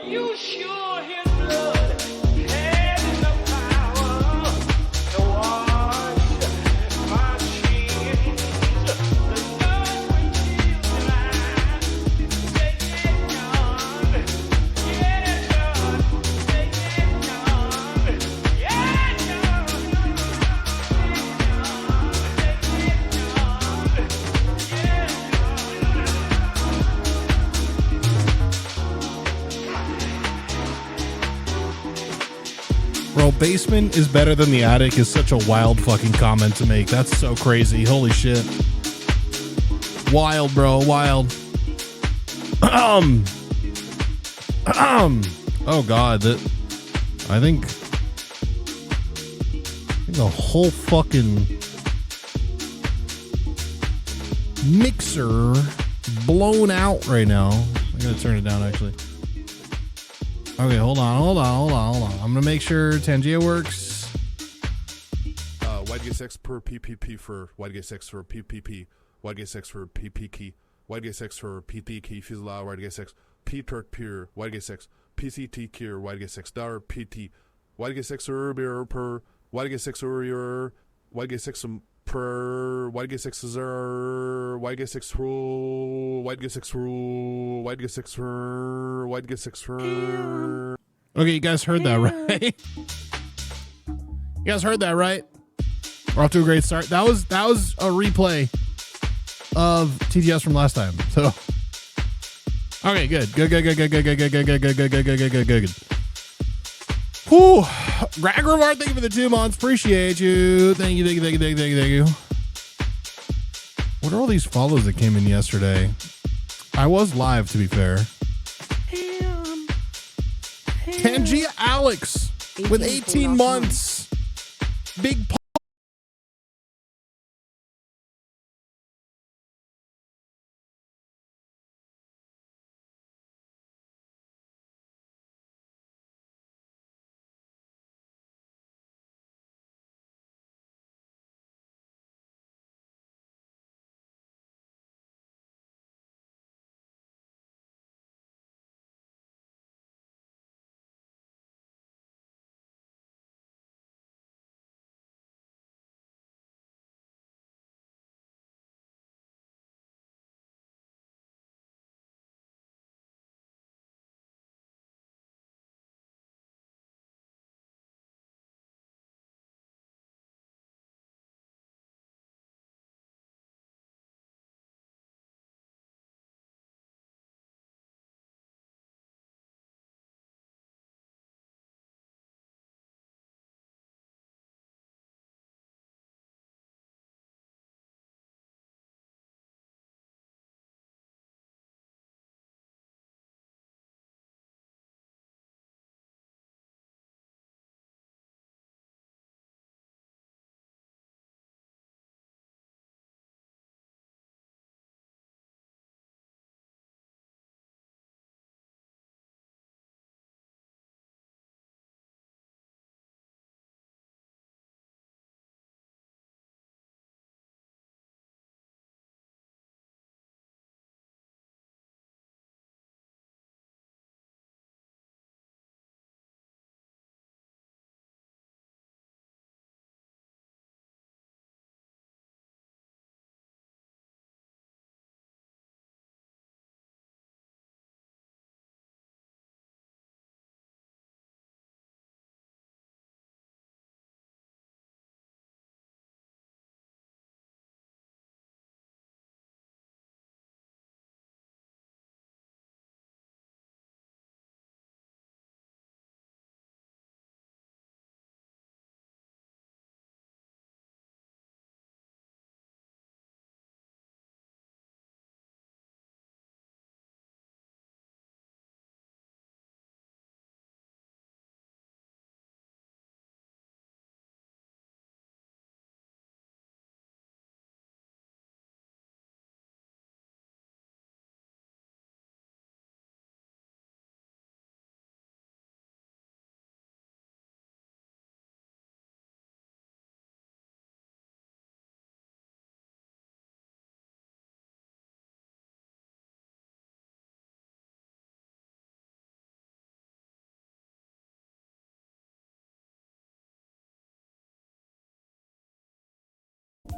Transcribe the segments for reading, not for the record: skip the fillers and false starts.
You sure his blood had the power to wash my sins. The blood which heals mine. Take it, John. Yeah, John. Take it, John. Yeah, John. Take it, John. Yeah, Bro, basement is better than the attic is such a wild fucking comment to make. That's so crazy. Holy shit. Wild, bro. Wild. Oh god, I think the whole fucking mixer blown out right now. I gotta turn it down actually. Okay, hold on. I'm gonna make sure Tangia works. Wide get 6 per PPP for wide get 6 for PPP. Wide get 6 for PP key. Wide get 6 for PP key. Fizla wide get 6. P turk pure wide get 6. PCT cure wide get 6 dar PT. Wide get 6 per wide get 6 wide get 6 per wide get 6 wide get 6 rule wide get 6 rule wide get 6 wide get 6 Okay, you guys heard that, right? You guys heard that, right? We're off to a great start. That was a replay of TTS from last time. So, okay, good. Whew. Ragrovar, thank you for the 2 months. Appreciate you. Thank you. What are all these follows that came in yesterday? I was live, to be fair. Tangia Alex with 18 months. Big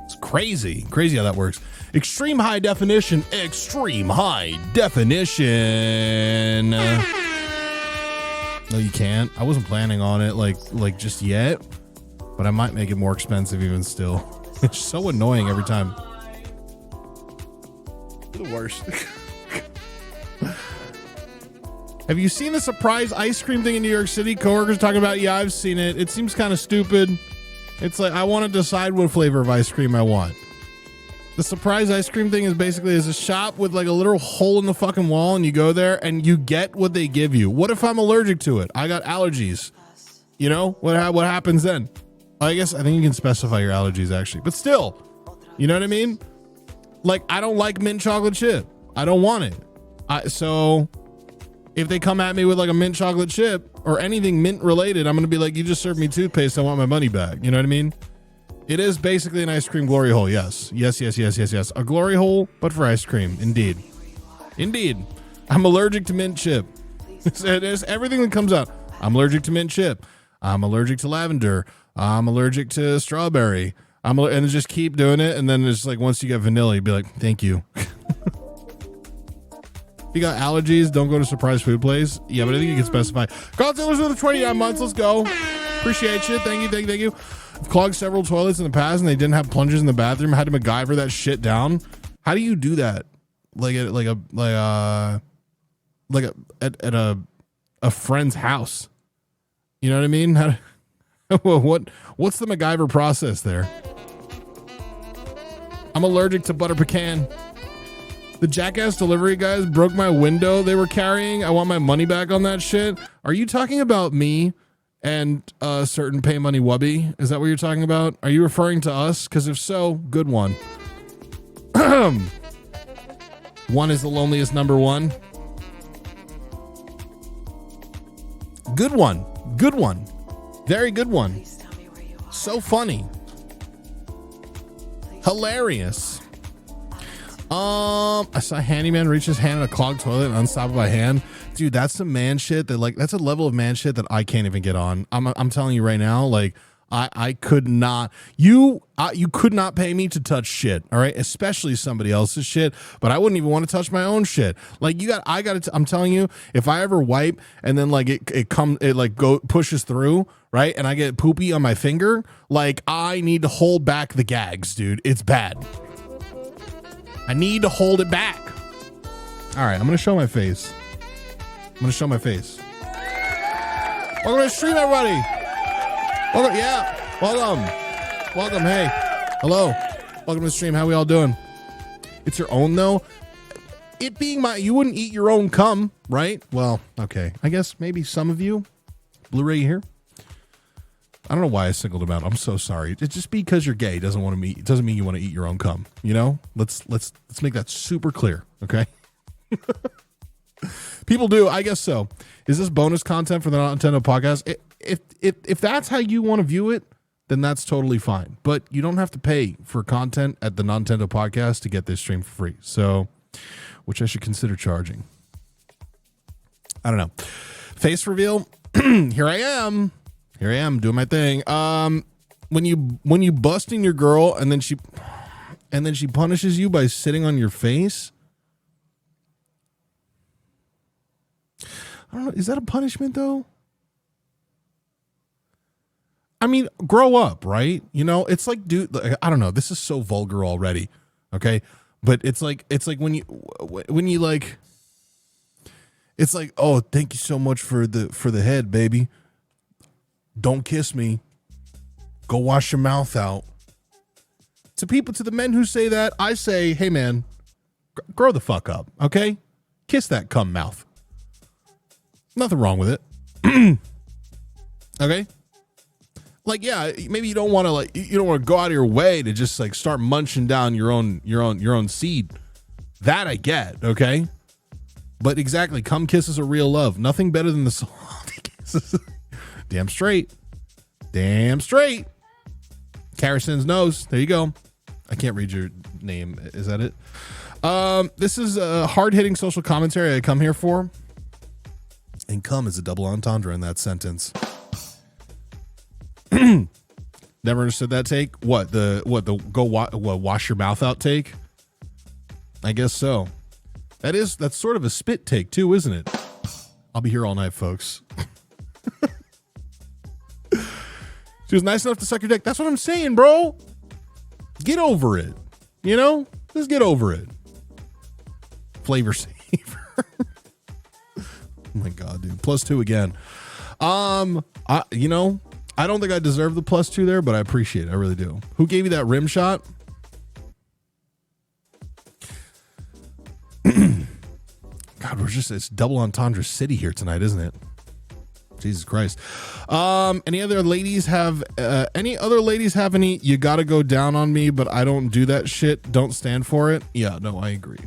It's crazy how that works. Extreme high definition. No, you can't. I wasn't planning on it like just yet, but I might make it more expensive even still. It's so annoying every time. The worst. Have you seen the surprise ice cream thing in New York City? Coworkers talking about, yeah, I've seen it. It seems kind of stupid. It's like, I want to decide what flavor of ice cream I want. The surprise ice cream thing is basically is a shop with like a little hole in the fucking wall, and you go there and you get what they give you. What if I'm allergic to it? I got allergies. You know, what happens then? I think you can specify your allergies actually, but still, you know what I mean? Like, I don't like mint chocolate chip. I don't want it. So if they come at me with like a mint chocolate chip or anything mint related, I'm going to be like, you just served me toothpaste. I want my money back. You know what I mean? It is basically an ice cream glory hole. Yes. A glory hole, but for ice cream. Indeed. I'm allergic to mint chip. It's everything that comes out. I'm allergic to mint chip. I'm allergic to lavender. I'm allergic to strawberry. And just keep doing it. And then it's like, once you get vanilla, you'd be like, thank you. If you got allergies, don't go to surprise food place. Yeah, but I think you can specify. Carl Taylor's with the 29 months. Let's go. Appreciate you. Thank you. I've clogged several toilets in the past and they didn't have plungers in the bathroom. I had to MacGyver that shit down. How do you do that? At a friend's house. You know what I mean? What's the MacGyver process there? I'm allergic to butter pecan. The Jackass delivery guys broke my window they were carrying. I want my money back on that shit. Are you talking about me and a certain pay money wubby? Is that what you're talking about? Are you referring to us? Because if so, good one. One is the loneliest number one. Good one. Very good one. So funny. Hilarious. I saw a handyman reach his hand in a clogged toilet and unstop it by hand. Dude, that's some man shit that's a level of man shit that I can't even get on. I'm telling you right now, like I could not. You could not pay me to touch shit, all right? Especially somebody else's shit, but I wouldn't even want to touch my own shit. Like I'm telling you, if I ever wipe and then like it pushes through, right? And I get poopy on my finger, like I need to hold back the gags, dude. It's bad. I need to hold it back. All right, I'm going to show my face. Welcome to the stream, everybody. Welcome. Hey, hello. Welcome to the stream. How we all doing? It's your own, though. It being you wouldn't eat your own cum, right? Well, okay. I guess maybe some of you. Blu-ray here. I don't know why I singled him out. I'm so sorry. It's just because you're gay doesn't mean you want to eat your own cum. You know, let's make that super clear. Okay. People do. I guess so. Is this bonus content for the Nintendo podcast? If that's how you want to view it, then that's totally fine. But you don't have to pay for content at the Nintendo podcast to get this stream for free. So, which I should consider charging. I don't know. Face reveal. Here I am doing my thing. When you busting your girl and then she punishes you by sitting on your face. I don't know. Is that a punishment though? I mean, grow up, right? You know, it's like, dude, I don't know. This is so vulgar already. Okay. But it's like when you like, it's like, oh, thank you so much for the head, baby. Don't kiss me. Go wash your mouth out. To the men who say that, I say, hey man, grow the fuck up. Okay. Kiss that cum mouth. Nothing wrong with it. Okay. Like, yeah, maybe you don't want to go out of your way to just like start munching down your own seed. That I get. Okay. But exactly. Cum kisses are real love. Nothing better than the salty kisses. Damn straight. Carrison's nose. There you go. I can't read your name. Is that it? This is a hard-hitting social commentary I come here for. And cum is a double entendre in that sentence. Never understood that take. What the wash your mouth out take? I guess so. That's sort of a spit take too, isn't it? I'll be here all night, folks. She was nice enough to suck your dick. That's what I'm saying, bro. Get over it. You know? Just get over it. Flavor saver. Oh my God, dude. +2 again. I don't think I deserve the +2 there, but I appreciate it. I really do. Who gave you that rim shot? God, it's double entendre city here tonight, isn't it? Jesus Christ. Any other ladies have any you gotta go down on me, but I don't do that shit, don't stand for it? Yeah, no, I agree.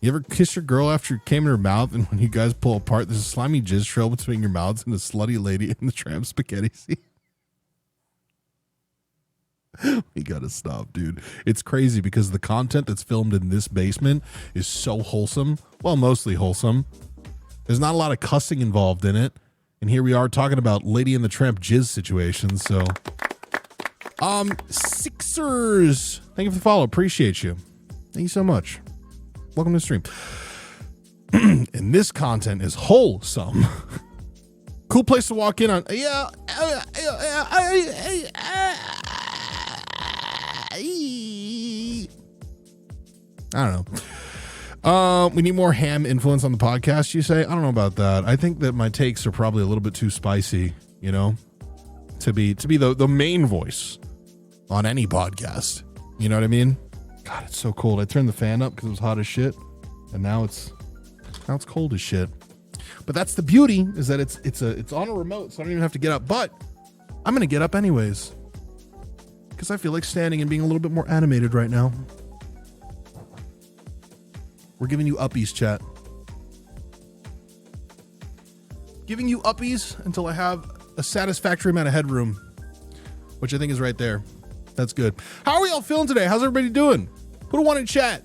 You ever kiss your girl after it came in her mouth, and when you guys pull apart, there's a slimy jizz trail between your mouths and a slutty lady in the tram spaghetti scene? We gotta stop, dude. It's crazy because the content that's filmed in this basement is so wholesome. Well, mostly wholesome. There's not a lot of cussing involved in it. And here we are talking about Lady in the Tramp jizz situations. So, Sixers. Thank you for the follow. Appreciate you. Thank you so much. Welcome to the stream. And this content is wholesome. Cool place to walk in on. Yeah. I don't know. We need more ham influence on the podcast, you say? I don't know about that. I think that my takes are probably a little bit too spicy, you know, to be the main voice on any podcast. You know what I mean? God, it's so cold. I turned the fan up because it was hot as shit, and now it's cold as shit. But that's the beauty, is that it's on a remote, so I don't even have to get up. But I'm gonna get up anyways because I feel like standing and being a little bit more animated right now. We're giving you uppies, chat. Giving you uppies until I have a satisfactory amount of headroom, which I think is right there. That's good. How are we all feeling today? How's everybody doing? Put a 1 in chat.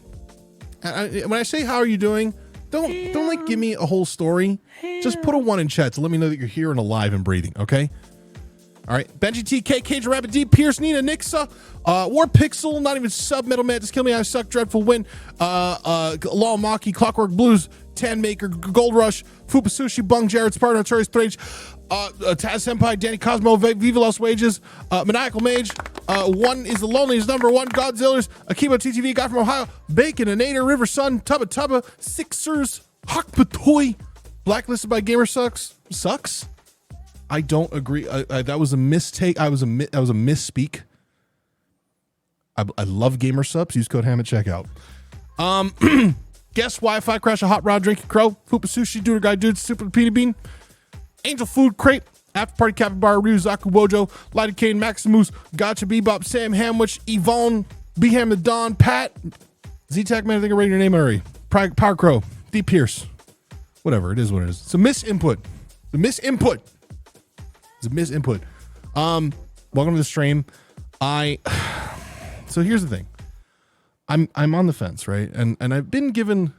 When I say how are you doing, don't like give me a whole story. Just put a 1 in chat to let me know that you're here and alive and breathing. Okay. All right. Benji TK, Cage Rabbit D, Pierce, Nina, Nixa, War Pixel, not even sub Metal Man, just kill me. I suck. Dreadful Win, Law Maki, Clockwork Blues, Tan Maker, Gold Rush, Fupa Sushi, Bung, Jared, Spartan, Artorius, Strange, Taz Senpai, Danny Cosmo, Viva Los Wages, Maniacal Mage, One is the Loneliest Number One, Godzillers, Akiba TTV, Guy from Ohio, Bacon, Anator, River Sun, Tubba Tubba, Sixers, Hakpatoy, Blacklisted by Gamer Sucks. I don't agree. That was a mistake. That was a misspeak. I love Gamer Subs. Use code HAM at checkout. Guess Wi-Fi Crash, a Hot Rod, Drinking Crow, Fupa Sushi, Duder Guy Dude, Super Peanut Bean, Angel Food Crate, After Party Capybara, Ryu, Zaku Bojo, Lighted Kane, Maximus, Gotcha Bebop, Sam Hamwich, Yvonne, Beham the Don, Pat, Z-Tac Man, I think I read your name already, Power Crow, D Pierce, whatever, it is what it is. It's a misinput. Welcome to the stream. So here's the thing. I'm on the fence, right? And I've been given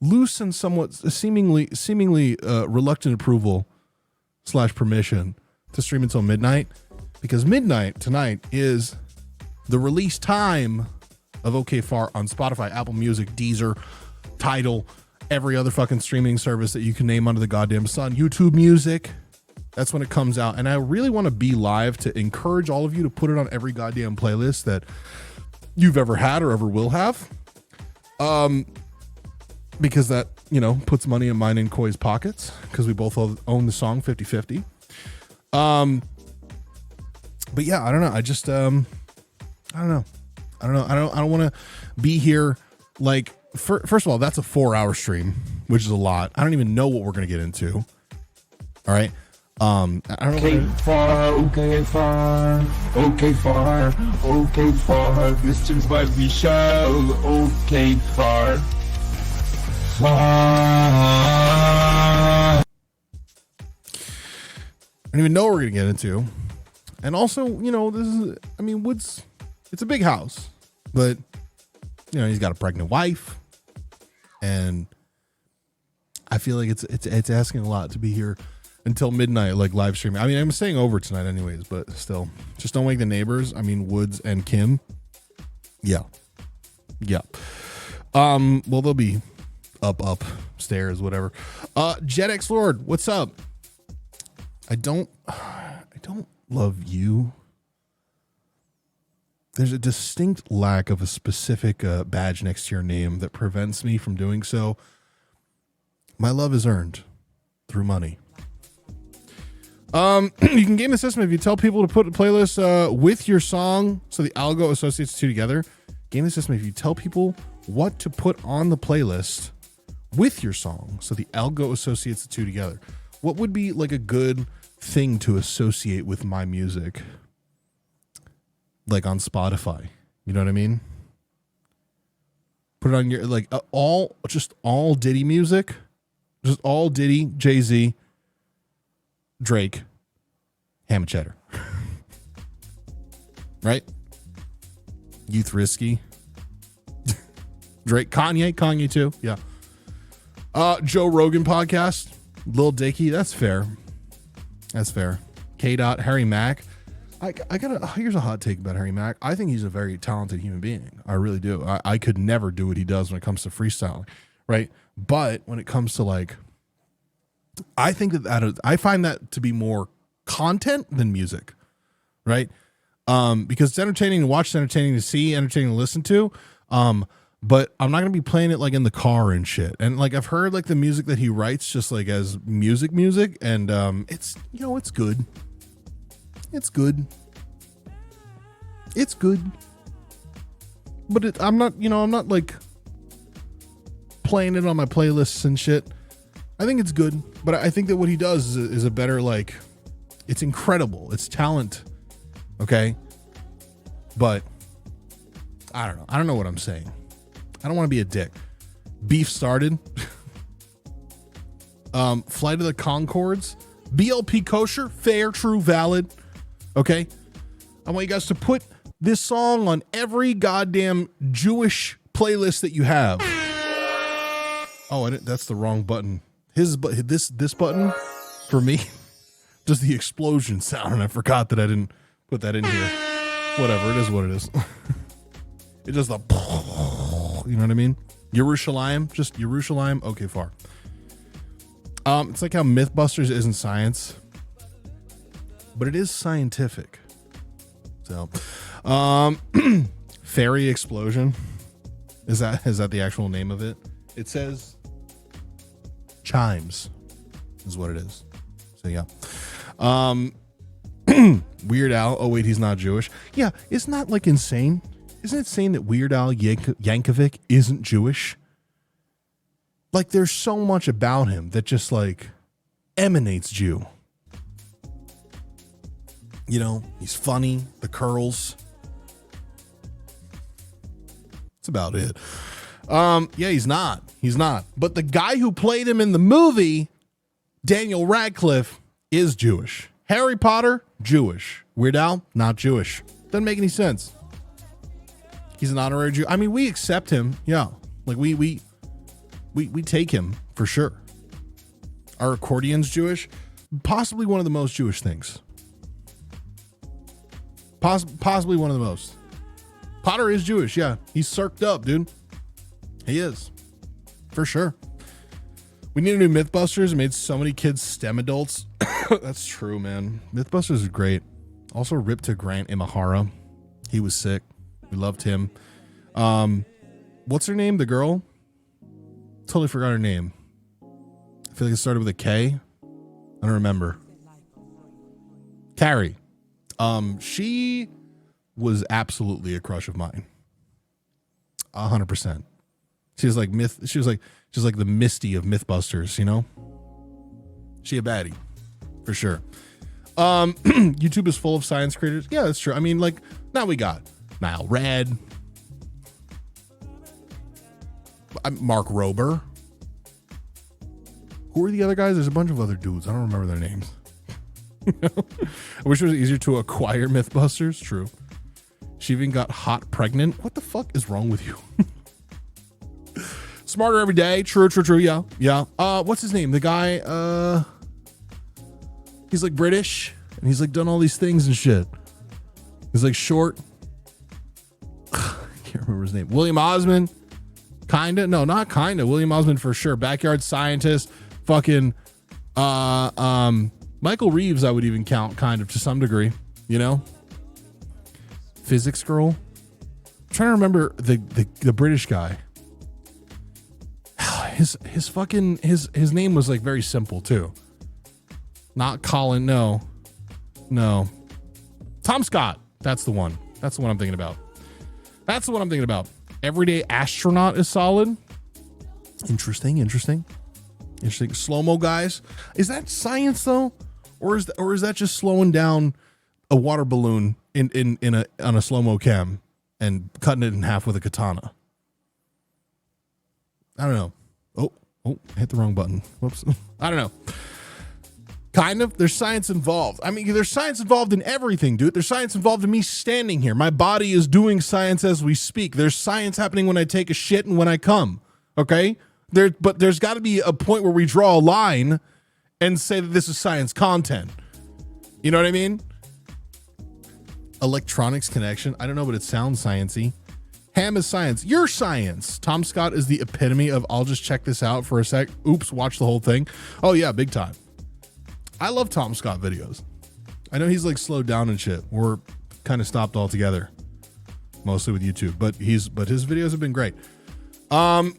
loose and somewhat seemingly reluctant approval / permission to stream until midnight, because midnight tonight is the release time of OK Far on Spotify, Apple Music, Deezer, Tidal, every other fucking streaming service that you can name under the goddamn sun, YouTube Music. That's when it comes out. And I really want to be live to encourage all of you to put it on every goddamn playlist that you've ever had or ever will have. Because that, puts money in mine and Koi's pockets, because we both own the song 50-50. But yeah, I don't know. I just, I don't know. I don't want to be here. Like, first of all, that's a 4-hour stream, which is a lot. I don't even know what we're going to get into. All right. I don't know. Okay, far. This is what we show. Okay, far. I don't even know what we're gonna get into. And also, Wood's, it's a big house, but he's got a pregnant wife, and I feel like it's asking a lot to be here until midnight, like live streaming. I mean, I'm staying over tonight anyways, but still, just don't wake the neighbors. I mean, Woods and Kim. Yeah. Well, they'll be upstairs, whatever. Jet X Lord, what's up? I don't love you. There's a distinct lack of a specific badge next to your name that prevents me from doing so. My love is earned through money. You can game the system if you tell people to put a playlist with your song, so the algo associates the two together. Game the system if you tell people what to put on the playlist with your song, so the algo associates the two together. What would be like a good thing to associate with my music? Like on Spotify, you know what I mean? Put it on your like all Diddy music, just all Diddy, Jay-Z, Drake, ham and cheddar, right? Youth Risky, Drake, Kanye too, yeah. Joe Rogan podcast, Lil Dicky, that's fair. K. Harry Mack. Here's a hot take about Harry Mack. I think he's a very talented human being. I really do. I could never do what he does when it comes to freestyling, right? But when it comes to like, I think I find that to be more content than music, right? Because it's entertaining to watch, it's entertaining to see, entertaining to listen to. But I'm not gonna be playing it like in the car and shit. And like I've heard like the music that he writes just like as music, and it's it's good. It's good. But I'm not like playing it on my playlists and shit. I think it's good, but I think that what he does is a better, like, it's incredible. It's talent. Okay. But I don't know. I don't know what I'm saying. I don't want to be a dick. Beef started. Flight of the Conchords. BLP kosher. Fair, true, valid. Okay. I want you guys to put this song on every goddamn Jewish playlist that you have. Oh, that's the wrong button. This button for me does the explosion sound, and I forgot that I didn't put that in here. Whatever, it is what it is. It does the, you know what I mean? Yerushalayim, just Yerushalayim. Okay, far. It's like how Mythbusters isn't science, but it is scientific. So, Fairy Explosion. Is that the actual name of it? It says Chimes is what it is. So yeah. Weird Al. Oh wait, he's not Jewish. Yeah, isn't that like insane? Isn't it insane that Weird Al Yankovic isn't Jewish? Like there's so much about him that just like emanates Jew. You know, he's funny, the curls. That's about it. Yeah, he's not. But the guy who played him in the movie, Daniel Radcliffe, is Jewish. Harry Potter, Jewish. Weird Al, not Jewish. Doesn't make any sense. He's an honorary Jew. I mean, we accept him. Yeah. Like we take him for sure. Our accordion's Jewish. Possibly one of the most Jewish things. Possibly one of the most. Potter is Jewish, yeah. He's circed up, dude. He is. For sure. We need a new Mythbusters. It made so many kids STEM adults. That's true, man. Mythbusters is great. Also ripped to Grant Imahara. He was sick. We loved him. What's her name? The girl? Totally forgot her name. I feel like it started with a K. I don't remember. Carrie. She was absolutely a crush of mine. 100%. She was like the Misty of Mythbusters, you know? She a baddie. For sure. YouTube is full of science creators. Yeah, that's true. I mean, like, now we got Nile Red, Mark Rober. Who are the other guys? There's a bunch of other dudes. I don't remember their names. I wish it was easier to acquire Mythbusters. True. She even got hot pregnant. What the fuck is wrong with you? Smarter every day. True. Yeah. What's his name? The guy, He's like British and he's like done all these things and shit. He's like short. Can't remember his name. William Osmond. Kinda. No, not kinda. William Osmond for sure. Backyard scientist. Fucking Michael Reeves I would even count kind of to some degree, you know? Physics girl. I'm trying to remember the British guy. His name was like very simple too. Not Colin, no. Tom Scott. That's the one. That's the one I'm thinking about. Everyday Astronaut is solid. Interesting. Slow-mo guys. Is that science though? Or is that just slowing down a water balloon on a slow-mo cam and cutting it in half with a katana? I don't know. Oh, hit the wrong button. Whoops. I don't know. Kind of. There's science involved. I mean, there's science involved in everything, dude. There's science involved in me standing here. My body is doing science as we speak. There's science happening when I take a shit and when I come. Okay? But there's got to be a point where we draw a line and say that this is science content. You know what I mean? Electronics connection. I don't know, but it sounds sciencey. Ham is science. You're science. Tom Scott is the epitome of I'll just check this out for a sec. Oops, watch the whole thing. Oh yeah, big time. I love Tom Scott videos. I know he's like slowed down and shit. We're kind of stopped altogether. Mostly with YouTube. But his videos have been great. I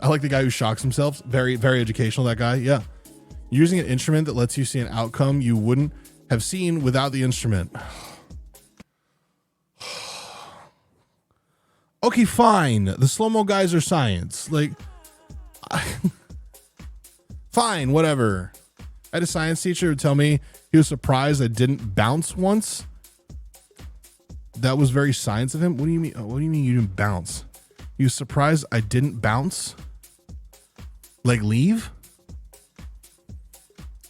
like the guy who shocks himself. Very, very educational, that guy. Yeah. Using an instrument that lets you see an outcome you wouldn't have seen without the instrument. Okay, fine. The slow-mo guys are science. Like, fine, whatever. I had a science teacher who tell me he was surprised I didn't bounce once. That was very science of him. What do you mean? What do you mean you didn't bounce? He was surprised I didn't bounce? Like leave?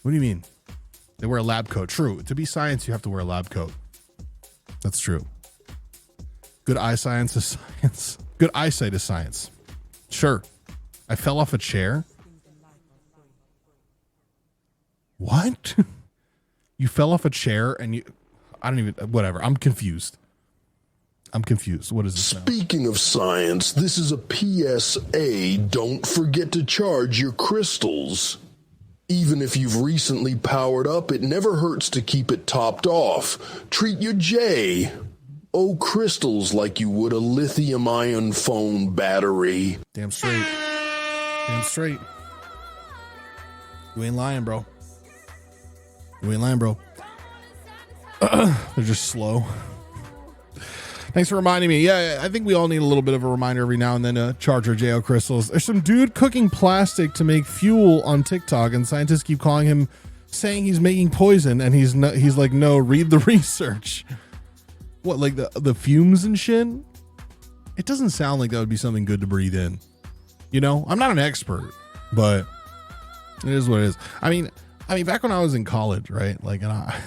What do you mean? They wear a lab coat. True. To be science, you have to wear a lab coat. That's true. Good eye science is science. Good eyesight is science. Sure. I fell off a chair. What? You fell off a chair and whatever. I'm confused. What is this now? Speaking of science, this is a PSA. Don't forget to charge your crystals. Even if you've recently powered up, it never hurts to keep it topped off. Treat your J. Oh, crystals like you would a lithium-ion phone battery. Damn straight. You ain't lying, bro. They're just slow. Thanks for reminding me. Yeah, I think we all need a little bit of a reminder every now and then to charge our JO crystals. There's some dude cooking plastic to make fuel on TikTok, and scientists keep calling him, saying he's making poison, and he's like, no, read the research. What, like the fumes and shit? It doesn't sound like that would be something good to breathe in. You know, I'm not an expert, but it is what it is. I mean, back when I was in college, right? Like, and I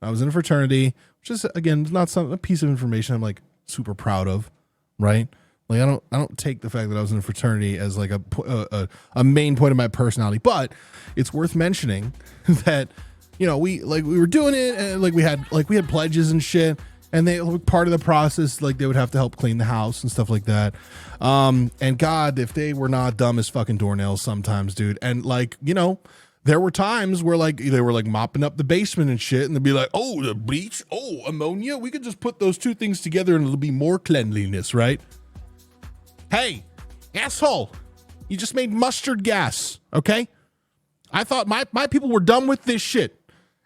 was in a fraternity, which is again not a piece of information I'm like super proud of, right? Like, I don't take the fact that I was in a fraternity as like a main point of my personality, but it's worth mentioning that, you know, we were doing it and we had pledges and shit. And they were part of the process, like they would have to help clean the house and stuff like that. And God, if they were not dumb as fucking doornails sometimes, dude. And like, you know, there were times where like they were like mopping up the basement and shit, and they'd be like, oh, the bleach, oh, ammonia. We could just put those two things together and it'll be more cleanliness, right? Hey, asshole, you just made mustard gas, okay? I thought my people were done with this shit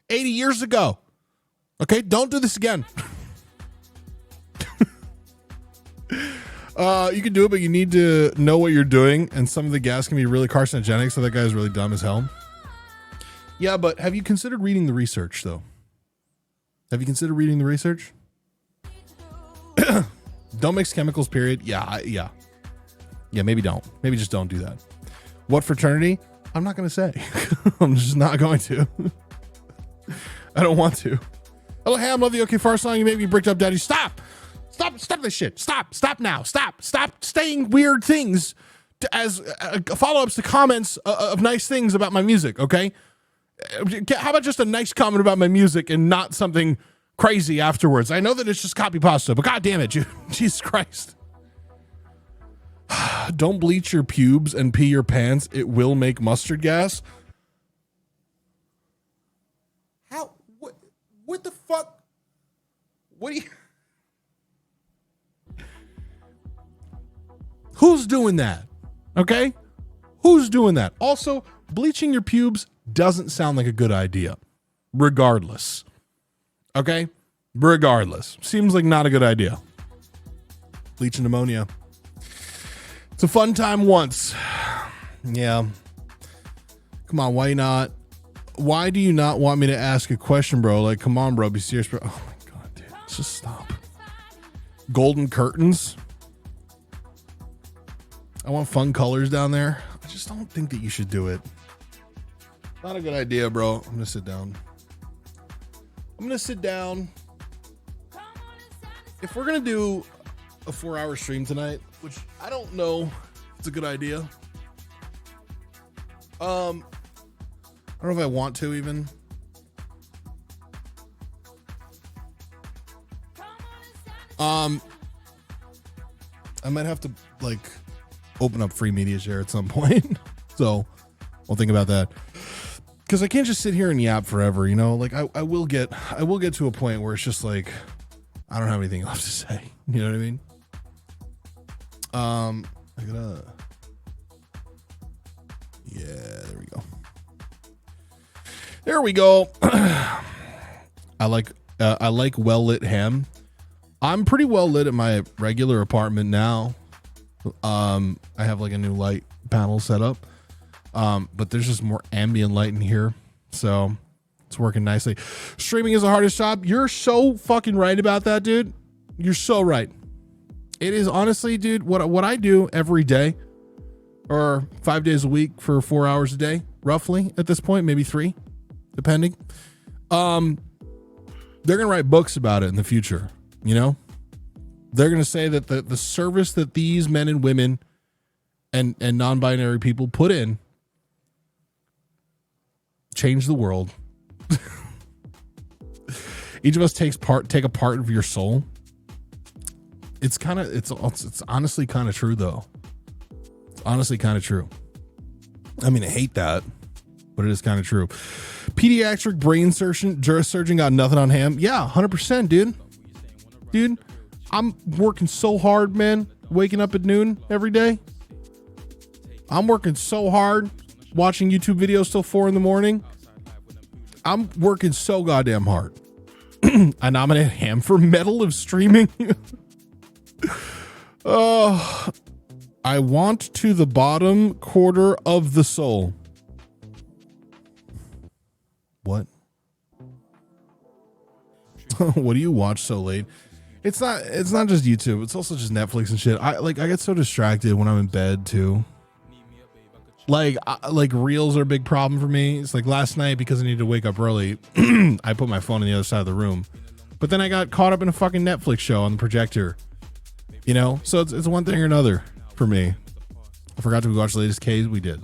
80 years ago. Okay, don't do this again. You can do it, but you need to know what you're doing, and some of the gas can be really carcinogenic, so that guy's really dumb as hell. Yeah, but have you considered reading the research, though? Have you considered reading the research? Don't mix chemicals, period. Yeah, maybe don't. Maybe just don't do that. What fraternity? I'm not going to say. I'm just not going to. I don't want to. Hello, Ham, love the OK Far song. You made me bricked up, daddy. Stop this shit. Stop now. Stop saying weird things as follow-ups to comments of nice things about my music, okay? How about just a nice comment about my music and not something crazy afterwards? I know that it's just copy pasta, but god damn it, Jesus Christ. Don't bleach your pubes and pee your pants. It will make mustard gas. How? What the fuck? What do you... Who's doing that? Okay? Who's doing that? Also, bleaching your pubes doesn't sound like a good idea. Regardless. Okay? Regardless. Seems like not a good idea. Bleach and pneumonia. It's a fun time once. Yeah. Come on, why not? Why do you not want me to ask a question, bro? Like, come on, bro. Be serious, bro. Oh my god, dude. Just stop. Golden curtains. I want fun colors down there. I just don't think that you should do it. Not a good idea, bro. I'm gonna sit down. If we're gonna do a 4-hour stream tonight, which I don't know if it's a good idea. I don't know if I want to even. I might have to like open up free media share at some point. So I'll think about that. Because I can't just sit here and yap forever, you know? Like I will get to a point where it's just like I don't have anything left to say. You know what I mean? There we go. I like well lit ham. I'm pretty well lit at my regular apartment now. I have like a new light panel set up. But there's just more ambient light in here. So it's working nicely. Streaming is the hardest job. You're so fucking right about that, dude. You're so right. It is honestly, dude, what I do every day or 5 days a week for 4 hours a day, roughly at this point, maybe 3, depending. They're going to write books about it in the future. You know, they're going to say that the service that these men and women and non-binary people put in change the world. Each of us take a part of your soul. It's honestly kind of true though. It's honestly kind of true. I mean, I hate that, but it is kind of true. Pediatric brain surgeon got nothing on ham. Yeah, 100%, dude. Dude, I'm working so hard, man. Waking up at noon every day. I'm working so hard, watching YouTube videos till 4 a.m. I'm working so goddamn hard. I nominate ham for Medal of Streaming. I want to the bottom quarter of the soul. What? What do you watch so late? It's not just YouTube. It's also just Netflix and shit. I get so distracted when I'm in bed too. Like reels are a big problem for me. It's like last night, because I needed to wake up early, I put my phone on the other side of the room. But then I got caught up in a fucking Netflix show on the projector. You know? So it's one thing or another for me. I forgot to watch the latest K's. We did.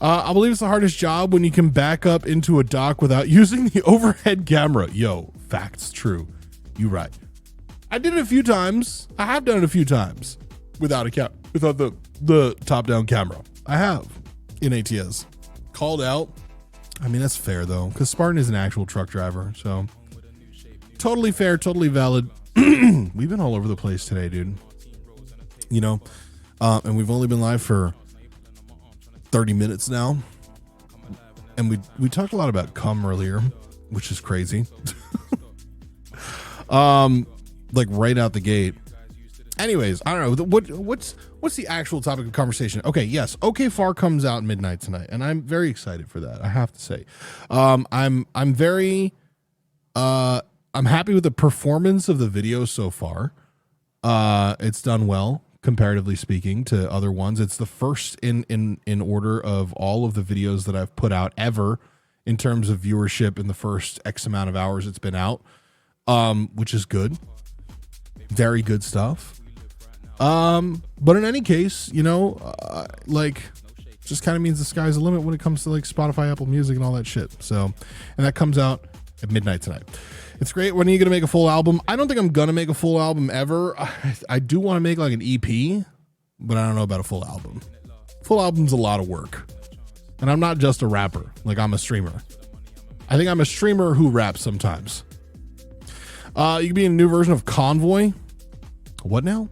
I believe it's the hardest job when you can back up into a dock without using the overhead camera. Yo, facts, true. You right. I did it a few times. I have done it a few times without the top-down camera. I have in ATS. Called out. I mean, that's fair, though, because Spartan is an actual truck driver, so totally fair, totally valid. We've been all over the place today, dude. You know, and we've only been live for 30 minutes now. And we talked a lot about cum earlier, which is crazy. Like right out the gate. Anyways, I don't know what's the actual topic of conversation. Okay, yes, OK Far comes out midnight tonight, and I'm very excited for that. I have to say, I'm happy with the performance of the video so far. It's done well comparatively speaking to other ones. It's the first in order of all of the videos that I've put out ever in terms of viewership in the first X amount of hours it's been out, which is good. Very good stuff. But in any case, you know, like just kind of means the sky's the limit when it comes to like Spotify, Apple Music, and all that shit. So, and that comes out at midnight tonight. It's great. When are you going to make a full album? I don't think I'm going to make a full album ever. I do want to make like an EP, but I don't know about a full album. Full album's a lot of work. And I'm not just a rapper. Like, I'm a streamer. I think I'm a streamer who raps sometimes. You could be in a new version of Convoy. What now?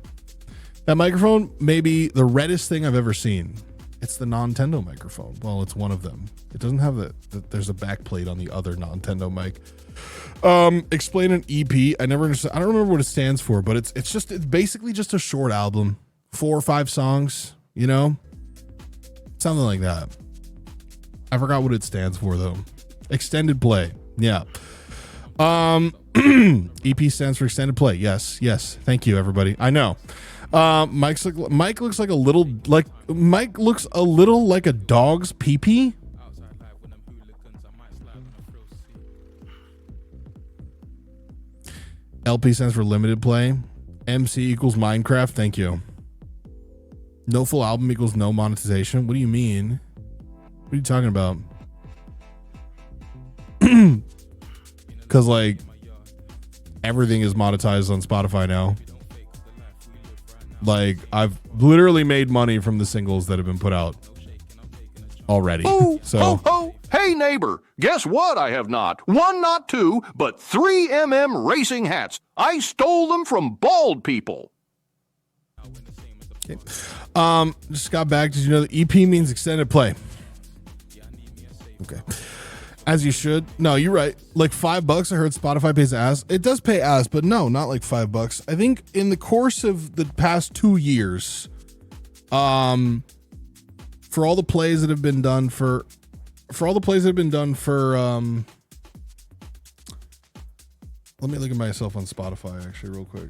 That microphone may be the reddest thing I've ever seen. It's the Nintendo microphone. Well, it's one of them. It doesn't have there's a back plate on the other Nintendo mic. Explain an EP. I don't remember what it stands for, but it's basically just a short album. 4 or 5 songs, you know? Something like that. I forgot what it stands for though. Extended play. Yeah. EP stands for extended play. Yes. Thank you, everybody. I know. Mike looks like a little like a dog's pee-pee. LP stands for limited play. MC equals Minecraft. Thank you. No full album equals no monetization. What do you mean? What are you talking about? Because like everything is monetized on Spotify now. Like, I've literally made money from the singles that have been put out already. Oh, So ho, ho. Hey, neighbor, guess what I have not? 1, not 2, but 3 racing hats. I stole them from bald people. okay. Just got back. Did you know that EP means extended play? Okay. As you should. No, you're right. Like $5, I heard Spotify pays ass. It does pay ass, but no, not like $5. I think in the course of the past 2 years, for all the plays that have been done let me look at myself on Spotify actually real quick.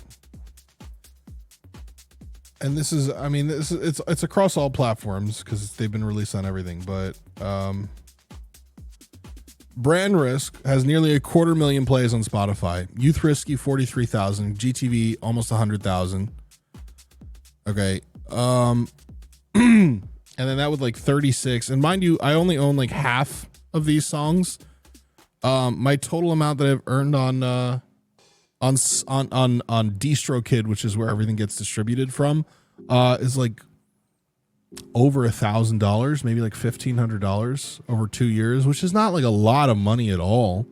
And this is, I mean, it's across all platforms because they've been released on everything, but Brand Risk has nearly 250,000 plays on Spotify. Youth Risky 43,000. GTV almost 100,000. Okay. And then that with like 36. And mind you, I only own like half of these songs. My total amount that I've earned on DistroKid, which is where everything gets distributed from, is like over $1,000, maybe like $1,500 over 2 years, which is not like a lot of money at all,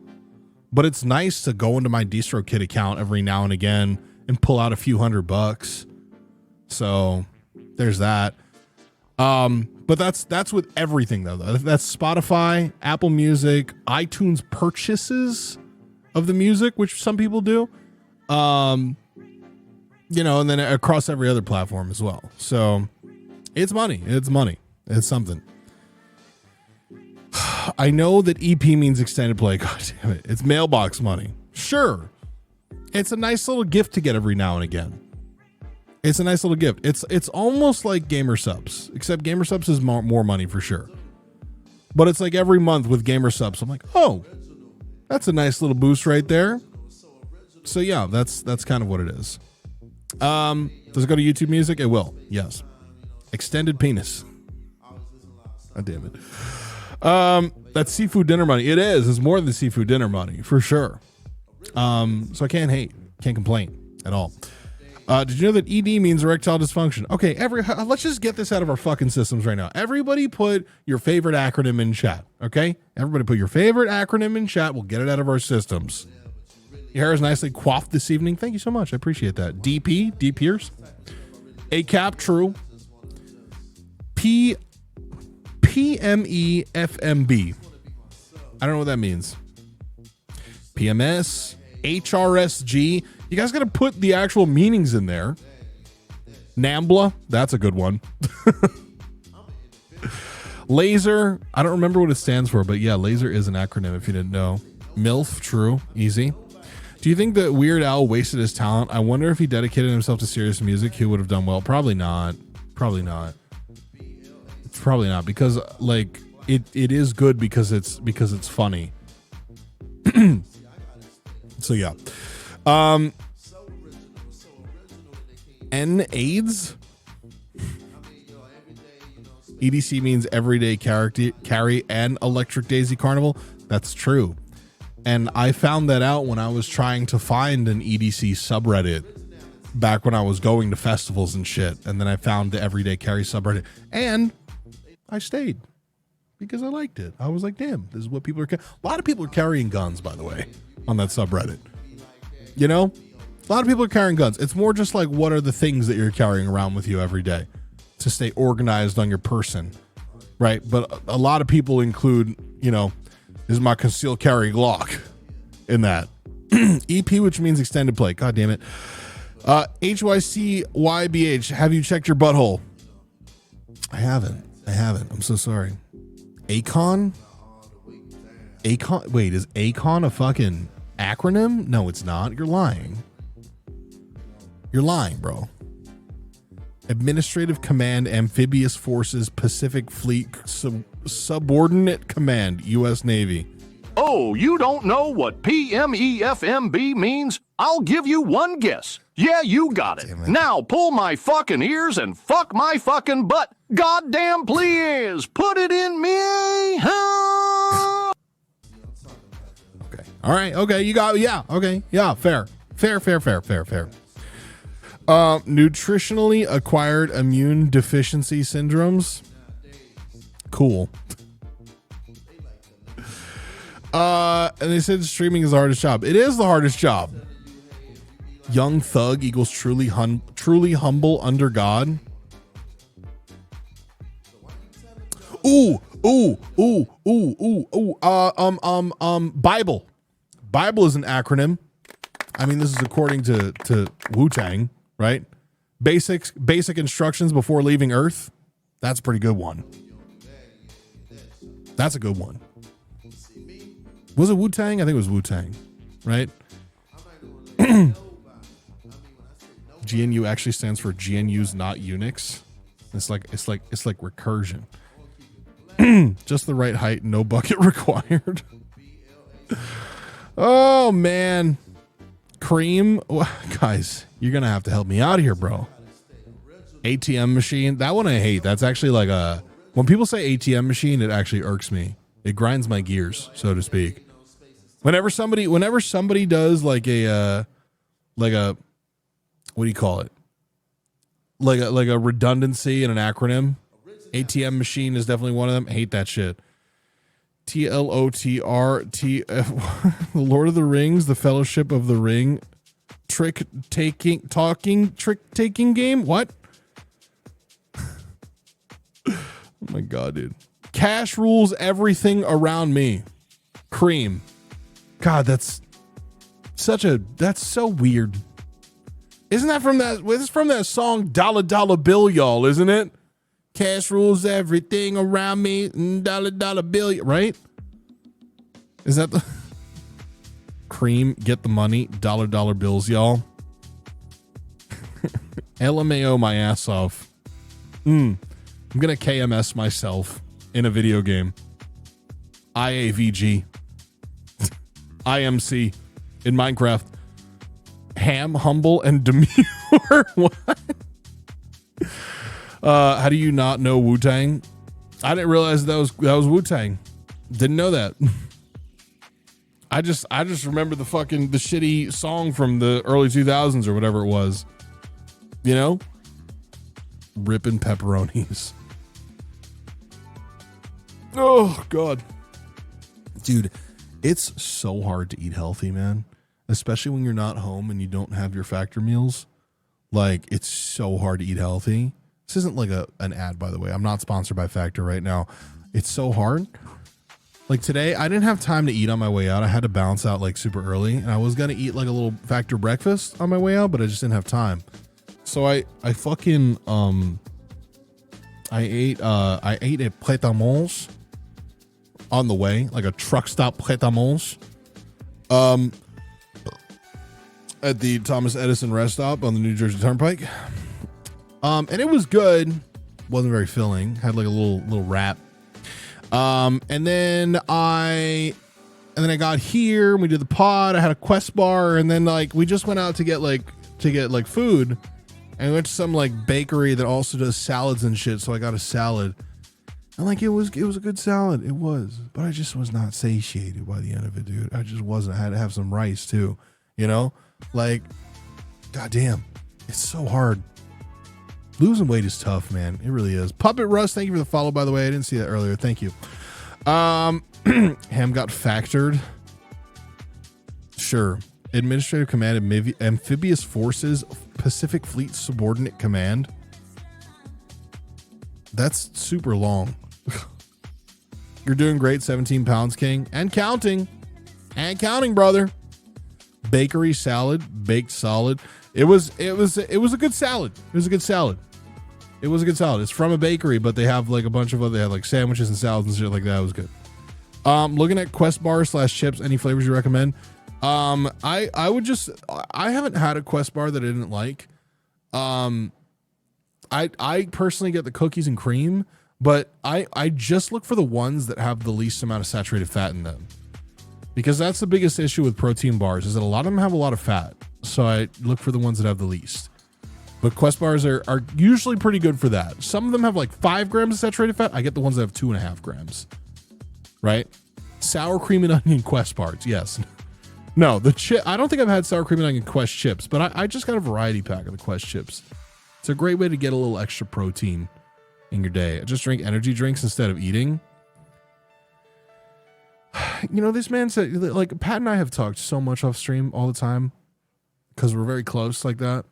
but it's nice to go into my DistroKid account every now and again and pull out a few $100. So there's that. But that's with everything though. That's Spotify, Apple Music, iTunes purchases of the music, which some people do. And then across every other platform as well. So it's money. It's something. I know that EP means extended play. God damn it. It's mailbox money. Sure. It's a nice little gift to get every now and again. It's a nice little gift. It's almost like Gamer Subs, except Gamer Subs is more money for sure. But it's like every month with Gamer Subs, I'm like, oh, that's a nice little boost right there. So yeah, that's kind of what it is. Does it go to YouTube Music? It will. Yes. Extended penis. God damn it. That's seafood dinner money. It is. It's more than seafood dinner money for sure. So I can't hate, can't complain at all. Did you know that ED means erectile dysfunction? Okay, let's just get this out of our fucking systems right now. Everybody put your favorite acronym in chat, okay? Everybody put your favorite acronym in chat. We'll get it out of our systems. Your hair is nicely coiffed this evening. Thank you so much. I appreciate that. DP, D Pierce. ACAP, true. PMEFMB. I don't know what that means. PMS, HRSG. You guys got to put the actual meanings in there. NAMBLA, that's a good one. Laser, I don't remember what it stands for, but yeah, laser is an acronym if you didn't know. MILF, true, easy. Do you think that Weird Al wasted his talent? I wonder if he dedicated himself to serious music, he would have done well. Probably not. Probably not. Probably not, because like it is good because it's funny. So yeah. AIDS? EDC means everyday carry and Electric Daisy Carnival. That's true. And I found that out when I was trying to find an EDC subreddit back when I was going to festivals and shit. And then I found the everyday carry subreddit and I stayed because I liked it. I was like, damn, this is what people are a lot of people are carrying guns, by the way, on that subreddit. You know, a lot of people are carrying guns. It's more just like, what are the things that you're carrying around with you every day to stay organized on your person, right? But a lot of people include, you know, this is my concealed carry Glock in that. EP, which means extended play. God damn it. HYCYBH, have you checked your butthole? I haven't. I'm so sorry. Akon? Wait, is Akon a fucking acronym? No, it's not. You're lying. You're lying, bro. Administrative Command, Amphibious Forces, Pacific Fleet, Subordinate Command, U.S. Navy. Oh, you don't know what PMEFMB means? I'll give you one guess. Yeah, you got it. Now pull my fucking ears and fuck my fucking butt. Goddamn please, put it in me. Huh? Okay. All right. Okay. You got, yeah. Okay. Yeah. Fair. Nutritionally acquired immune deficiency syndromes. Cool. And they said streaming is the hardest job. It is the hardest job. Young thug equals truly humble under God. Bible. Bible is an acronym. I mean, this is according to Wu-Tang, right? Basic instructions before leaving Earth. That's a pretty good one. That's a good one. Was it Wu-Tang? I think it was Wu-Tang, right? GNU actually stands for GNU's not Unix. It's like recursion. Just the right height, no bucket required. Oh man. Cream, guys, you're gonna have to help me out here, bro. ATM machine, that one I hate. That's actually like a, when people say ATM machine, it actually irks me. It grinds my gears, so to speak. Whenever somebody does like a what do you call it? Like a redundancy in an acronym. ATM machine is definitely one of them. I hate that shit. TLOTR, The Lord of the Rings, The Fellowship of the Ring, trick taking game. What? Oh my god, dude. Cash rules everything around me. Cream. God, that's so weird. Isn't that from that? This is from that song Dollar Dollar Bill, y'all, isn't it? Cash rules everything around me. Dollar Dollar Bill, right? Is that the Cream? Get the money. Dollar Dollar Bills, y'all. LMAO my ass off. I'm gonna KMS myself in a video game. IAVG. IMC in Minecraft. Ham, humble, and demure. What? How do you not know Wu-Tang? I didn't realize that was Wu-Tang. Didn't know that. I just remember the shitty song from the early 2000s or whatever it was. You know? Ripping pepperonis. Oh god. Dude, it's so hard to eat healthy, man. Especially when you're not home and you don't have your Factor meals. Like, it's so hard to eat healthy. This isn't like an ad, by the way. I'm not sponsored by Factor right now. It's so hard. Like today, I didn't have time to eat on my way out. I had to bounce out like super early, and I was gonna eat like a little Factor breakfast on my way out, but I just didn't have time. So I fucking I ate a pret a manger on the way, like a truck stop pret a manger. At the Thomas Edison rest stop on the New Jersey Turnpike. And it was good. Wasn't very filling. Had like a little wrap. And then I got here and we did the pod. I had a Quest bar, and then like we just went out to get food, and we went to some like bakery that also does salads and shit. So I got a salad. And like it was a good salad. It was. But I just was not satiated by the end of it, dude. I just wasn't. I had to have some rice too. You know? Like, goddamn. It's so hard. Losing weight is tough, man. It really is. Puppet Russ, thank you for the follow, by the way. I didn't see that earlier. Thank you. Ham got factored. Sure. Administrative Command, Amphibious Forces, Pacific Fleet Subordinate Command. That's super long. You're doing great, 17 pounds, King. And counting. And counting, brother. Bakery salad, baked solid. It was a good salad. It was a good salad. It was a good salad. It's from a bakery, but they have like a bunch of other, they have like sandwiches and salads and shit like that. It was good. Looking at Quest bar / chips, any flavors you recommend? I haven't had a Quest bar that I didn't like. I personally get the cookies and cream, but I just look for the ones that have the least amount of saturated fat in them, because that's the biggest issue with protein bars, is that a lot of them have a lot of fat. So I look for the ones that have the least. But Quest bars are usually pretty good for that. Some of them have like 5 grams of saturated fat. I get the ones that have 2.5 grams. Right? Sour cream and onion Quest bars. Yes. No, I don't think I've had sour cream and onion Quest chips, but I just got a variety pack of the Quest chips. It's a great way to get a little extra protein in your day. I just drink energy drinks instead of eating. You know, this man said, like, Pat and I have talked so much off stream all the time because we're very close like that.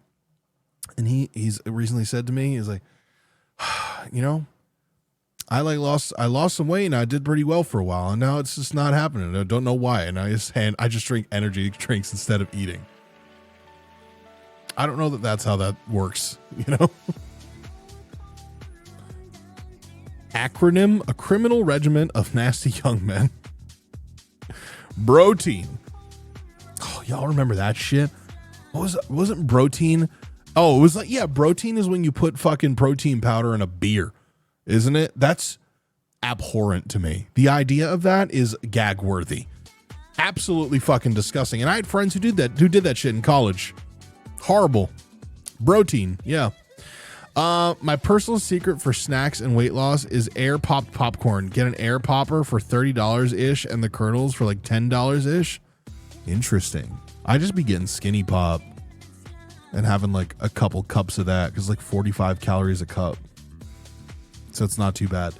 And he's recently said to me, he's like, you know, I lost some weight and I did pretty well for a while, and now it's just not happening. I don't know why. And I just drink energy drinks instead of eating. I don't know that that's how that works, you know? Acronym: a criminal regiment of nasty young men. Protein. Oh, y'all remember that shit? Wasn't protein? Oh, it was like, yeah, protein is when you put fucking protein powder in a beer, isn't it? That's abhorrent to me. The idea of that is gag worthy. Absolutely fucking disgusting. And I had friends who did that shit in college. Horrible. Protein, yeah. My personal secret for snacks and weight loss is air popped popcorn. Get an air popper for $30 ish and the kernels for like $10 ish. Interesting. I just be getting Skinny Pop and having like a couple cups of that, because like 45 calories a cup. So it's not too bad.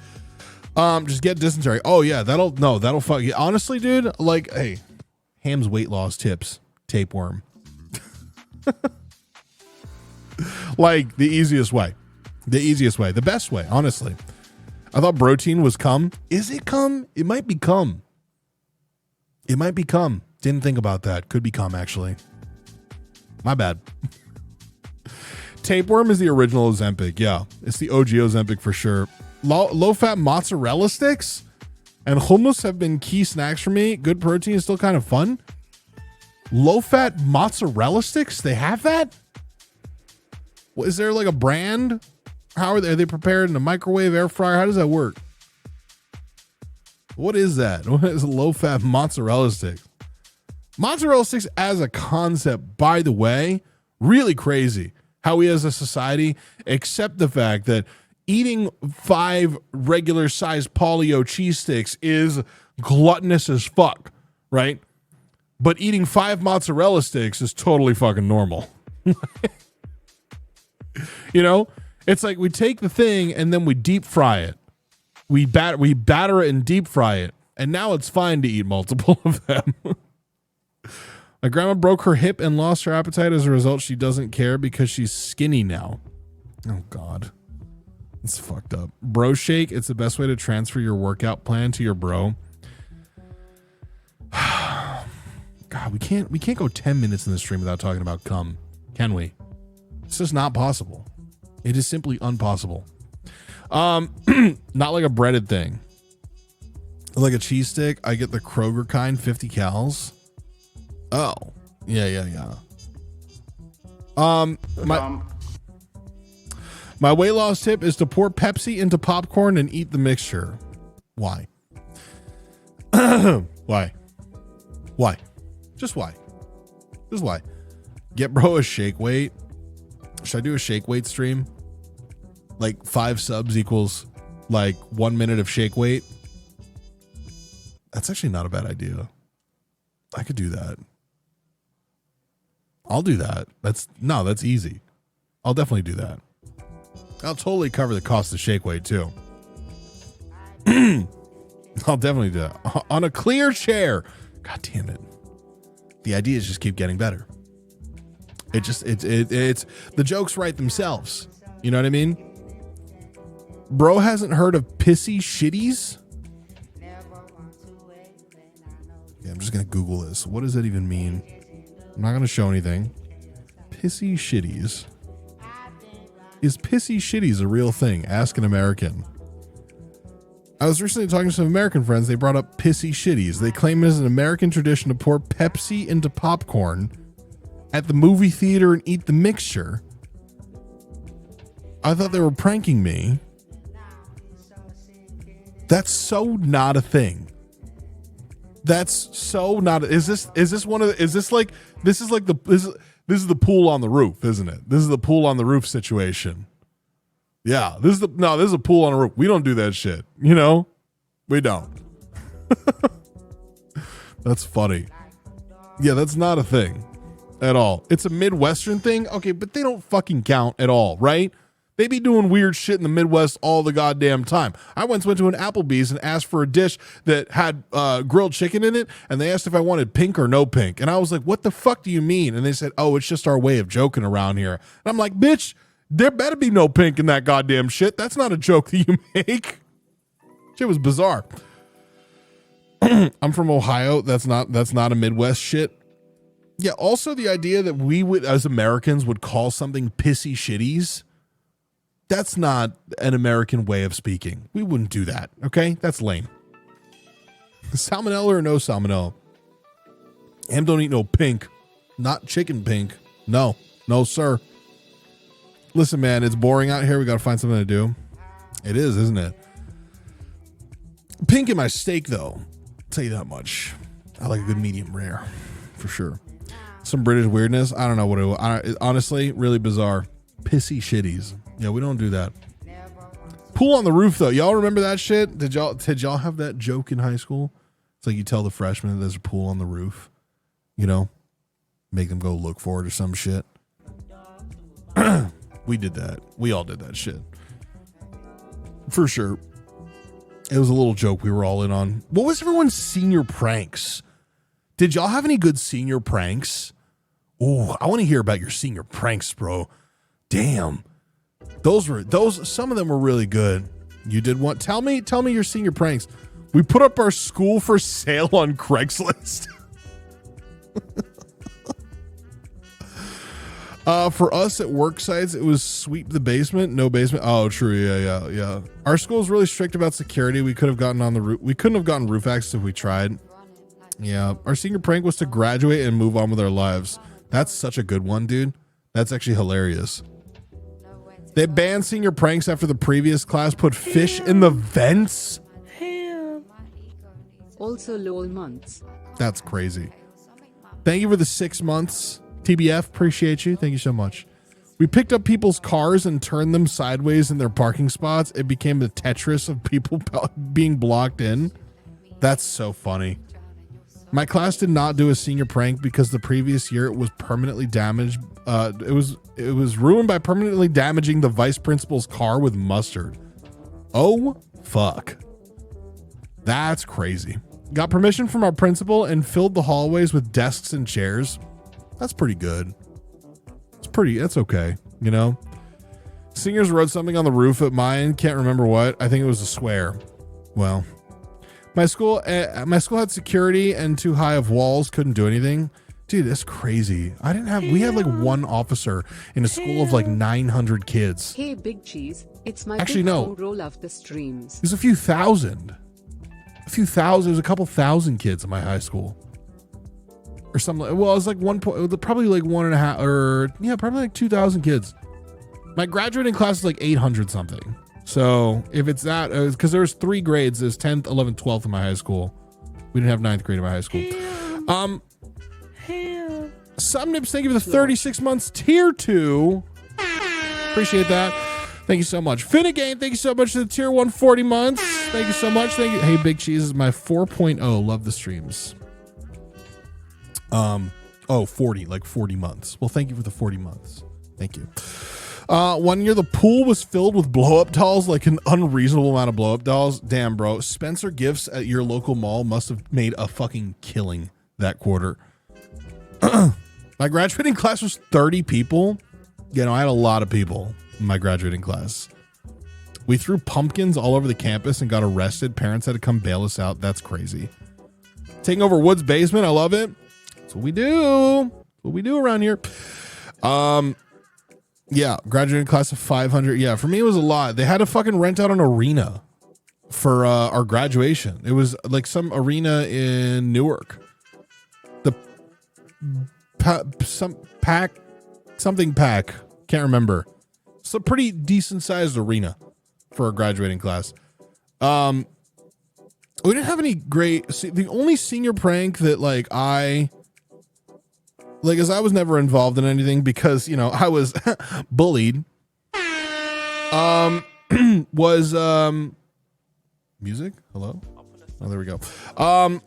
Just get dysentery. Oh yeah, that'll fuck you. Honestly, dude, like, hey, Ham's weight loss tips: tapeworm. Like the easiest way, the best way, honestly. I thought protein was cum. Is it cum? It might be cum. Didn't think about that. Could be cum, actually. My bad. Tapeworm is the original Ozempic. Yeah, it's the OG Ozempic for sure. Low-fat mozzarella sticks and hummus have been key snacks for me. Good protein is still kind of fun. Low-fat mozzarella sticks? They have that? Is there like a brand? How are they prepared in a microwave, air fryer? How does that work? What is that? What is a low-fat mozzarella stick? Mozzarella sticks as a concept, by the way, really crazy how we as a society accept the fact that eating 5 regular sized Polio cheese sticks is gluttonous as fuck, right? But eating 5 mozzarella sticks is totally fucking normal. You know, it's like we take the thing and then we deep fry it. We batter it and deep fry it, and now it's fine to eat multiple of them. My grandma broke her hip and lost her appetite. As a result, she doesn't care because she's skinny now. Oh God, it's fucked up. Bro shake. It's the best way to transfer your workout plan to your bro. God, we can't go 10 minutes in the stream without talking about cum, can we? It's just not possible. It is simply impossible. Not like a breaded thing. Like a cheese stick, I get the Kroger kind, 50 cals. Oh, yeah. My weight loss tip is to pour Pepsi into popcorn and eat the mixture. Why? Why? Just why? Get bro a shake weight. Should I do a shake weight stream? Like 5 subs equals like 1 minute of shake weight. That's actually not a bad idea. I could do that. I'll do that. That's easy. I'll definitely do that. I'll totally cover the cost of shake weight too. I'll definitely do that. On a clear chair. God damn it. The ideas just keep getting better. It's the jokes write themselves. You know what I mean? Bro hasn't heard of pissy shitties? Yeah, I'm just going to Google this. What does that even mean? I'm not going to show anything. Pissy shitties. Is pissy shitties a real thing? Ask an American. I was recently talking to some American friends. They brought up pissy shitties. They claim it is an American tradition to pour Pepsi into popcorn at the movie theater and eat the mixture. I thought they were pranking me. That's so not a thing. That's so not. Is this one of the, is this like, this is like the, this is the pool on the roof, isn't it? This is the pool on the roof situation. Yeah, this is a pool on a roof. We don't do that shit. You know, we don't. That's funny. Yeah, that's not a thing at all. It's a Midwestern thing. Okay, but they don't fucking count at all, right? They be doing weird shit in the Midwest all the goddamn time. I once went to an Applebee's and asked for a dish that had grilled chicken in it, and they asked if I wanted pink or no pink. And I was like, what the fuck do you mean? And they said, oh, it's just our way of joking around here. And I'm like, bitch, there better be no pink in that goddamn shit. That's not a joke that you make. Shit was bizarre. I'm from Ohio. That's not a Midwest shit. Yeah, also the idea that we would, as Americans, would call something pissy shitties. That's not an American way of speaking. We wouldn't do that, okay? That's lame. Salmonella or no salmonella? Ham don't eat no pink. Not chicken pink. No, sir. Listen, man, it's boring out here. We got to find something to do. It is, isn't it? Pink in my steak, though. I'll tell you that much. I like a good medium rare, for sure. Some British weirdness. I don't know what it honestly, really bizarre. Pissy shitties. Yeah, we don't do that. Pool on the roof, though. Y'all remember that shit? Did y'all have that joke in high school? It's like you tell the freshmen that there's a pool on the roof. You know? Make them go look for it or some shit. We did that. We all did that shit. For sure. It was a little joke we were all in on. What was everyone's senior pranks? Did y'all have any good senior pranks? Ooh, I want to hear about your senior pranks, bro. Damn. Some of them were really good. You did one. Tell me your senior pranks. We put up our school for sale on Craigslist. For us at work sites, it was sweep the basement, no basement. Oh, true. Yeah. Our school is really strict about security. We could have gotten on the roof. We couldn't have gotten roof access if we tried. Yeah. Our senior prank was to graduate and move on with our lives. That's such a good one, dude. That's actually hilarious. They banned senior pranks after the previous class put fish in the vents. Also lol months. That's crazy. Thank you for the 6 months. TBF, appreciate you. Thank you so much. We picked up people's cars and turned them sideways in their parking spots. It became the Tetris of people being blocked in. That's so funny. My class did not do a senior prank because the previous year it was permanently damaged. It was ruined by permanently damaging the vice principal's car with mustard. Oh, fuck. That's crazy. Got permission from our principal and filled the hallways with desks and chairs. That's pretty good. That's okay, you know? Seniors wrote something on the roof at mine. Can't remember what. I think it was a swear. Well, my school had security and too high of walls. Couldn't do anything. Dude, that's crazy. We had like one officer in a school of like 900 kids. Hey, Big Cheese. It's my Actually, big no. roll of the streams. There's a few thousand. There's a couple thousand kids in my high school. Or something. Well, it was like probably like 1.5 or yeah, probably like 2,000 kids. My graduating class is like 800 something. So if it's that, because there was 3 grades, there's 10th, 11th, 12th in my high school. We didn't have 9th grade in my high school. Some Nips, thank you for the 36 months tier 2. Appreciate that. Thank you so much. Finnegan, thank you so much for the tier 140 months. Thank you so much. Thank you. Hey, Big Cheese is my 4.0. Love the streams. 40, like 40 months. Well, thank you for the 40 months. Thank you. 1 year, the pool was filled with blow-up dolls, like an unreasonable amount of blow-up dolls. Damn, bro. Spencer Gifts at your local mall must have made a fucking killing that quarter. My graduating class was 30 people. You know, I had a lot of people in my graduating class. We threw pumpkins all over the campus and got arrested. Parents had to come bail us out. That's crazy. Taking over Wood's basement. I love it. That's what we do. That's what we do around here. Yeah, graduating class of 500. Yeah, for me it was a lot. They had to fucking rent out an arena for our graduation. It was like some arena in Newark. The something pack. Can't remember. It's a pretty decent sized arena for a graduating class. We didn't have any great. The only senior prank that as I was never involved in anything because, you know, I was bullied. Was music? Hello? Oh, there we go. About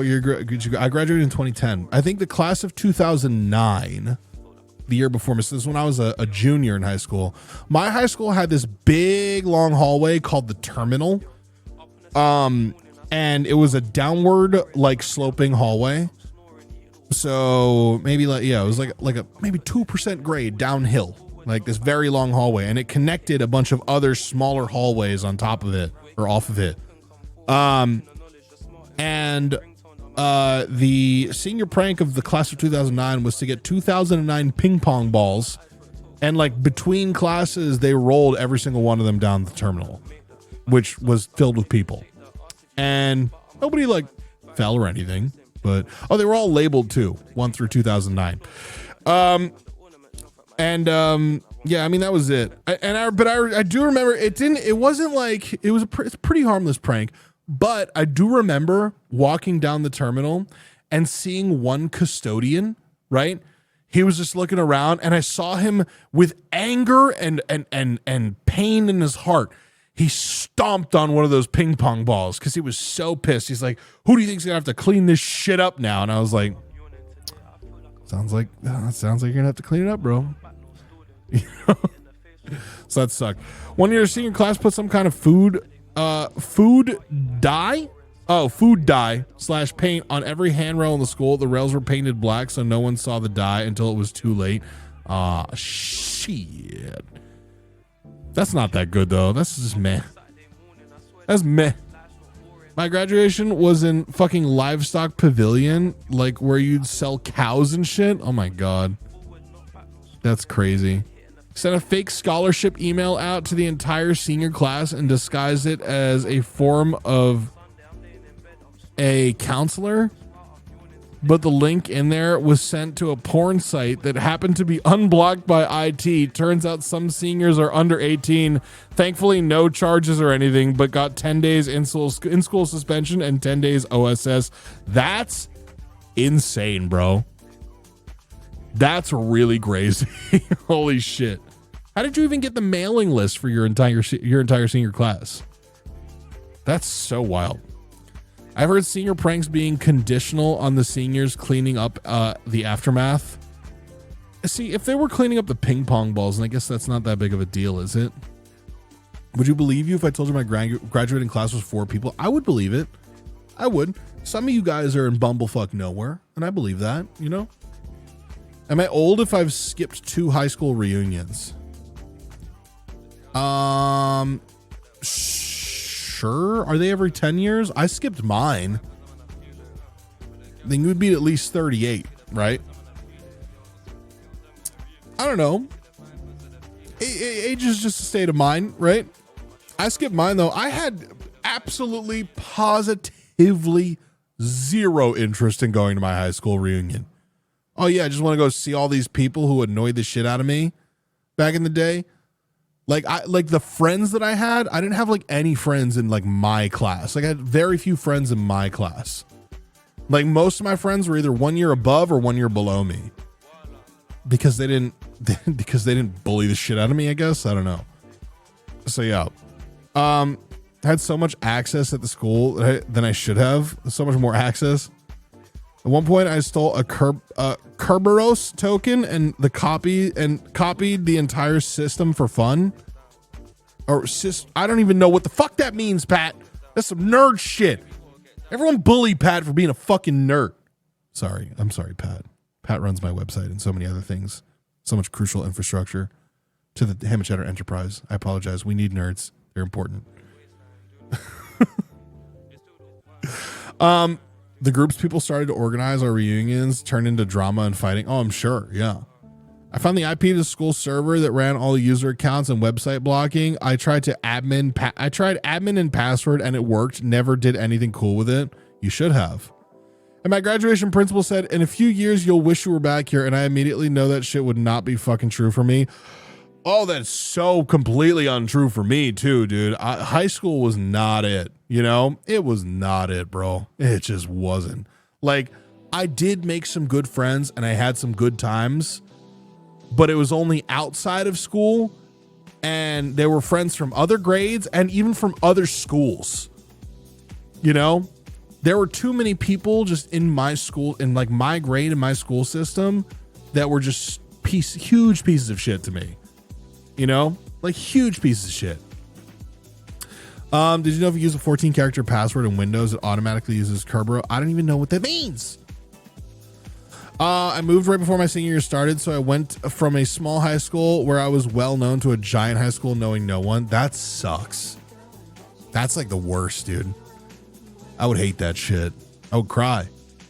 I graduated in 2010. I think the class of 2009, the year before me, so this is when I was a junior in high school. My high school had this big long hallway called the terminal. And it was a downward sloping hallway. So maybe it was like a maybe 2% grade downhill, like this very long hallway, and it connected a bunch of other smaller hallways on top of it or off of it. The senior prank of the class of 2009 was to get 2009 ping pong balls, and between classes they rolled every single one of them down the terminal, which was filled with people, and nobody fell or anything. But they were all labeled too, 1 through 2009. Yeah, I mean that was it. I do remember it wasn't it was it's a pretty harmless prank, but I do remember walking down the terminal and seeing one custodian, right? He was just looking around and I saw him with anger and pain in his heart. He stomped on one of those ping pong balls because he was so pissed. He's like, who do you think's gonna have to clean this shit up now? And I was like, sounds like you're gonna have to clean it up, bro. So that sucked. 1 year senior class put some kind of food dye / paint on every handrail in the school. The rails were painted black so no one saw the dye until it was too late. Shit. That's not that good though. That's just meh. That's meh. My graduation was in fucking livestock pavilion, where you'd sell cows and shit. Oh my god. That's crazy. Sent a fake scholarship email out to the entire senior class and disguised it as a form of a counselor. But the link in there was sent to a porn site that happened to be unblocked by IT. Turns out some seniors are under 18. Thankfully, no charges or anything, but got 10 days in-school suspension and 10 days OSS. That's insane, bro. That's really crazy. Holy shit. How did you even get the mailing list for your entire senior class? That's so wild. I've heard senior pranks being conditional on the seniors cleaning up the aftermath. See, if they were cleaning up the ping pong balls, and I guess that's not that big of a deal, is it? Would you believe you if I told you my graduating class was 4 people? I would believe it. I would. Some of you guys are in bumblefuck nowhere, and I believe that, you know? Am I old if I've skipped 2 high school reunions? Sure. Are they every 10 years? I skipped mine. Then you would be at least 38, right? I don't know. Age is just a state of mind, right? I skipped mine though. I had absolutely positively zero interest in going to my high school reunion. Oh yeah, I just want to go see all these people who annoyed the shit out of me back in the day. Like the friends that I had, I didn't have any friends in my class. I had very few friends in my class. Most of my friends were either 1 year above or 1 year below me because they didn't because they didn't bully the shit out of me, I guess. I don't know. So yeah. Had so much access at the school than I should have. So much more access. At one point, I stole a Kerberos token and copied the entire system for fun. I don't even know what the fuck that means, Pat. That's some nerd shit. Everyone bully Pat for being a fucking nerd. Sorry. I'm sorry, Pat. Pat runs my website and so many other things. So much crucial infrastructure to the Ham and Cheddar enterprise. I apologize. We need nerds. They're important. The groups people started to organize our reunions turned into drama and fighting. Oh, I'm sure. Yeah. I found the IP to the school server that ran all the user accounts and website blocking. I tried admin and password and it worked. Never did anything cool with it. You should have. And my graduation principal said, in a few years, you'll wish you were back here. And I immediately know that shit would not be fucking true for me. Oh, that's so completely untrue for me too, dude. High school was not it, you know? It was not it, bro. It just wasn't. Like, I did make some good friends and I had some good times, but it was only outside of school, and they were friends from other grades and even from other schools. You know? There were too many people just in my school, in like my grade and my school system, that were just huge pieces of shit to me. You know, like huge pieces of shit. Did you know if you use a 14 character password in Windows, it automatically uses Kerberos? I don't even know what that means. I moved right before my senior year started, so I went from a small high school where I was well known to a giant high school knowing no one. That sucks. That's like the worst, dude. I would hate that shit. I would cry,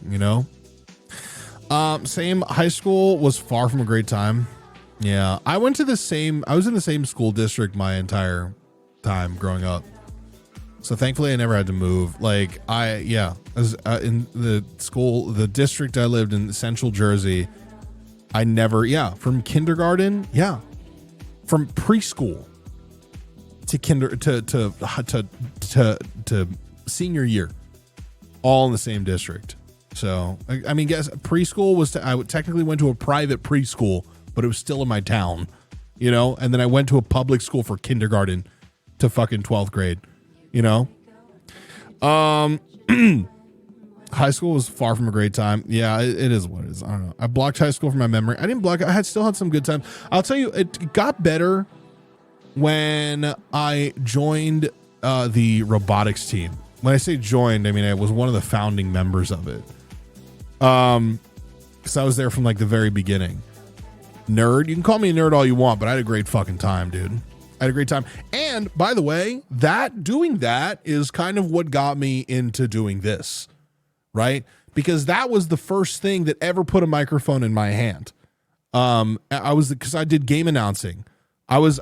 you know? Same high school was far from a great time. Yeah, I was in the same school district my entire time growing up. So thankfully I never had to move. Like as in the district I lived in, Central Jersey, I never, from kindergarten, from preschool to senior year, all in the same district. So, I mean, guess preschool I technically went to a private preschool, but it was still in my town, you know? And then I went to a public school for kindergarten to fucking 12th grade, you know? High school was far from a great time. Yeah, it is what it is. I don't know. I blocked high school from my memory. I didn't block it. I still had some good times. I'll tell you, it got better when I joined the robotics team. When I say joined, I mean, I was one of the founding members of it. Because I was there from like the very beginning. Nerd, you can call me a nerd all you want, but I had a great fucking time, dude. I had a great time. And by the way, doing that is kind of what got me into doing this, right? Because that was the first thing that ever put a microphone in my hand. Because I did game announcing. I was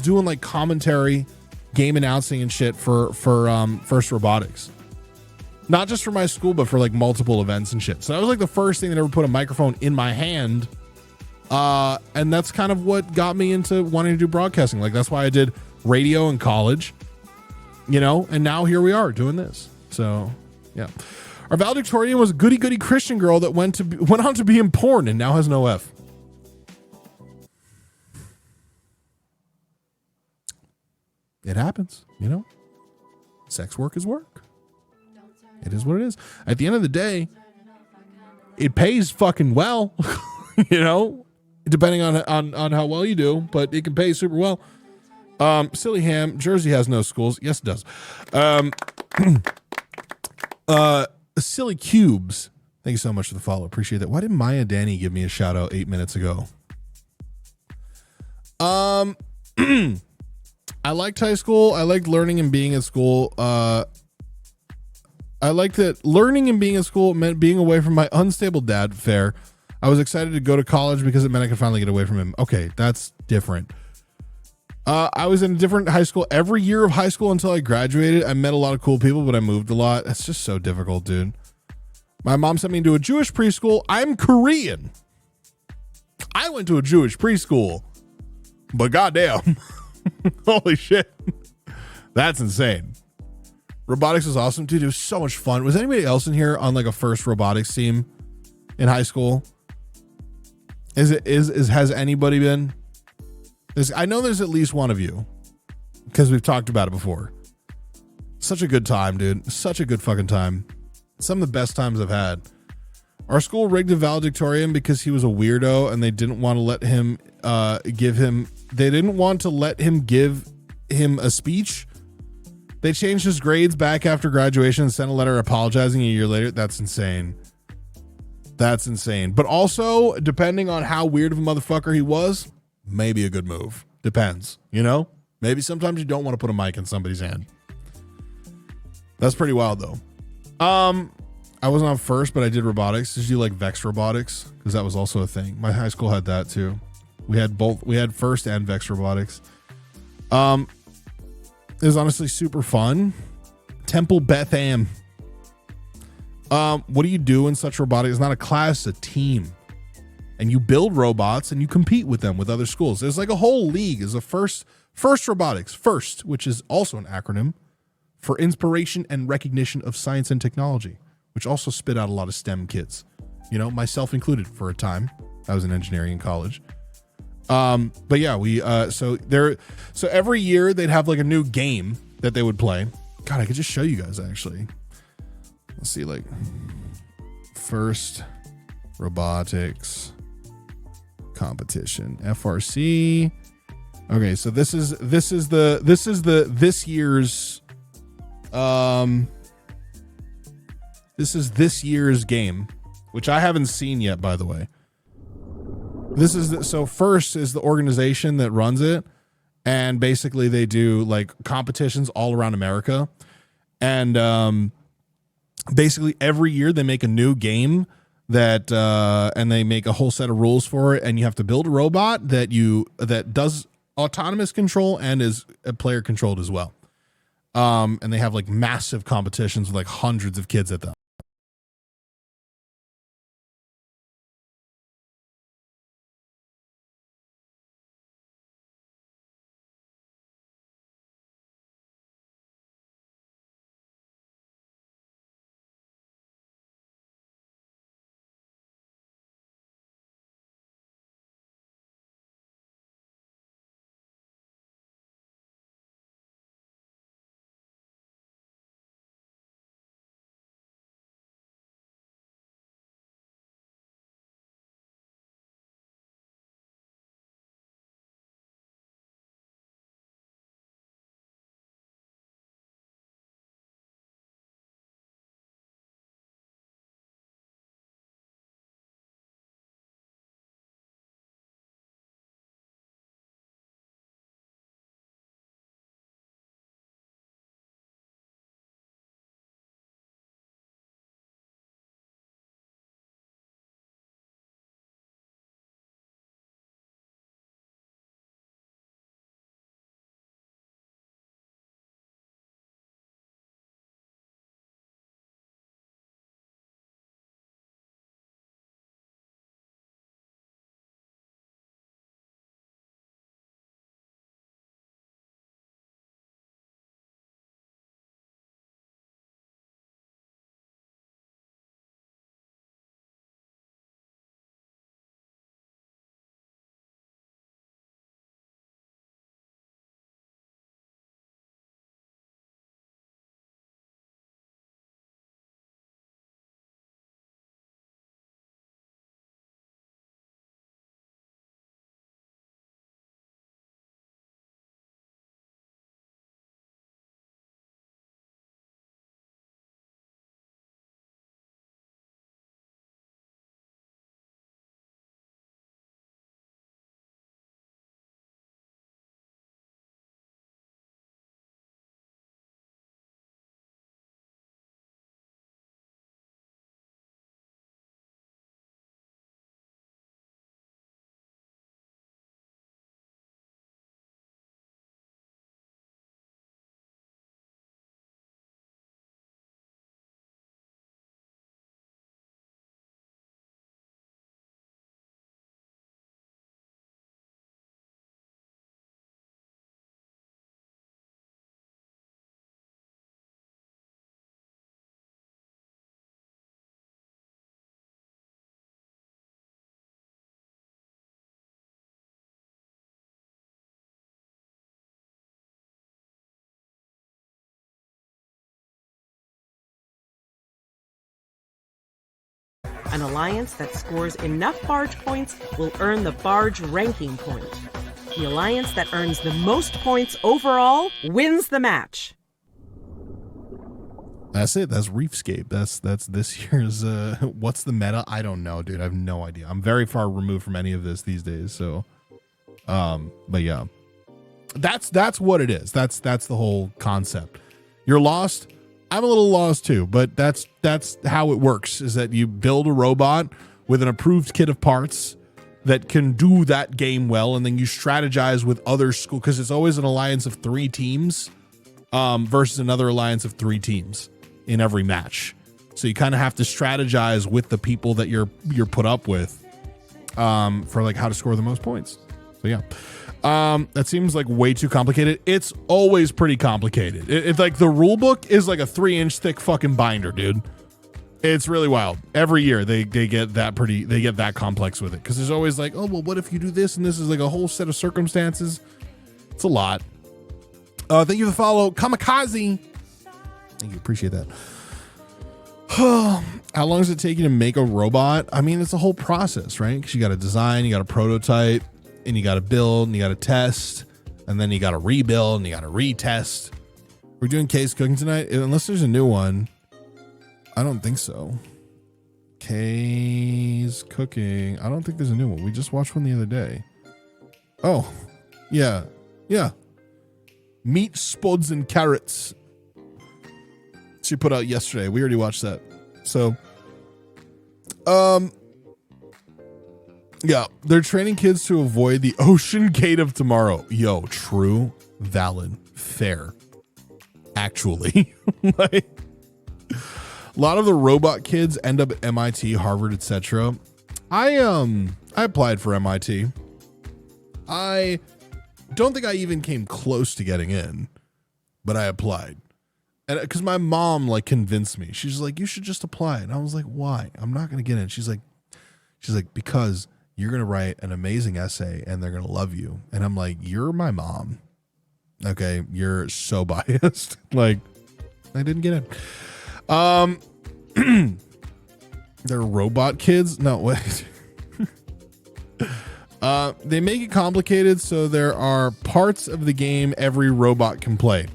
doing like commentary, game announcing and shit for First Robotics. Not just for my school, but for like multiple events and shit. So that was like the first thing that ever put a microphone in my hand. And that's kind of what got me into wanting to do broadcasting. Like, that's why I did radio in college, you know, and now here we are doing this. So, yeah. Our valedictorian was a goody Christian girl that went on to be in porn and now has no F. It happens, you know. Sex work is work. It is what it is. At the end of the day, it pays fucking well, you know, depending on how well you do, but it can pay super well. Silly Ham, Jersey has no schools. Yes, it does. Silly Cubes, thank you so much for the follow. Appreciate that. Why didn't Maya Danny give me a shout out 8 minutes ago? I liked high school. I liked learning and being at school. I liked that learning and being at school meant being away from my unstable dad. Fair. I was excited to go to college because it meant I could finally get away from him. Okay, that's different. I was in a different high school every year of high school until I graduated. I met a lot of cool people, but I moved a lot. That's just so difficult, dude. My mom sent me to a Jewish preschool. I'm Korean. I went to a Jewish preschool, but goddamn, holy shit, that's insane. Robotics was awesome, dude. It was so much fun. Was anybody else in here on like a first robotics team in high school? Has anybody been? I know there's at least one of you because we've talked about it before. Such a good time, dude. Such a good fucking time. Some of the best times I've had. Our school rigged a valedictorian because he was a weirdo and they didn't want to let him give him a speech. They changed his grades back after graduation and sent a letter apologizing a year later. That's insane. That's insane. But also, depending on how weird of a motherfucker he was, maybe a good move. Depends, you know? Maybe sometimes you don't want to put a mic in somebody's hand. That's pretty wild, though. I wasn't on first, but I did robotics. Did you like Vex robotics? Because that was also a thing. My high school had that too. We had both. We had first and Vex robotics. It was honestly super fun. Temple Betham. What do you do in such robotics? It's not a class, it's a team. And you build robots and you compete with them with other schools. There's like a whole league. Is a first robotics. FIRST, which is also an acronym for Inspiration and Recognition of Science and Technology, which also spit out a lot of STEM kids, you know, myself included for a time. I was in engineering in college. But yeah, so every year they'd have like a new game that they would play. God, I could just show you guys actually. Let's see, like first robotics competition, FRC. Okay, so this is this is this year's game, which I haven't seen yet, by the way. So FIRST is the organization that runs it, and basically they do like competitions all around America, and basically every year they make a new game that and they make a whole set of rules for it, and you have to build a robot that does autonomous control and is player controlled as well. And they have like massive competitions with like hundreds of kids at them. An alliance that scores enough barge points will earn the barge ranking point. The alliance that earns the most points overall wins the match. That's it. That's Reefscape. That's this year's what's the meta? I don't know, dude. I have no idea. I'm very far removed from any of this these days. So but yeah. That's what it is. That's the whole concept. You're lost. I'm a little lost too, but that's how it works, is that you build a robot with an approved kit of parts that can do that game well, and then you strategize with other school, because it's always an alliance of 3 teams versus another alliance of 3 teams in every match. So you kind of have to strategize with the people that you're put up with for like how to score the most points. So yeah. That seems like way too complicated. It's always pretty complicated. It's like the rule book is like a 3-inch thick fucking binder, dude. It's really wild. Every year they get that complex with it, because there's always like, oh well, what if you do this, and this is like a whole set of circumstances. It's a lot. Thank you for the follow, Kamikaze. Thank you, appreciate that. How long does it take you to make a robot? I mean, it's a whole process, right? Because you got to design, you got to prototype, and you got to build, and you got to test, and then you got to rebuild, and you got to retest. We're doing Kay's cooking tonight, unless there's a new one. I don't think so. Kay's cooking. I don't think there's a new one. We just watched one the other day. Oh, yeah. Meat, spuds, and carrots. She put out yesterday. We already watched that. So, yeah, they're training kids to avoid the ocean gate of tomorrow. Yo, true, valid, fair. Actually, like, a lot of the robot kids end up at MIT, Harvard, etc. I applied for MIT. I don't think I even came close to getting in, but I applied. And because my mom like convinced me. She's like, you should just apply. And I was like, why? I'm not going to get in. She's like, because you're going to write an amazing essay and they're going to love you. And I'm like, you're my mom. Okay. You're so biased. Like, I didn't get in. They're robot kids. No, wait. They make it complicated, so there are parts of the game every robot can play.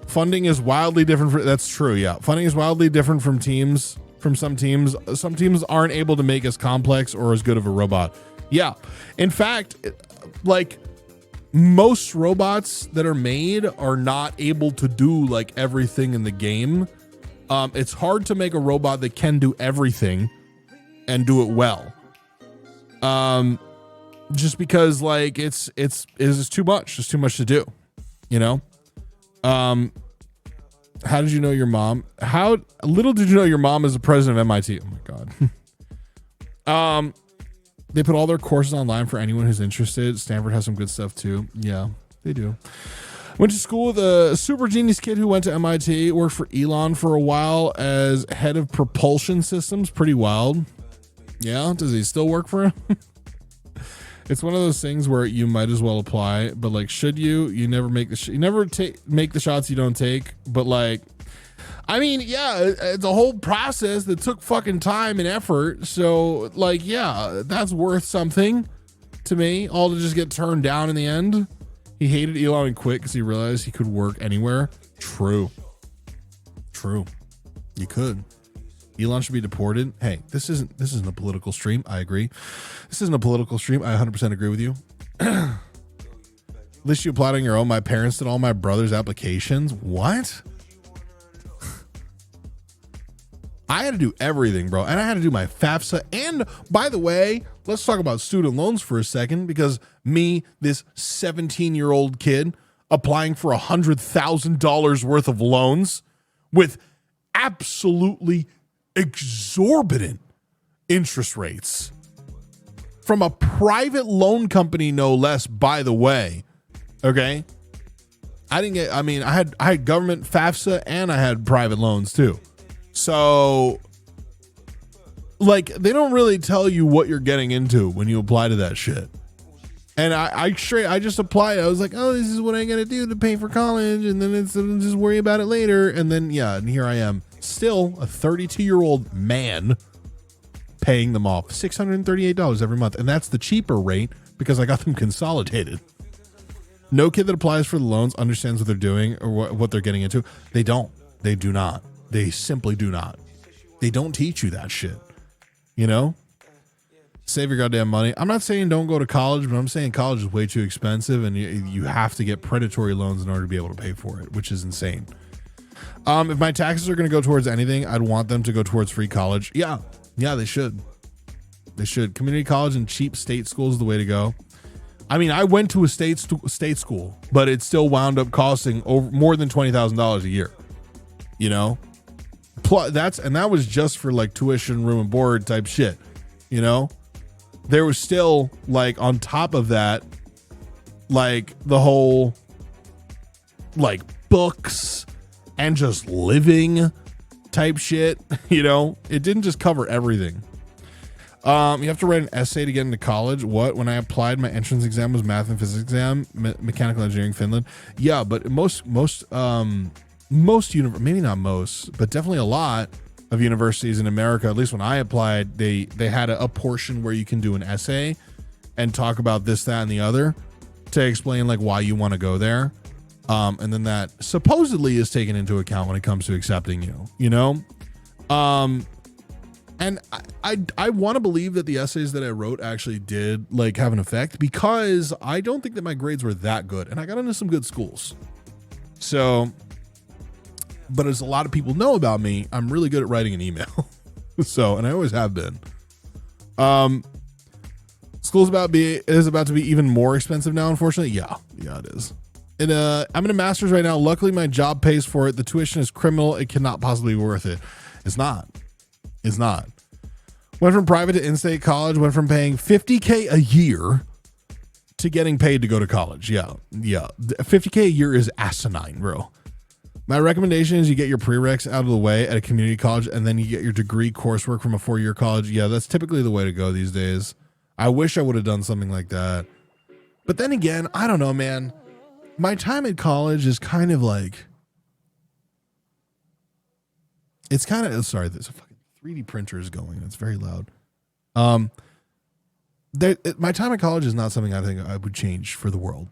Funding is wildly different. That's true. Yeah. Funding is wildly different from some teams. Some teams aren't able to make as complex or as good of a robot. Yeah. In fact, like, most robots that are made are not able to do like everything in the game. It's hard to make a robot that can do everything and do it well. Just because like it's too much. There's too much to do, you know? How did you know your mom? How little did you know your mom is the president of MIT? Oh my God. They put all their courses online for anyone who's interested. Stanford has some good stuff too. Yeah, they do. Went to school with a super genius kid who went to MIT, worked for Elon for a while as head of propulsion systems. Pretty wild. Yeah. Does he still work for him? It's one of those things where you might as well apply, but like, should you never make make the shots you don't take. But like, I mean, yeah, it's a whole process that took fucking time and effort. So like, yeah, that's worth something to me, all to just get turned down in the end. He hated Elon and quit because he realized he could work anywhere. True. You could. Elon should be deported. Hey, this isn't a political stream. I agree. This isn't a political stream. I 100% agree with you. At least you applied on your own. My parents did all my brother's applications. What? I had to do everything, bro. And I had to do my FAFSA. And by the way, let's talk about student loans for a second, because me, this 17-year-old kid, applying for $100,000 worth of loans with absolutely exorbitant interest rates from a private loan company, no less, by the way. Okay. I had government FAFSA and I had private loans too. So like, they don't really tell you what you're getting into when you apply to that shit. And I just applied. I was like, oh, this is what I got to do to pay for college. And then I'll just worry about it later. And then, yeah, and here I am, still a 32-year-old man paying them off. $638 every month. And that's the cheaper rate because I got them consolidated. No kid that applies for the loans understands what they're doing or what they're getting into. They don't. They do not. They simply do not. They don't teach you that shit. You know? Save your goddamn money. I'm not saying don't go to college, but I'm saying college is way too expensive and you have to get predatory loans in order to be able to pay for it, which is insane. If my taxes are going to go towards anything, I'd want them to go towards free college. Yeah, they should. They should. Community college and cheap state school is the way to go. I mean, I went to a state school, but it still wound up costing over more than $20,000 a year. You know, plus that was just for like tuition, room and board type shit. You know, there was still like on top of that, like the whole like books and just living type shit. You know, it didn't just cover everything. You have to write an essay to get into college. What? When I applied, my entrance exam was math and physics exam, mechanical engineering, Finland. Yeah, but most maybe not most, but definitely a lot of universities in America, at least when I applied, they had a portion where you can do an essay and talk about this, that, and the other to explain like why you want to go there. And then that supposedly is taken into account when it comes to accepting you, you know? And I want to believe that the essays that I wrote actually did like have an effect because I don't think that my grades were that good and I got into some good schools. So, but as a lot of people know about me, I'm really good at writing an email. So, and I always have been. School's is about to be even more expensive now, unfortunately. Yeah, it is. And I'm in a master's right now. Luckily, my job pays for it. The tuition is criminal. It cannot possibly be worth it. It's not. Went from private to in-state college. Went from paying $50K a year to getting paid to go to college. Yeah. $50K a year is asinine, bro. My recommendation is you get your prereqs out of the way at a community college and then you get your degree coursework from a 4-year college. Yeah, that's typically the way to go these days. I wish I would have done something like that. But then again, I don't know, man. My time at college is kind of like... It's kind of... Sorry, there's a fucking 3D printer is going. It's very loud. My time at college is not something I think I would change for the world.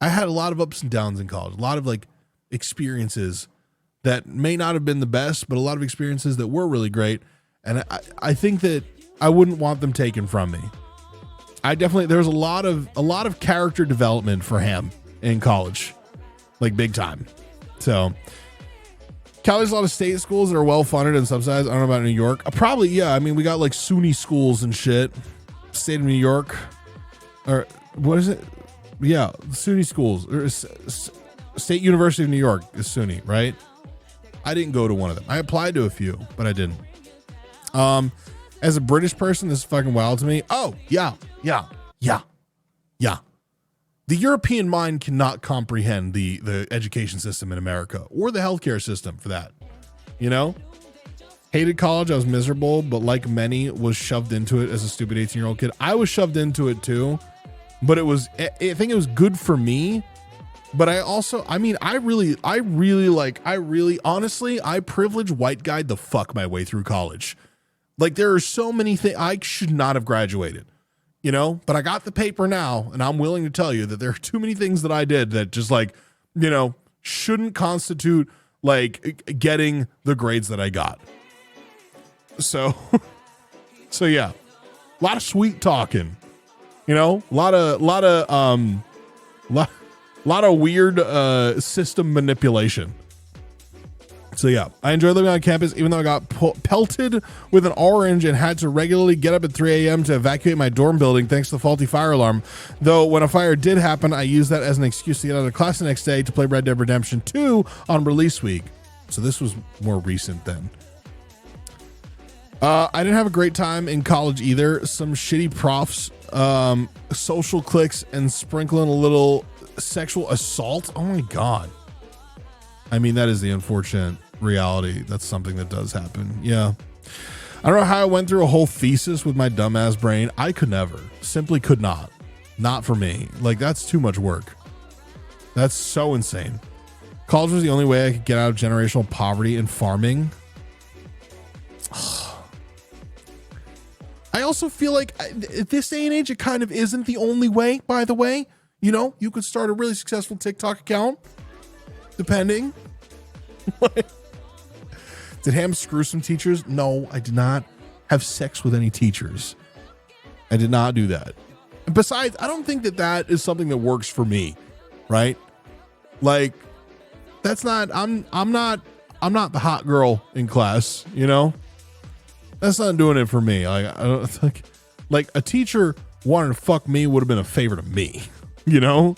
I had a lot of ups and downs in college. A lot of like experiences that may not have been the best, but a lot of experiences that were really great. And I think that I wouldn't want them taken from me. There was a lot of character development for him in college, like big time. So Cali's a lot of state schools that are well funded and subsidized. I don't know about New York. Probably, yeah. I mean, we got like SUNY schools and shit. State of New York, or what is it? Yeah, SUNY schools. Or State University of New York is SUNY, right? I didn't go to one of them. I applied to a few, but I didn't. As a British person, this is fucking wild to me. Oh, yeah. The European mind cannot comprehend the education system in America or the healthcare system for that. You know? Hated college. I was miserable, but like many, was shoved into it as a stupid 18-year-old kid. I was shoved into it too, but I think it was good for me. But I privileged white guy'd the fuck my way through college. Like there are so many things I should not have graduated, you know, but I got the paper now and I'm willing to tell you that there are too many things that I did that just like, you know, shouldn't constitute like getting the grades that I got. So yeah, a lot of sweet talking, you know, a lot of weird system manipulation. So yeah, I enjoy living on campus, even though I got pelted with an orange and had to regularly get up at 3 a.m. to evacuate my dorm building thanks to the faulty fire alarm. Though when a fire did happen, I used that as an excuse to get out of class the next day to play Red Dead Redemption 2 on release week. So this was more recent then. I didn't have a great time in college either. Some shitty profs, social cliques, and sprinkling a little sexual assault. Oh my God. I mean, that is the unfortunate reality. That's something that does happen. Yeah. I don't know how I went through a whole thesis with my dumbass brain. I could never. Simply could not. Not for me. Like, that's too much work. That's so insane. College was the only way I could get out of generational poverty and farming. also feel like at this day and age, it kind of isn't the only way, by the way. You know, you could start a really successful TikTok account, depending. Did Ham screw some teachers? No, I did not have sex with any teachers. I did not do that. And besides, I don't think that is something that works for me, right? Like, that's not, I'm not the hot girl in class, you know? That's not doing it for me. I don't think, like a teacher wanting to fuck me would have been a favor to me, you know?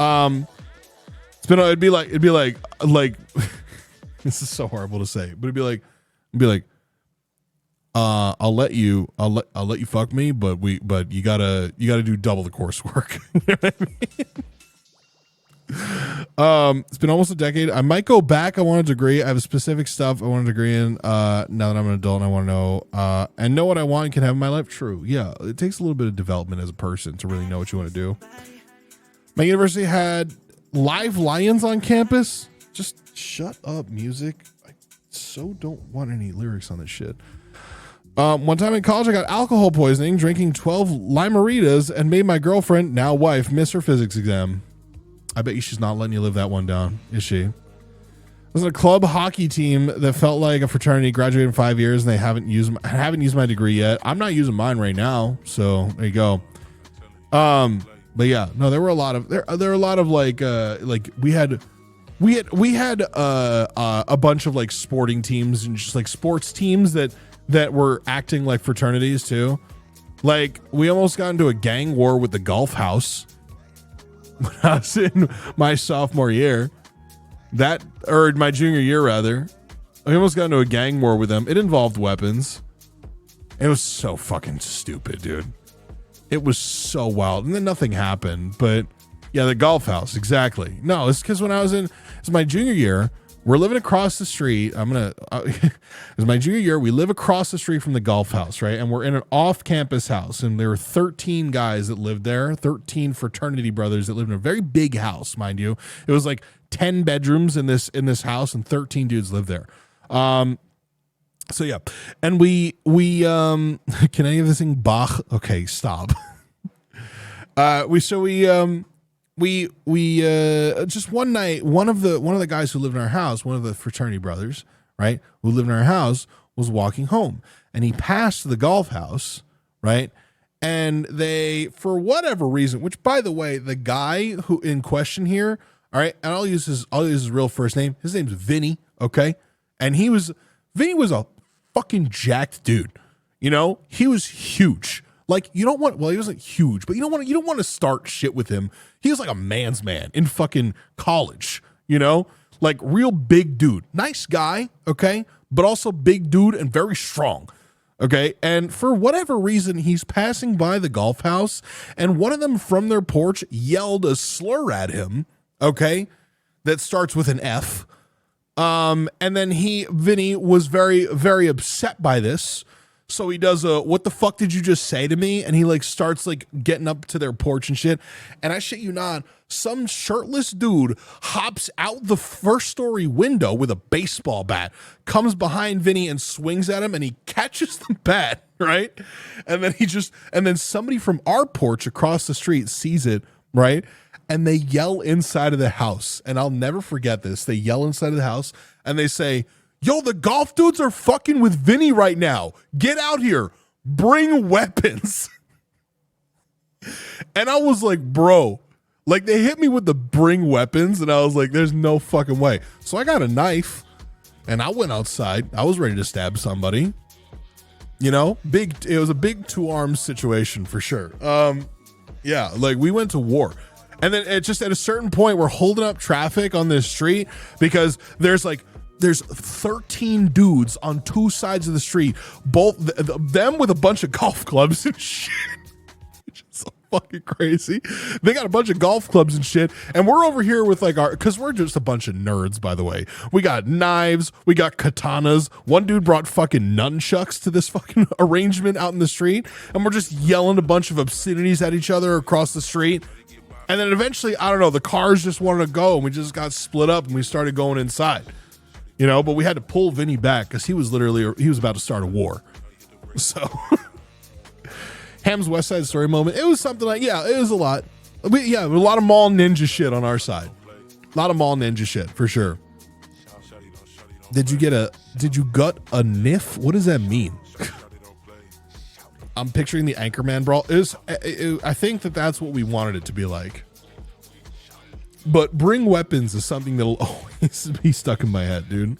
It'd be like this is so horrible to say, but it'd be like, I'll let you fuck me, but you gotta do double the coursework. You know what I mean? It's been almost a decade. I might go back. I want a degree. I have specific stuff I want a degree in. Now that I'm an adult and I want to know and know what I want and can have in my life. True. Yeah. It takes a little bit of development as a person to really know what you want to do. My university had live lions on campus. Just shut up, music. I so don't want any lyrics on this shit. One time in college, I got alcohol poisoning, drinking 12 limeritas, and made my girlfriend, now wife, miss her physics exam. I bet you she's not letting you live that one down, is she? I was in a club hockey team that felt like a fraternity, graduated in 5 years, and they haven't used my degree yet. I'm not using mine right now, so there you go. But yeah, no, there were a lot of like we had a bunch of like sporting teams and just like sports teams that were acting like fraternities too. Like we almost got into a gang war with the golf house when I was in my sophomore year, or my junior year rather. We almost got into a gang war with them. It involved weapons. It was so fucking stupid, dude. It was so wild, and then nothing happened. But yeah, the golf house, exactly. No, it's because when it's my junior year. We're living across the street. It's my junior year. We live across the street from the golf house, right? And we're in an off-campus house, and there were 13 guys that lived there, 13 fraternity brothers that lived in a very big house, mind you. It was like 10 bedrooms in this house, and 13 dudes lived there. So yeah, and we can any of this thing Bach? Okay, stop. We just one night, one of the guys who lived in our house, one of the fraternity brothers, right, who lived in our house, was walking home, and he passed the golf house, right, and they, for whatever reason, which by the way, the guy who in question here, all right, and I'll use his real first name. His name's Vinny, okay, and Vinny was a fucking jacked dude, you know, he was huge. Like he wasn't huge, but you don't want to start shit with him. He was like a man's man in fucking college, you know, like real big dude, nice guy. Okay. But also big dude and very strong. Okay. And for whatever reason, he's passing by the golf house and one of them from their porch yelled a slur at him. Okay. That starts with an F. And then Vinny was very, very upset by this. So he does what the fuck did you just say to me? And he like starts like getting up to their porch and shit. And I shit you not, some shirtless dude hops out the first story window with a baseball bat, comes behind Vinny and swings at him, and he catches the bat, right? And then somebody from our porch across the street sees it, right? And they yell inside of the house. And I'll never forget this. They yell inside of the house and they say, "Yo, the golf dudes are fucking with Vinny right now. Get out here. Bring weapons." And I was like, bro, like they hit me with the bring weapons. And I was like, there's no fucking way. So I got a knife and I went outside. I was ready to stab somebody. You know, it was a big 2-arm situation for sure. Yeah, like we went to war. And then it just at a certain point, we're holding up traffic on this street because there's 13 dudes on two sides of the street, both them with a bunch of golf clubs and shit. Which is so fucking crazy. They got a bunch of golf clubs and shit, and we're over here with like because we're just a bunch of nerds, by the way. We got knives, we got katanas. One dude brought fucking nunchucks to this fucking arrangement out in the street, and we're just yelling a bunch of obscenities at each other across the street. And then eventually, I don't know, the cars just wanted to go, and we just got split up, and we started going inside. You know, but we had to pull Vinny back because he was about to start a war. So, Ham's West Side Story moment. It was something like, yeah, it was a lot. A lot of mall ninja shit on our side. A lot of mall ninja shit for sure. Did you gut a niff? What does that mean? I'm picturing the Anchorman brawl. I think that's what we wanted it to be like. But bring weapons is something that'll always be stuck in my head, dude.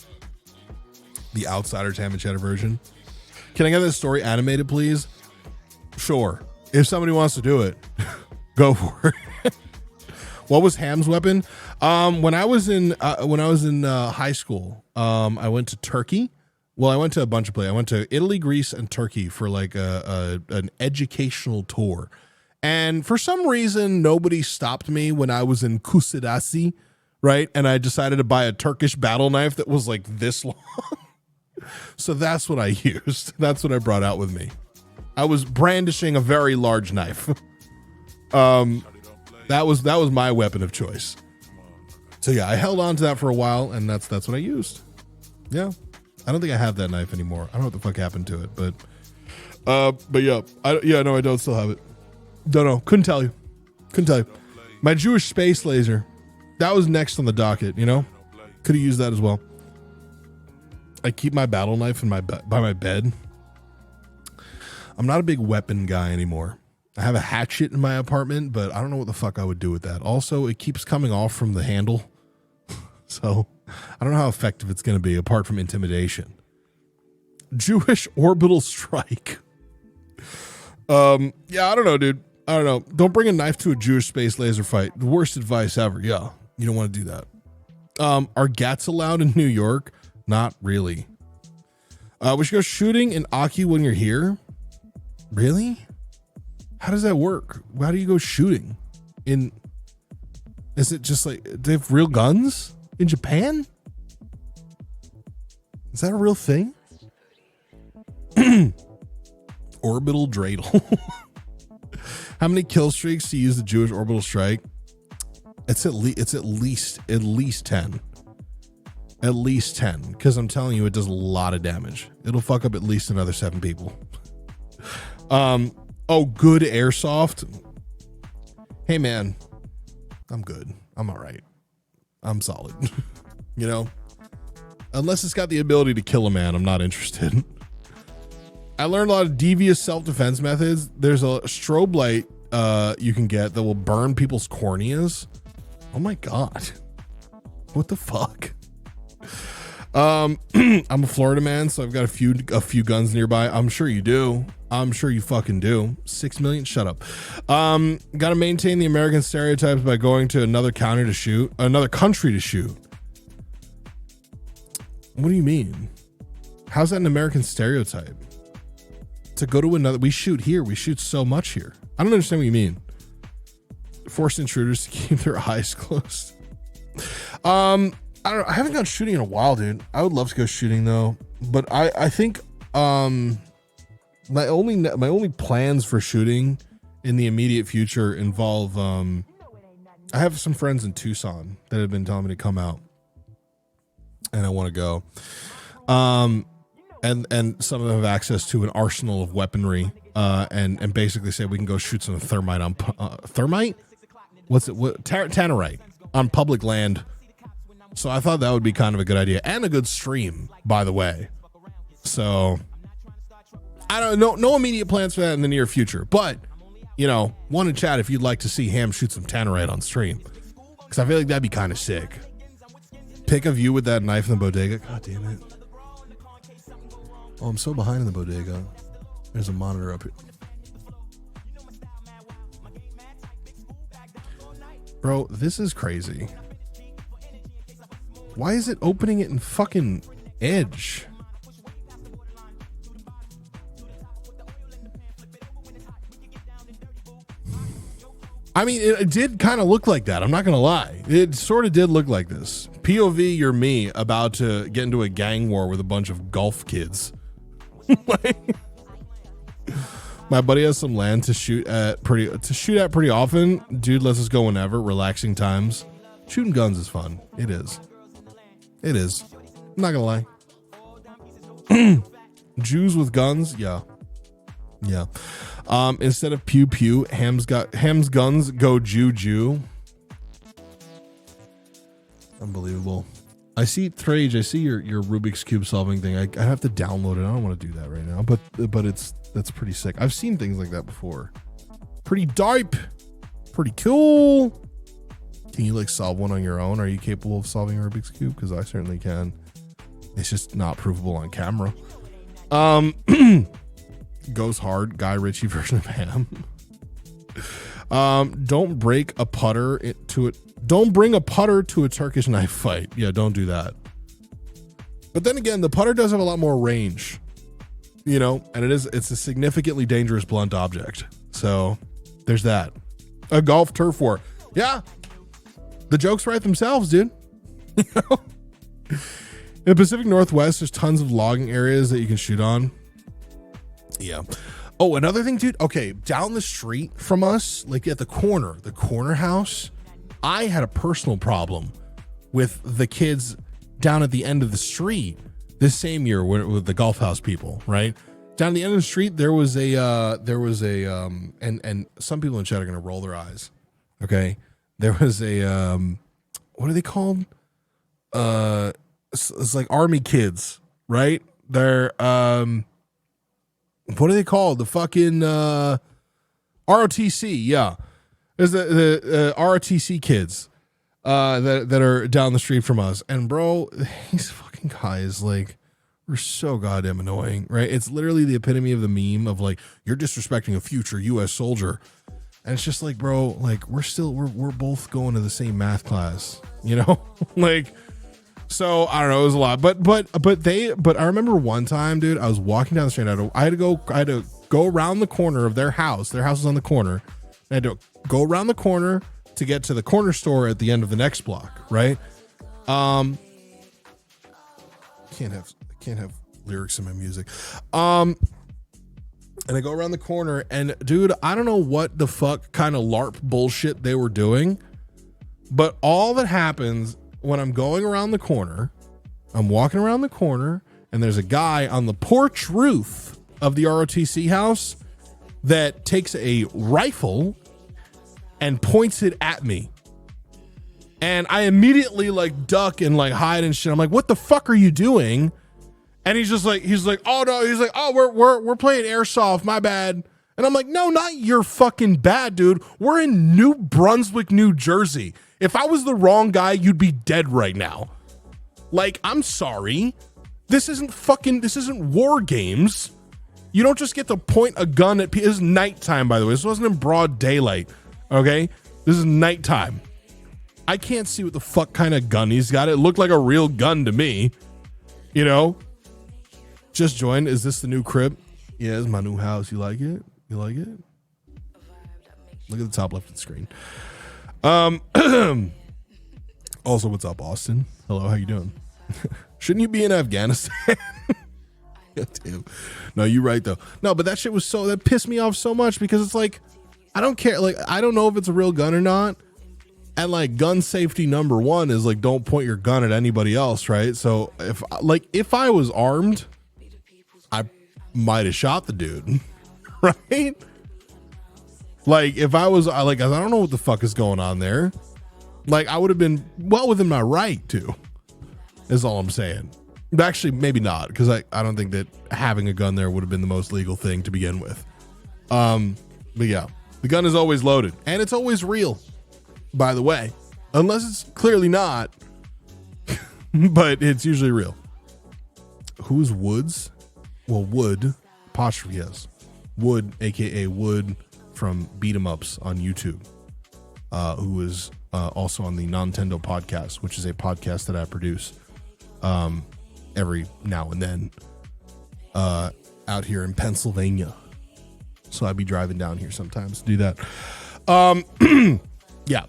The Outsiders Ham and Cheddar version. Can I get this story animated, please? Sure. If somebody wants to do it, go for it. What was Ham's weapon? When I was in high school, I went to Turkey. Well, I went to a bunch of places. I went to Italy, Greece, and Turkey for like an educational tour. And for some reason, nobody stopped me when I was in Kusadasi, right? And I decided to buy a Turkish battle knife that was like this long. So that's what I used. That's what I brought out with me. I was brandishing a very large knife. That was my weapon of choice. So yeah, I held on to that for a while, and that's what I used. Yeah. I don't think I have that knife anymore. I don't know what the fuck happened to it, but yeah, I don't still have it. Don't know. Couldn't tell you. My Jewish space laser, that was next on the docket. You know, could have used that as well. I keep my battle knife by my bed. I'm not a big weapon guy anymore. I have a hatchet in my apartment, but I don't know what the fuck I would do with that. Also, it keeps coming off from the handle, so I don't know how effective it's going to be apart from intimidation. Jewish orbital strike. Yeah, I don't know, dude. I don't know. Don't bring a knife to a Jewish space laser fight. The worst advice ever. Yeah, you don't want to do that. Are GATs allowed in New York? Not really. We should go shooting in Aki when you're here. Really? How does that work? How do you go shooting? Is it just like, do they have real guns in Japan? Is that a real thing? Orbital dreidel. How many kill streaks to use the Jewish orbital strike? It's at least 10. At least 10, because I'm telling you, it does a lot of damage. It'll fuck up at least another 7 people. Good airsoft. Hey man, I'm good. I'm all right. I'm solid. You know, unless it's got the ability to kill a man, I'm not interested. I learned a lot of devious self-defense methods. There's a strobe light you can get that will burn people's corneas. Oh my god, what the fuck? I'm a Florida man, so I've got a few guns nearby. I'm sure you do. I'm sure you fucking do. 6 million. Shut up. Got to maintain the American stereotypes by going to another country to shoot. What do you mean? How's that an American stereotype? To go to another, we shoot here. We shoot so much here. I don't understand what you mean. Force intruders to keep their eyes closed. I don't know. I haven't gone shooting in a while, dude. I would love to go shooting though, but I think my only plans for shooting in the immediate future involve I have some friends in Tucson that have been telling me to come out, and I want to go. And some of them have access to an arsenal of weaponry, and basically say we can go shoot some thermite on thermite. Tannerite on public land. So I thought that would be kind of a good idea and a good stream, by the way. So I don't know, no immediate plans for that in the near future, but you know, want to chat if you'd like to see Ham shoot some Tannerite on stream, because I feel like that'd be kind of sick. Pick a view with that knife in the bodega. God damn it. Oh, I'm so behind in the bodega. There's a monitor up here. Bro, this is crazy. Why is it opening it in fucking Edge? I mean, it did kind of look like that. I'm not going to lie. It sort of did look like this. POV, you're me about to get into a gang war with a bunch of golf kids. My buddy has some land to shoot at pretty often. Dude lets us go whenever. Relaxing times. Shooting guns is fun. It is. It is. I'm not gonna lie. Jews with guns, yeah. Instead of pew pew, Ham's guns go juju. Unbelievable. I see Trage. I see your Rubik's Cube solving thing. I have to download it. I don't want to do that right now, but that's pretty sick. I've seen things like that before. Pretty dope. Pretty cool. Can you like solve one on your own? Are you capable of solving a Rubik's Cube? Because I certainly can. It's just not provable on camera. Goes hard. Guy Ritchie version of Ham. Don't break a putter to it. Don't bring a putter to a Turkish knife fight. Yeah, don't do that. But then again, the putter does have a lot more range, you know, and it's a significantly dangerous blunt object. So there's that. A golf turf war. Yeah. The jokes write themselves, dude. You know? In the Pacific Northwest, there's tons of logging areas that you can shoot on. Yeah. Oh, another thing, dude. Okay, down the street from us, like at the corner house, I had a personal problem with the kids down at the end of the street this same year with the golf house people, right? Down at the end of the street, there was a and some people in chat are gonna roll their eyes. Okay, there was a what are they called? It's like army kids, right? They're what are they called? The fucking ROTC, yeah. There's the ROTC kids that are down the street from us. And bro, these fucking guys, like, we're so goddamn annoying, right? It's literally the epitome of the meme of like, you're disrespecting a future US soldier. And it's just like, bro, like we're both going to the same math class, you know? Like, so I don't know, it was a lot. But I remember one time, dude, I was walking down the street. I had to go around the corner of their house. Their house was on the corner. I had to go around the corner to get to the corner store at the end of the next block, right? Can't have lyrics in my music. And I go around the corner and dude, I don't know what the fuck kind of LARP bullshit they were doing, but all that happens when I'm going around the corner, I'm walking around the corner and there's a guy on the porch roof of the ROTC house that takes a rifle and points it at me. And I immediately like duck and like hide and shit. I'm like, what the fuck are you doing? And he's like, oh no, he's like, oh, we're playing airsoft, my bad. And I'm like, no, not your fucking bad, dude. We're in New Brunswick, New Jersey. If I was the wrong guy, you'd be dead right now. Like, I'm sorry. This isn't war games. You don't just get to point a gun at people. This is nighttime, by the way. This wasn't in broad daylight. Okay? This is nighttime. I can't see what the fuck kind of gun he's got. It looked like a real gun to me. You know? Just joined. Is this the new crib? Yeah, it's my new house. You like it? You like it? Look at the top left of the screen. Also, what's up, Austin? Hello, how you doing? Shouldn't you be in Afghanistan? Damn. No, you're right though. No, but that shit was that pissed me off so much because it's like, I don't care. Like, I don't know if it's a real gun or not. And like gun safety number one is like, don't point your gun at anybody else. Right. So if I was armed, I might have shot the dude. Right. Like if I was like, I don't know what the fuck is going on there. Like I would have been well within my right to, is all I'm saying. Actually, maybe not, because I don't think that having a gun there would have been the most legal thing to begin with. But yeah, the gun is always loaded and it's always real, by the way, unless it's clearly not, but it's usually real. Who's Woods? Well, Wood, apostrophe S. Wood, aka Wood from Beat 'em Ups on YouTube, who is also on the Nintendo podcast, which is a podcast that I produce every now and then out here in Pennsylvania. So I'd be driving down here sometimes to do that. Yeah.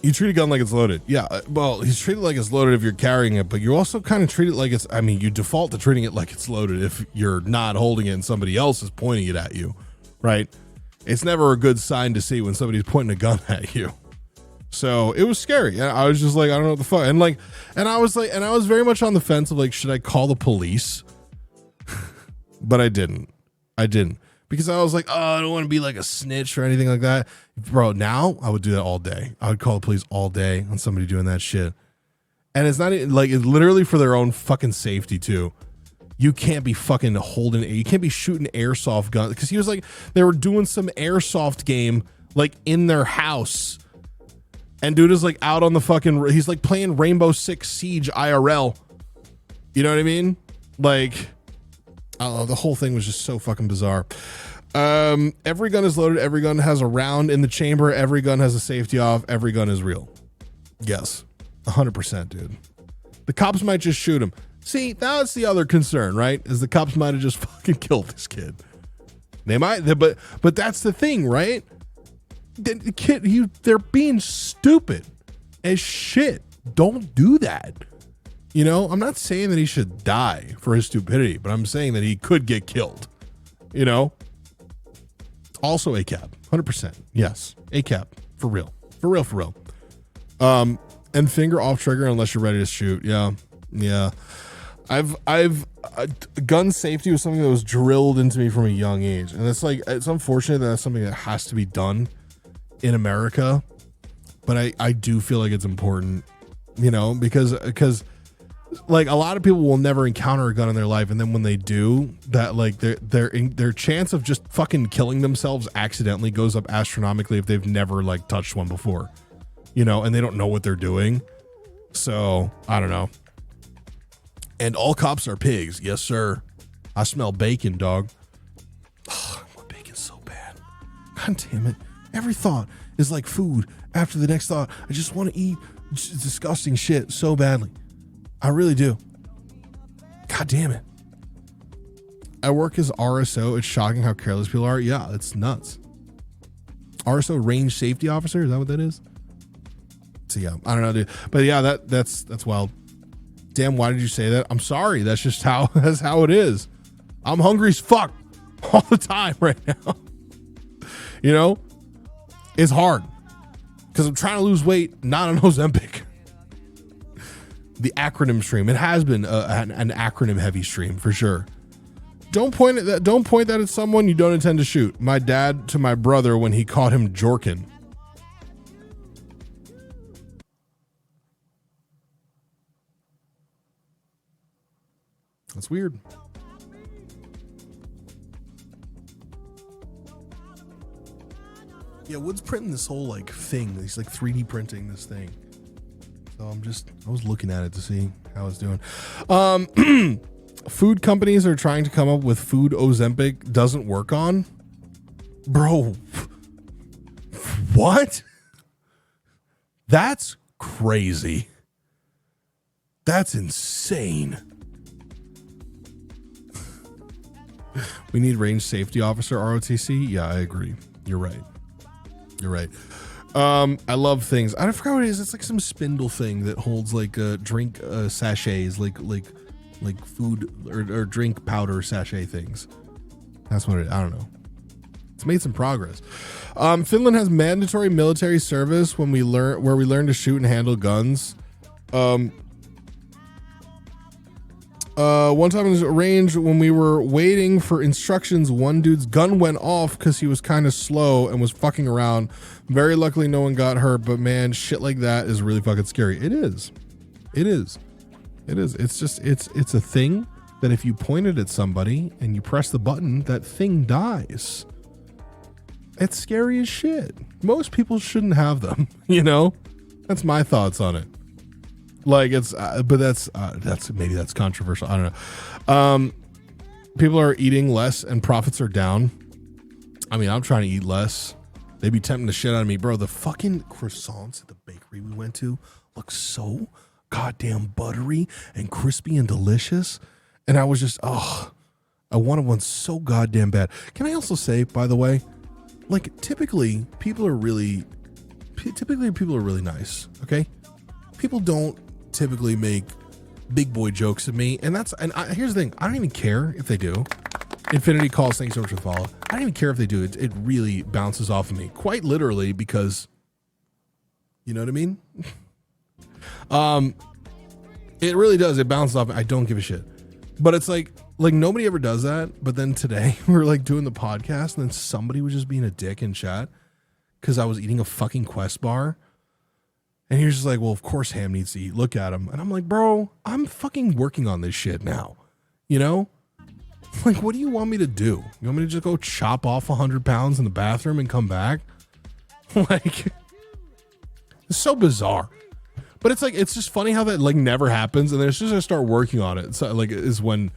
You treat a gun like it's loaded. Yeah, well, he's treated like it's loaded if you're carrying it, but you also kind of treat it like it's, I mean, you default to treating it like it's loaded if you're not holding it and somebody else is pointing it at you, right? It's never a good sign to see when somebody's pointing a gun at you. So it was scary. I was just like, I don't know what the fuck. And I was very much on the fence of like, should I call the police? But I didn't. I didn't. Because I was like, oh, I don't want to be like a snitch or anything like that. Bro, now I would do that all day. I would call the police all day on somebody doing that shit. And it's not like, it's literally for their own fucking safety too. You can't be fucking you can't be shooting airsoft guns. Because he was like, they were doing some airsoft game like in their house. And dude is like out on the fucking, he's like playing Rainbow Six Siege IRL. You know what I mean? Like, I don't know, the whole thing was just so fucking bizarre. Every gun is loaded. Every gun has a round in the chamber. Every gun has a safety off. Every gun is real. Yes, 100%, dude. The cops might just shoot him. See, that's the other concern, right? Is the cops might have just fucking killed this kid. They might, but that's the thing, right? The kid, they're being stupid as shit. Don't do that. You know, I'm not saying that he should die for his stupidity, but I'm saying that he could get killed. You know? Also ACAB, 100%. Yes, ACAB, for real. For real. And finger off trigger unless you're ready to shoot. Yeah. Gun safety was something that was drilled into me from a young age. And it's unfortunate that that's something that has to be done in America. But I do feel like it's important, you know, because like a lot of people will never encounter a gun in their life, and then when they do, that like their chance of just fucking killing themselves accidentally goes up astronomically if they've never like touched one before, you know, and they don't know what they're doing. So I don't know. And all cops are pigs, yes sir. I smell bacon, dog. Oh, I want bacon so bad. God damn it! Every thought is like food after the next thought. I just want to eat disgusting shit so badly. I really do. God damn it. I work as RSO. It's shocking how careless people are. Yeah, it's nuts. RSO, range safety officer. Is that what that is? So yeah, I don't know, dude. But yeah, that's wild. Damn, why did you say that? I'm sorry. That's just how it is. I'm hungry as fuck all the time right now. You know, it's hard because I'm trying to lose weight, not on Ozempic. The acronym stream. It has been an acronym heavy stream for sure. Don't point that at someone you don't intend to shoot. My dad to my brother when he caught him jorking. That's weird. Yeah, Wood's printing this whole like thing. He's like 3D printing this thing. So I was looking at it to see how it's doing. Food companies are trying to come up with food Ozempic doesn't work on. Bro, what? That's crazy. That's insane. We need range safety officer ROTC. Yeah, I agree. You're right. I love things. I forgot what it is. It's like some spindle thing that holds like drink sachets, like food or drink powder sachet things. That's what it is. I don't know. It's made some progress. Finland has mandatory military service where we learn to shoot and handle guns. One time in the range when we were waiting for instructions, one dude's gun went off because he was kind of slow and was fucking around. Very luckily no one got hurt, but man, shit like that is really fucking scary. It is. It's just, it's a thing that if you point it at somebody and you press the button, that thing dies. It's scary as shit. Most people shouldn't have them, you know? That's my thoughts on it. Like it's, but that's maybe that's controversial. I don't know. People are eating less and profits are down. I mean, I'm trying to eat less. They be tempting the shit out of me, bro. The fucking croissants at the bakery we went to look so goddamn buttery and crispy and delicious. And I was just, I wanted one so goddamn bad. Can I also say, by the way, like typically people are really nice. Okay. People don't typically make big boy jokes at me, and here's the thing, I don't even care if they do. Infinity calls, thanks so much for the follow. I don't even care if they do. It really bounces off of me, quite literally, because you know what I mean. It really does. It bounces off. I don't give a shit. But it's like Like nobody ever does that. But then today we were like doing the podcast and then somebody was just being a dick in chat because I was eating a fucking Quest bar. And he was just like, well, of course Ham needs to eat. Look at him. And I'm like, bro, I'm fucking working on this shit now. You know? Like, what do you want me to do? You want me to just go chop off 100 pounds in the bathroom and come back? Like, it's so bizarre. But it's like, it's just funny how that like never happens. And then as soon as I start working on it, so like is when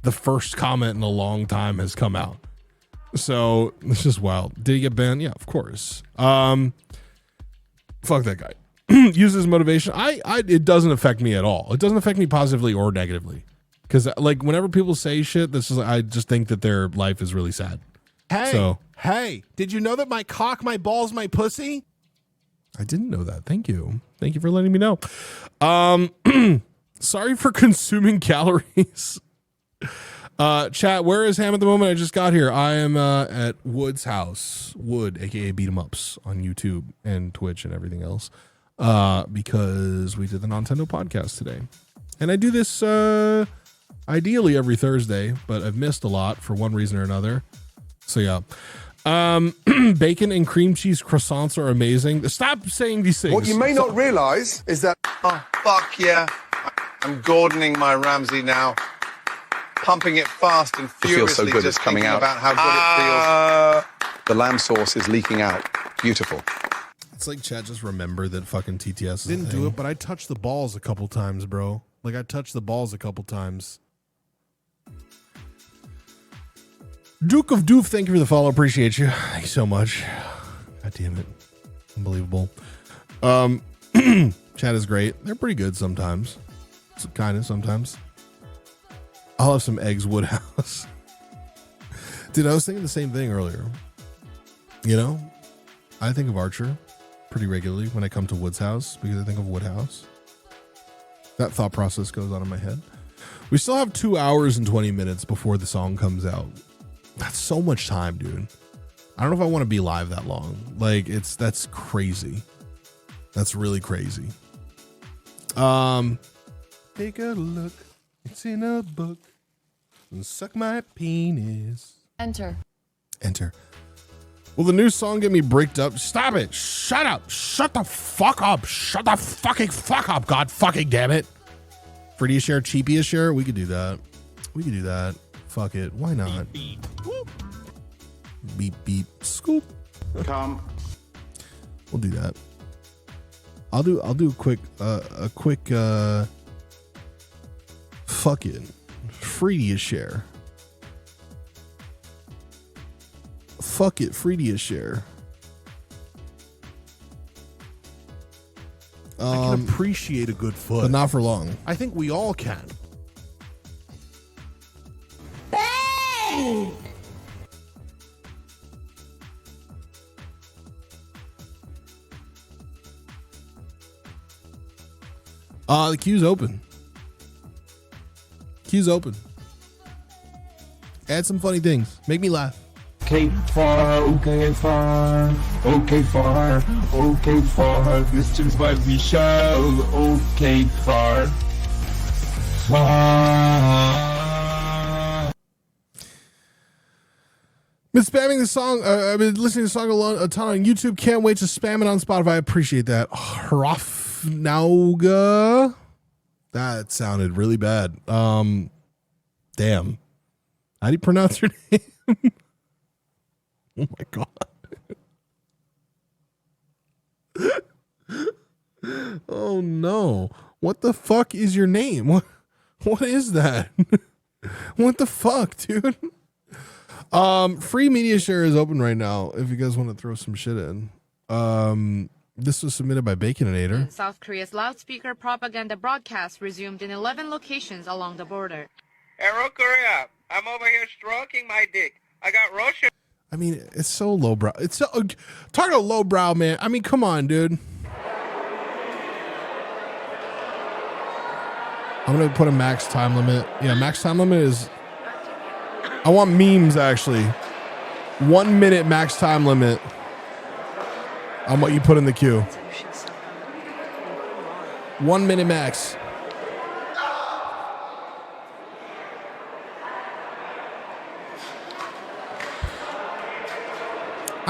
the first comment in a long time has come out. So it's just wild. Did he get banned? Yeah, of course. Fuck that guy. Uses motivation. It doesn't affect me at all. It doesn't affect me positively or negatively. Because like whenever people say shit, this is I just think that their life is really sad. Hey, did you know that my cock, my balls, my pussy? I didn't know that. Thank you. Thank you for letting me know. Sorry for consuming calories. Chat, where is Ham at the moment? I just got here. I am at Wood's house. Wood, aka Beat 'em Ups on YouTube and Twitch and everything else. Because we did the Nintendo podcast today. And I do this ideally every Thursday, but I've missed a lot for one reason or another. So yeah. Bacon and cream cheese croissants are amazing. Stop saying these things. What you may not realize is that fuck yeah. I'm Gordoning my Ramsey now. Pumping it fast and furiously. It feels so good. It's coming out. About how good it feels. The lamb sauce is leaking out. Beautiful. It's like Chad just remember that fucking TTS is Didn't do it, but I touched the balls a couple times, bro. Like I touched the balls a couple times. Duke of Doof, thank you for the follow. Appreciate you. Thank you so much. God damn it. Unbelievable. Chat is great. They're pretty good sometimes. Kind of sometimes. I'll have some eggs Woodhouse. Dude, I was thinking the same thing earlier. You know, I think of Archer pretty regularly when I come to Wood's house because I think of Woodhouse. That thought process goes on in my head. We still have 2 hours and 20 minutes before the song comes out. That's so much time, dude. I don't know if I want to be live that long. Like that's crazy. That's really crazy. Take a look. It's in a book. And suck my penis. Enter. Will the new song get me bricked up? Stop it. Shut up. Shut the fuck up. Shut the fucking fuck up. God fucking damn it. Free share, cheapy share. We could do that. Fuck it. Why not? Beep, beep. Scoop. Come. We'll do that. I'll do a quick fucking free share. Fuck it, free share. I can appreciate a good foot. But not for long. I think we all can. The queue's open. Add some funny things. Make me laugh. Okay, far. This is what we show. Okay, far. Been spamming the song. I've been listening to the song a ton on YouTube. Can't wait to spam it on Spotify. I appreciate that. Hrafnauga. That sounded really bad. Damn. How do you pronounce your name? Oh my god. Oh no. What the fuck is your name? What is that? What the fuck, dude? Free media share is open right now if you guys want to throw some shit in. This was submitted by Baconator. South Korea's loudspeaker propaganda broadcast resumed in 11 locations along the border. Hello, Korea. I'm over here stroking my dick. I got Russia. I mean, it's so lowbrow. It's so talking about lowbrow, man. I mean, come on, dude. I'm gonna put a max time limit. Yeah, max time limit is. I want memes actually. 1 minute max time limit on what you put in the queue. 1 minute max.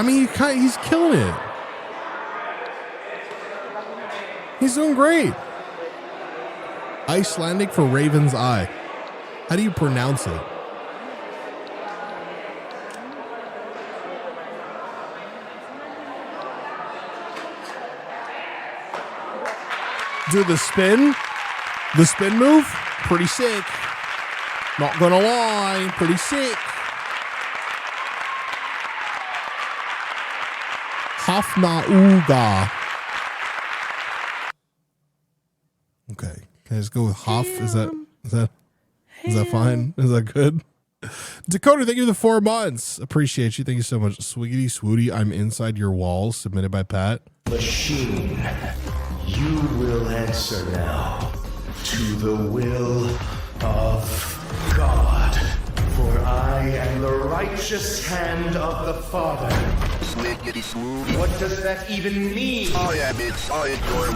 I mean, he's killing it. He's doing great. Icelandic for Raven's Eye. How do you pronounce it? Dude, the spin move, pretty sick. Not gonna lie, pretty sick. Hafna Uga. Okay, can I just go with Hoff? Is that fine? Is that good? Dakota, thank you for the 4 months. Appreciate you. Thank you so much. Swiggity Swooty, I'm inside your walls. Submitted by Pat. Machine, you will answer now to the will of God. For I am the righteous hand of the Father. What does that even mean? Oh yeah, bitch. Oh, enjoy.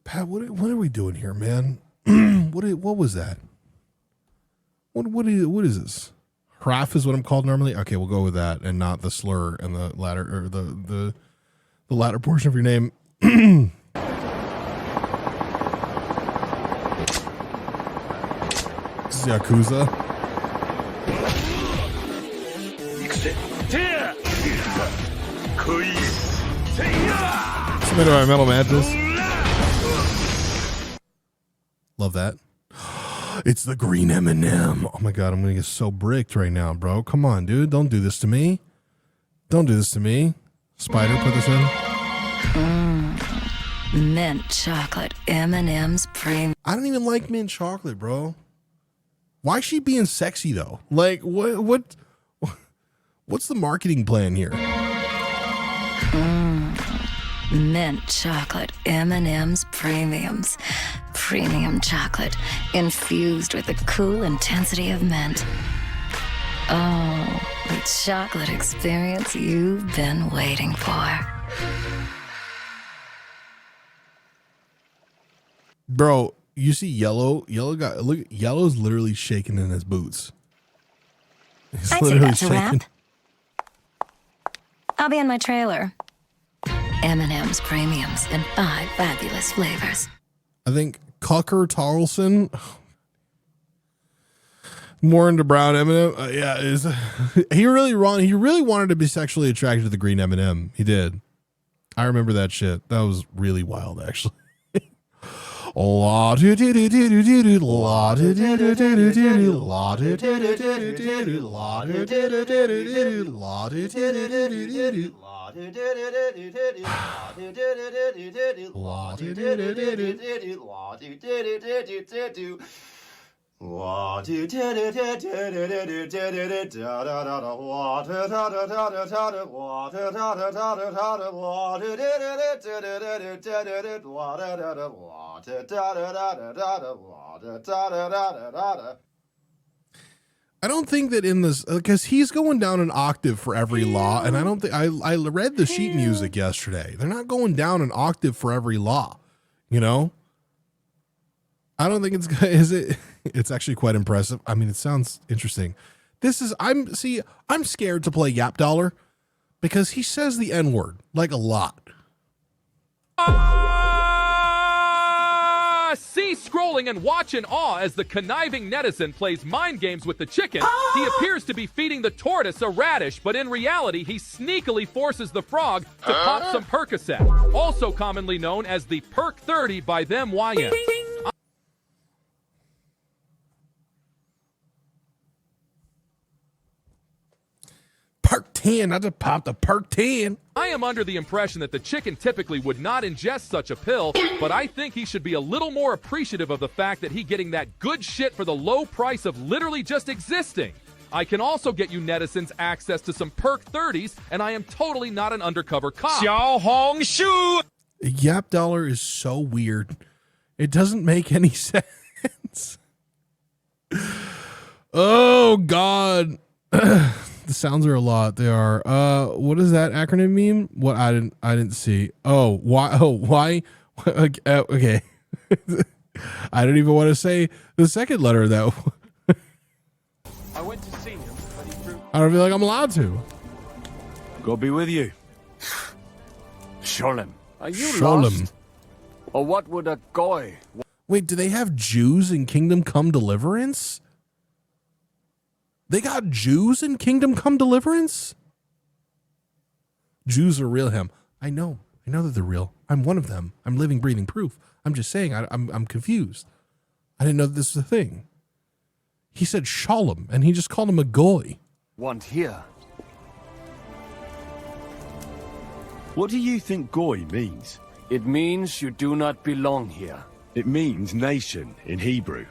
Pat, what are we doing here, man? What was that? What is this? Hraf is what I'm called normally. Okay, we'll go with that and not the slur and the latter or the latter portion of your name. This is Yakuza. Submitted by Metal Mantis. Love that. It's the green M&M. Oh my god, I'm gonna get so bricked right now, bro. Come on, dude. Don't do this to me. Don't do this to me. Spider, put this in. Mint chocolate M&M's premium. I don't even like mint chocolate, bro. Why is she being sexy though? Like what's the marketing plan here? Mint chocolate M&M's premiums. Premium chocolate infused with the cool intensity of mint. Oh, the chocolate experience you've been waiting for. Bro, you see Yellow? Yellow's literally shaking in his boots. He's I'd say literally that's a wrap. shaking. I'll be in my trailer. M&M's premiums in 5 fabulous flavors. I think Cucker Tarlson, more into brown M&M. Yeah, he really wanted to be sexually attracted to the green M&M. He did. I remember that shit. That was really wild, actually. I don't think that in this, because he's going down an octave for every law, and I don't think I read the sheet music yesterday. They're not going down an octave for every law, you know. I don't think it's is it. It's actually quite impressive. I mean, it sounds interesting. I'm scared to play Yap Dollar because he says the N-word like a lot. Cease scrolling and watch in awe as the conniving netizen plays mind games with the chicken. He appears to be feeding the tortoise a radish, but in reality, he sneakily forces the frog to pop some Percocet, also commonly known as the Perk 30 by them YN. Perk 10, I just popped a Perk 10. I am under the impression that the chicken typically would not ingest such a pill, but I think he should be a little more appreciative of the fact that he getting that good shit for the low price of literally just existing. I can also get you netizens access to some Perk 30s, and I am totally not an undercover cop. Xiao Hong Shu! Yap Dollar is so weird. It doesn't make any sense. Oh, God. The sounds are a lot. They are. What does that acronym mean? What I didn't see. Oh, why? Oh, why? Okay. I don't even want to say the second letter of that. I went to see him, but he threw... I don't feel like I'm allowed to. God be with you. Sholem. Are you Sholem. lost? Or what would a goy... Wait, do they have Jews in Kingdom Come Deliverance? They got Jews in Kingdom Come Deliverance? Jews are real, him. I know that they're real. I'm one of them. I'm living, breathing proof. I'm just saying, I'm confused. I didn't know that this was a thing. He said Sholem, and he just called him a goy. Want here? What do you think goy means? It means you do not belong here. It means nation in Hebrew.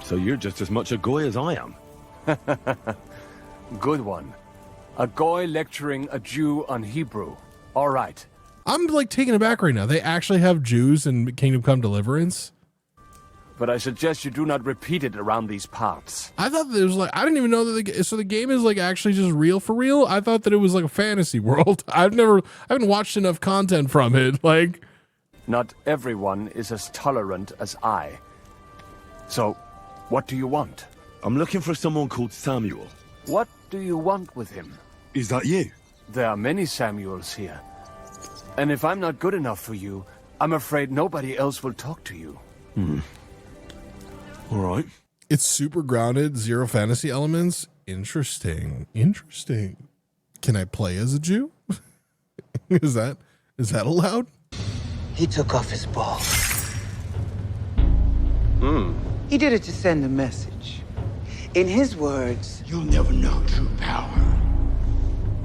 So you're just as much a goy as I am. Good one. A goy lecturing a Jew on Hebrew. All right. I'm like taken aback right now. They actually have Jews in Kingdom Come Deliverance? But I suggest you do not repeat it around these parts. I thought that it was like, I didn't even know that so the game is like actually just real for real. I thought that it was like a fantasy world. I haven't watched enough content from it. Like, not everyone is as tolerant as I. So, what do you want? I'm looking for someone called Samuel. What do you want with him? Is that you? There are many Samuels here. And if I'm not good enough for you, I'm afraid nobody else will talk to you. All right. It's super grounded, zero fantasy elements. Interesting. Can I play as a Jew? Is that allowed? He took off his ball. He did it to send a message. In his words, you'll never know true power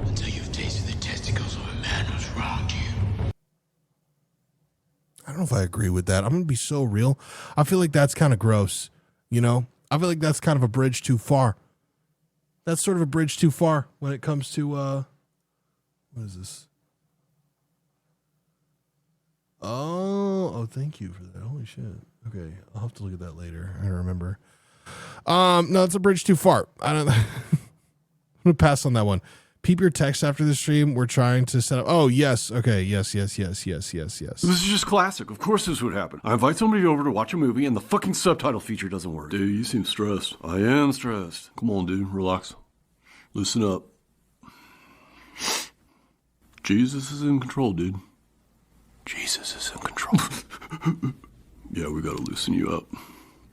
until you've tasted the testicles of a man who's wronged you. I don't know if I agree with that. I'm going to be so real. I feel like that's kind of gross. You know, I feel like that's kind of a bridge too far. That's sort of a bridge too far when it comes to, what is this? Oh, thank you for that. Holy shit. Okay. I'll have to look at that later. I don't remember. No, it's a bridge too far. I'm going to pass on that one. Peep your text after the stream. We're trying to set up. Oh, yes. Okay. Yes. This is just classic. Of course this would happen. I invite somebody over to watch a movie and the fucking subtitle feature doesn't work. Dude, you seem stressed. I am stressed. Come on, dude. Relax. Listen up. Jesus is in control, dude. Jesus is in control. Yeah, we gotta loosen you up.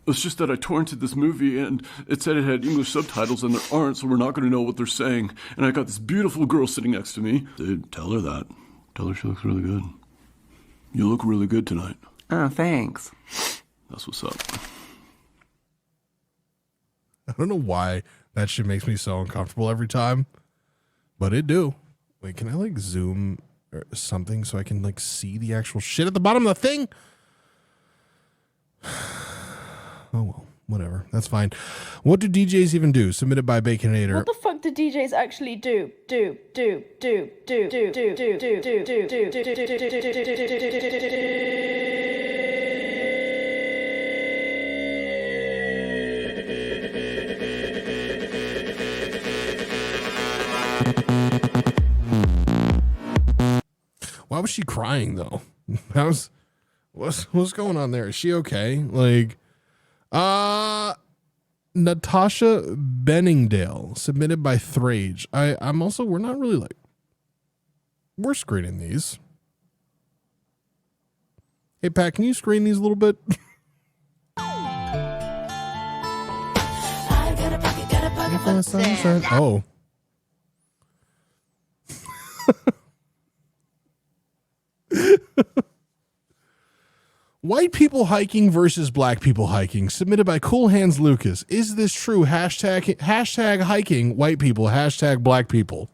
It's just that I torrented this movie and it said it had English subtitles and there aren't, so we're not going to know what they're saying. And I got this beautiful girl sitting next to me. Dude, tell her that. Tell her she looks really good. You look really good tonight. Oh, thanks. That's what's up. I don't know why that shit makes me so uncomfortable every time, but it do. Wait, can I like zoom or something so I can like see the actual shit at the bottom of the thing? Oh, well, whatever. That's fine. What do DJs even do? Submitted by Baconator. What the fuck do DJs actually do? Why was she crying though? What's going on there? Is she okay? Like, Natasha Benningdale, submitted by Thrage. I'm also, we're not really like, we're screening these. Hey Pat, can you screen these a little bit? Oh. White people hiking versus black people hiking, submitted by Cool Hands Lucas. Is this true? Hashtag hiking white people, hashtag black people.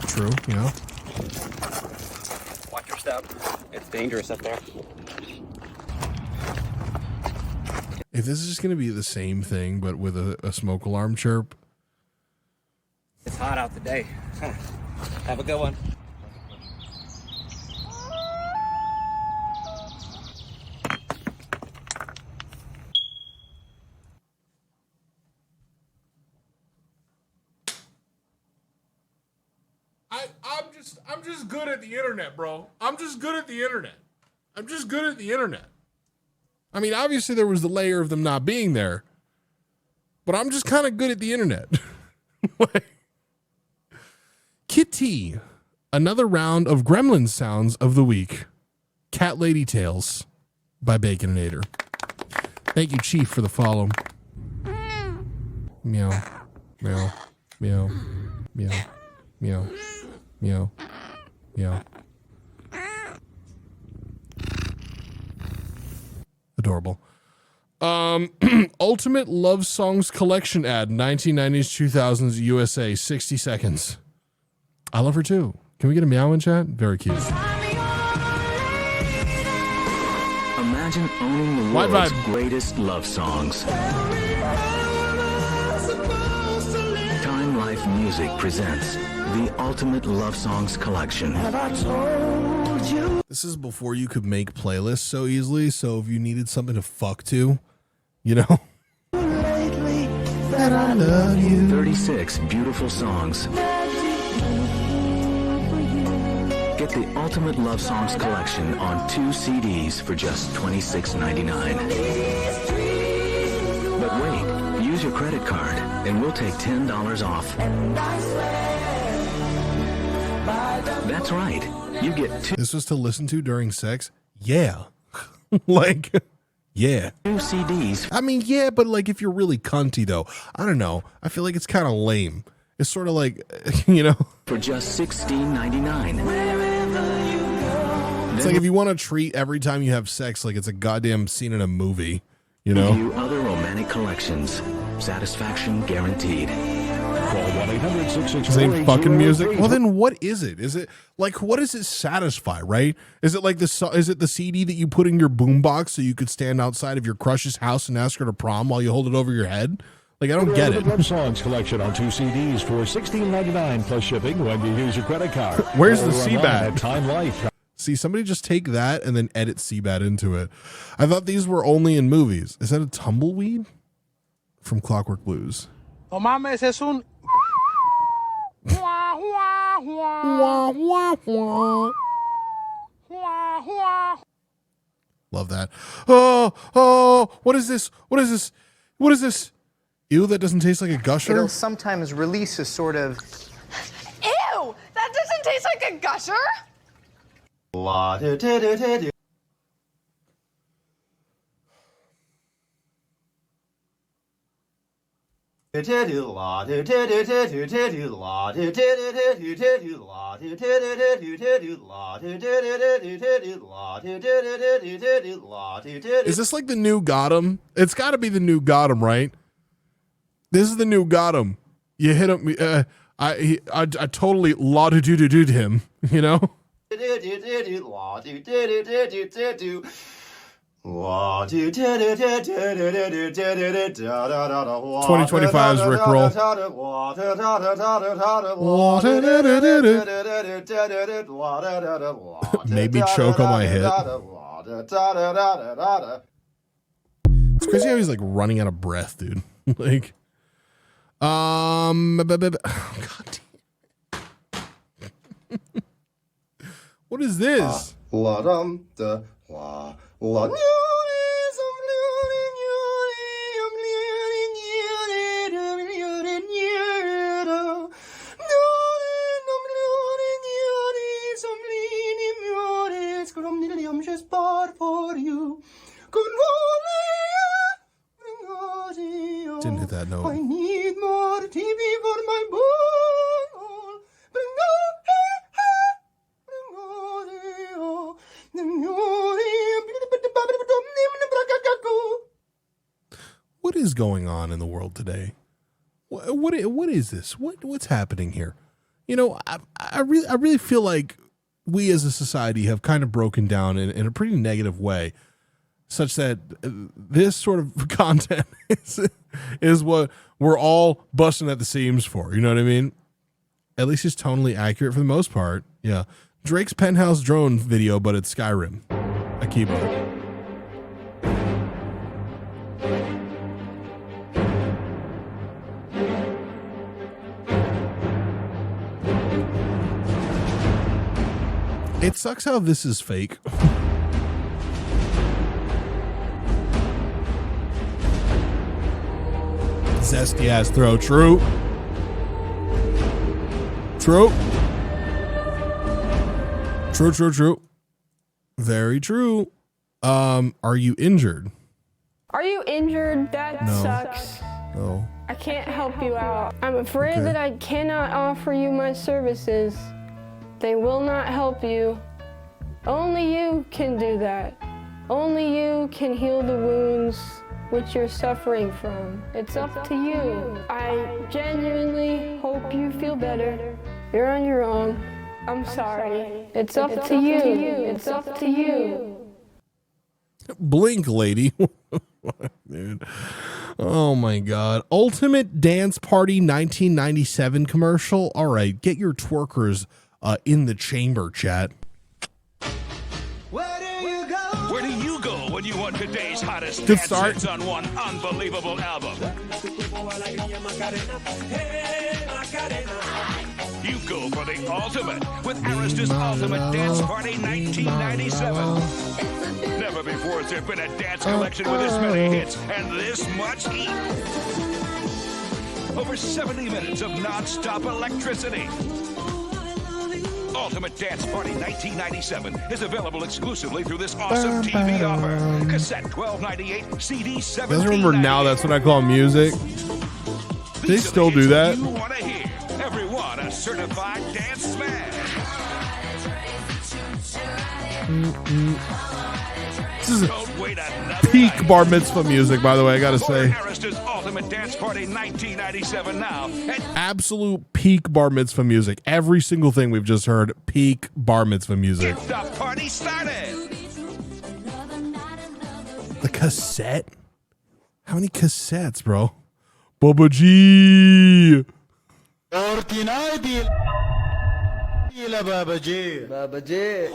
True, you know. Watch your step. It's dangerous up there. If this is just going to be the same thing, but with a smoke alarm chirp. It's hot out today. Have a good one. I'm just good at the internet, bro. I'm just good at the internet. I mean, obviously there was the layer of them not being there, but I'm just kind of good at the internet. Kitty, another round of Gremlins sounds of the week. Cat Lady Tales by Baconator. Thank you, Chief, for the follow. Meow, meow, meow, meow, meow, meow, meow. Adorable. Ultimate Love Songs Collection ad, 1990s, 2000s, USA, 60 seconds. I love her too. Can we get a meow in chat? Very cute. Imagine owning the White world's vibe. greatest love songs. Time Life Music presents the Ultimate Love Songs Collection. This is before you could make playlists so easily, so if you needed something to fuck to, you know? That I love you. 36 beautiful songs. Get the Ultimate Love Songs Collection on 2 CDs for just $26.99. But wait, use your credit card and we'll take $10 off. That's right. You get 2 This was to listen to during sex? Yeah. Like, yeah. 2 CDs. I mean, yeah, but like if you're really cunty though, I don't know. I feel like it's kind of lame. It's sort of like, you know. For just $16.99. It's like if you want to treat every time you have sex like it's a goddamn scene in a movie, you know? View other romantic collections. Satisfaction guaranteed. Call 1-800-664-8083. Same fucking music. Well, then what is it? Is it like, what does it satisfy, right? Is it like is it the CD that you put in your boombox so you could stand outside of your crush's house and ask her to prom while you hold it over your head? Like, I don't get it. Love Songs Collection on 2 CDs for $16.99 plus shipping when you use your credit card. Where's the Or online at CBAT? Time Life. See, somebody just take that and then edit CBAT into it. I thought these were only in movies. Is that a tumbleweed? From Clockwork Blues. Oh, mames, es un... Love that. Oh, what is this? What is this? What is this? Ew, that doesn't taste like a gusher? It'll sometimes release a sort of... Ew! That doesn't taste like a gusher! Is this like the new Gotham? It's got to be the new Gotham, right? This is the new Gotham. You hit him. I totally la-do-do-do-do him, you know? 2025's Rickroll. Made me choke on my hit. It's crazy how he's like running out of breath, dude. Like, God damn. What is this? Didn't hit that note. I need more TV for my ball. What is going on in the world today? What is this? What's happening here? You know, I really feel like we as a society have kind of broken down in a pretty negative way, such that this sort of content is what we're all busting at the seams for. You know what I mean? At least it's tonally accurate for the most part. Yeah. Drake's Penthouse drone video, but it's Skyrim. Akiba. It sucks how this is fake. zesty ass throw. True. True. True, true, true. Very true. Are you injured? Are you injured? That No. sucks. No. I can't help you out. I'm afraid Okay. that I cannot offer you my services. They will not help you. Only you can do that. Only you can heal the wounds which you're suffering from. It's up to you. I genuinely hope you feel better. You're on your own. I'm sorry. It's up to you. It's up to you. Blink, lady. Dude. Oh my god. Ultimate Dance Party 1997 commercial. All right, get your twerkers in the chamber, chat. Where do you go when you want today's hottest Good dance start. hits on one unbelievable album? You go for the ultimate with Arista's Ultimate Dance Party 1997. Never before has there been a dance collection with this many hits and this much heat. Over 70 minutes of non-stop electricity. Ultimate Dance Party 1997 is available exclusively through this awesome TV offer. Cassette $12.98, CD Does $17.98. remember now that's what I call music? They still do that? You want to hear. Everyone a certified dance smash. This is Don't wait another peak night. bar mitzvah music, by the way, I gotta say. Arista's Ultimate Dance Party 1997 now. And Absolute peak bar mitzvah music. Every single thing we've just heard, peak bar mitzvah music. get the party started. The cassette? How many cassettes, bro? Bubba G. بابا جي بابا جي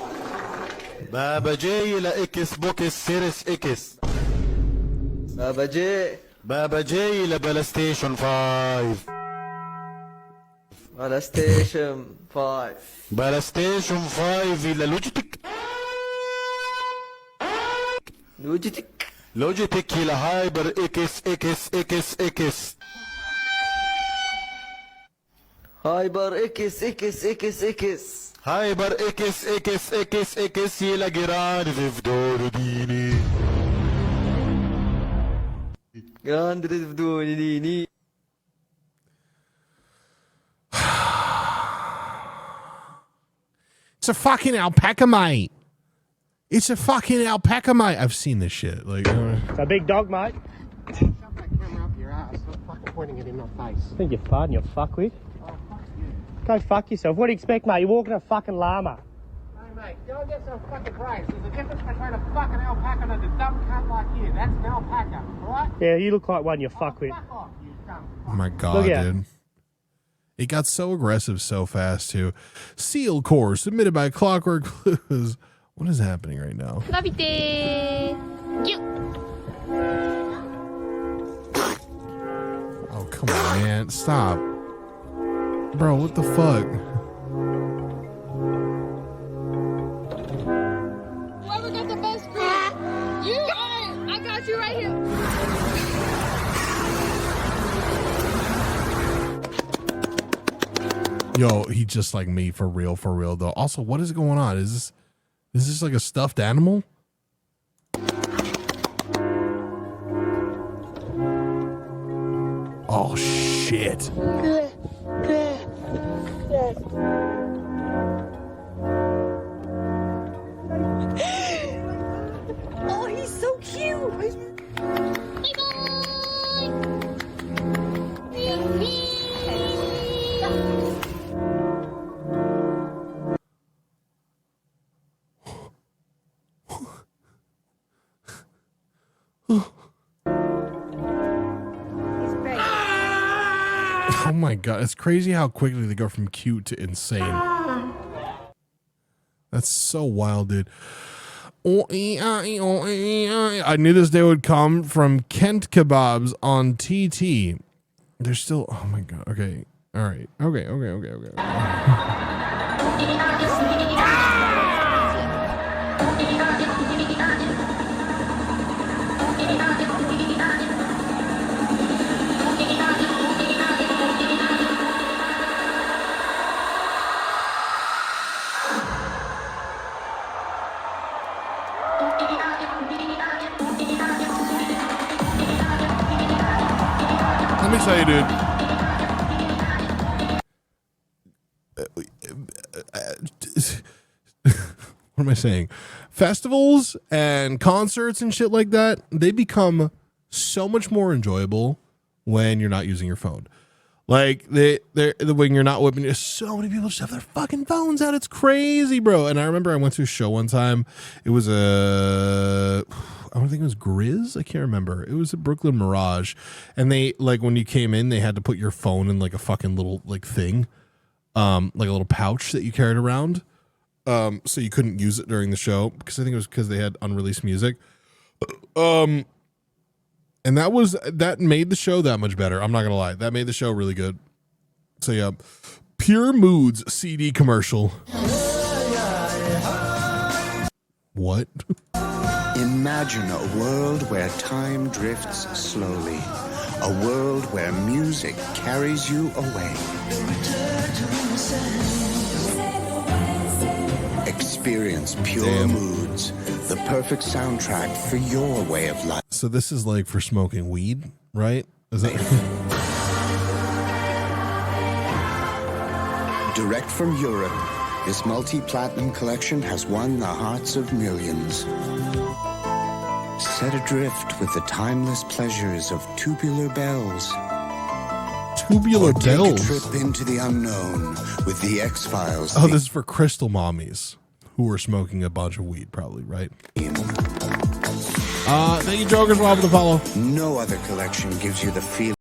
بابا جي لإكس بوكس سيرس إكس بابا جي بابا جي لبلا ستيشن 5 بلا ستيشن 5 بلا ستيشن 5 إلى لوجيتك لوجيتك إلى هايبر إكس إكس إكس إكس هايبر إكس إكس إكس إكس هايبر إكس إكس إكس إكس إلى جيران في فدور ديني جيران في فدور ديني It's a fucking alpaca, mate. It's a fucking alpaca, mate. I've seen this shit. Like, It's a big dog, mate. Shove that camera up your ass, stop fucking pointing it in my face. I think you're farting, you fuckwit. Go fuck yourself. What do you expect, mate? You're walking a fucking llama. Hey mate, go and get some fucking brains. There's a difference between a fucking alpaca and a dumb cunt like you. That's an alpaca, alright? Yeah, you look like one, you fuckwit. Fuck off, you dumb oh my god, Look at dude. It got so aggressive so fast, too. Seal Core, submitted by Clockwork Clues. What is happening right now? Love you, Oh, come on, man. Stop. Bro, what the fuck? Whoever got the best group, you got it. I got you right here. Yo, he just like me for real, though. Also, what is going on? Is this like a stuffed animal? Oh shit. Oh, he's so cute. Oh my god, it's crazy how quickly they go from cute to insane. That's so wild, dude. I knew this day would come from Kent Kebabs on TT. They're still, oh my god, okay. All right, okay. Let me tell you, dude. What am I saying? Festivals and concerts and shit like that, they become so much more enjoyable when you're not using your phone. Like when you're not whipping, so many people just have their fucking phones out. It's crazy, bro. And I remember I went to a show one time. It was I don't think it was Grizz. I can't remember. It was a Brooklyn Mirage. And they, like, when you came in, they had to put your phone in like a fucking little like thing, like a little pouch that you carried around. So you couldn't use it during the show because I think it was because they had unreleased music. And that made the show that much better. I'm not gonna lie, that made the show really good. So yeah, Pure Moods CD commercial. What? Imagine a world where time drifts slowly, a world where music carries you away. Experience Pure Moods, the perfect soundtrack for your way of life. So this is like for smoking weed, right? Is that Direct from Europe, this multi-platinum collection has won the hearts of millions. Set adrift with the timeless pleasures of Tubular Bells. Tubular Bells? Take a trip into the unknown with the X-Files. Oh, this is for crystal mommies who are smoking a bunch of weed, probably, right? Thank you, Jokers, for the follow. No other collection gives you the feeling.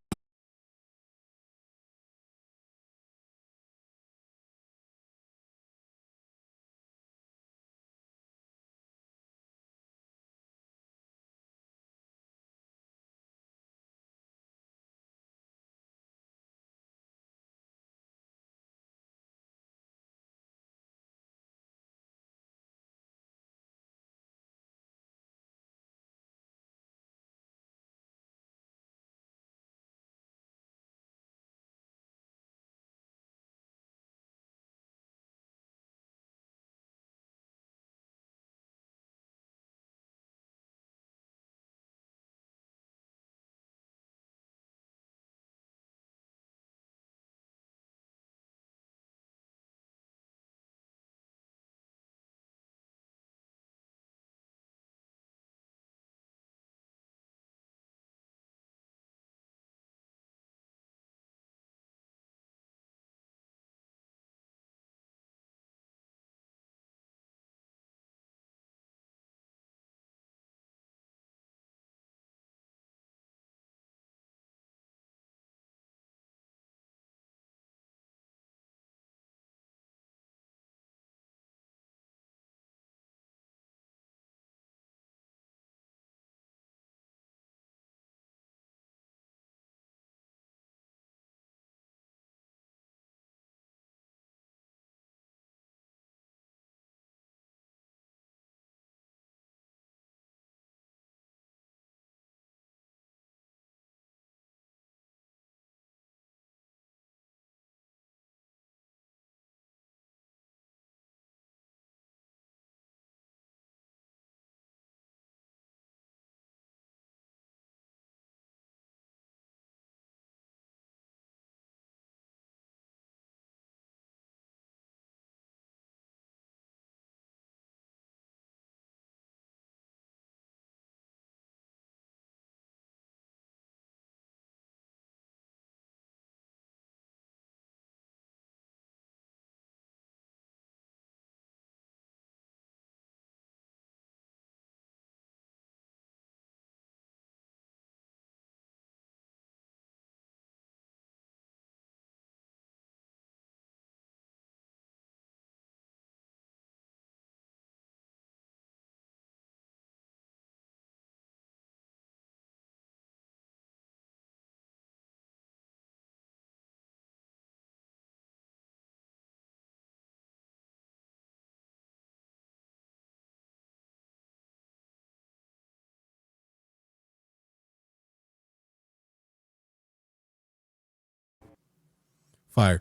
Fire.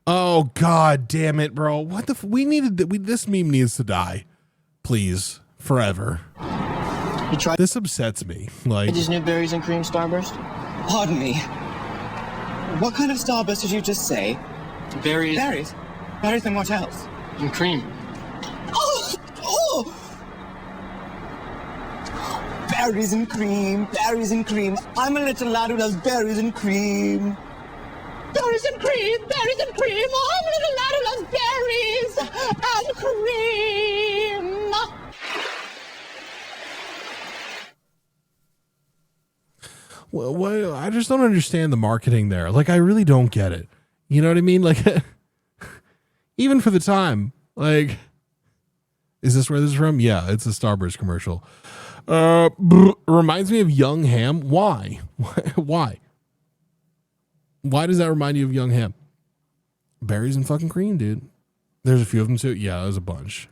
Oh, God damn it, bro. What the we needed this meme needs to die. Please. Forever. You tried this upsets me. Like these new berries and cream starburst? Pardon me. What kind of starburst did you just say? Berries. Berries? Berries and what else? And cream. Oh! Oh! Berries and cream, berries and cream. I'm a little lad who loves berries and cream. Berries and cream, berries and cream. Oh, I'm a little lad who loves berries and cream. Well, I just don't understand the marketing there. Like, I really don't get it. You know what I mean? Like, even for the time, like, is this where this is from? Yeah, it's a Starburst commercial. Reminds me of Young Ham. Why? Why? Why does that remind you of Young Ham? Berries and fucking cream, dude. There's a few of them too. Yeah, there's a bunch.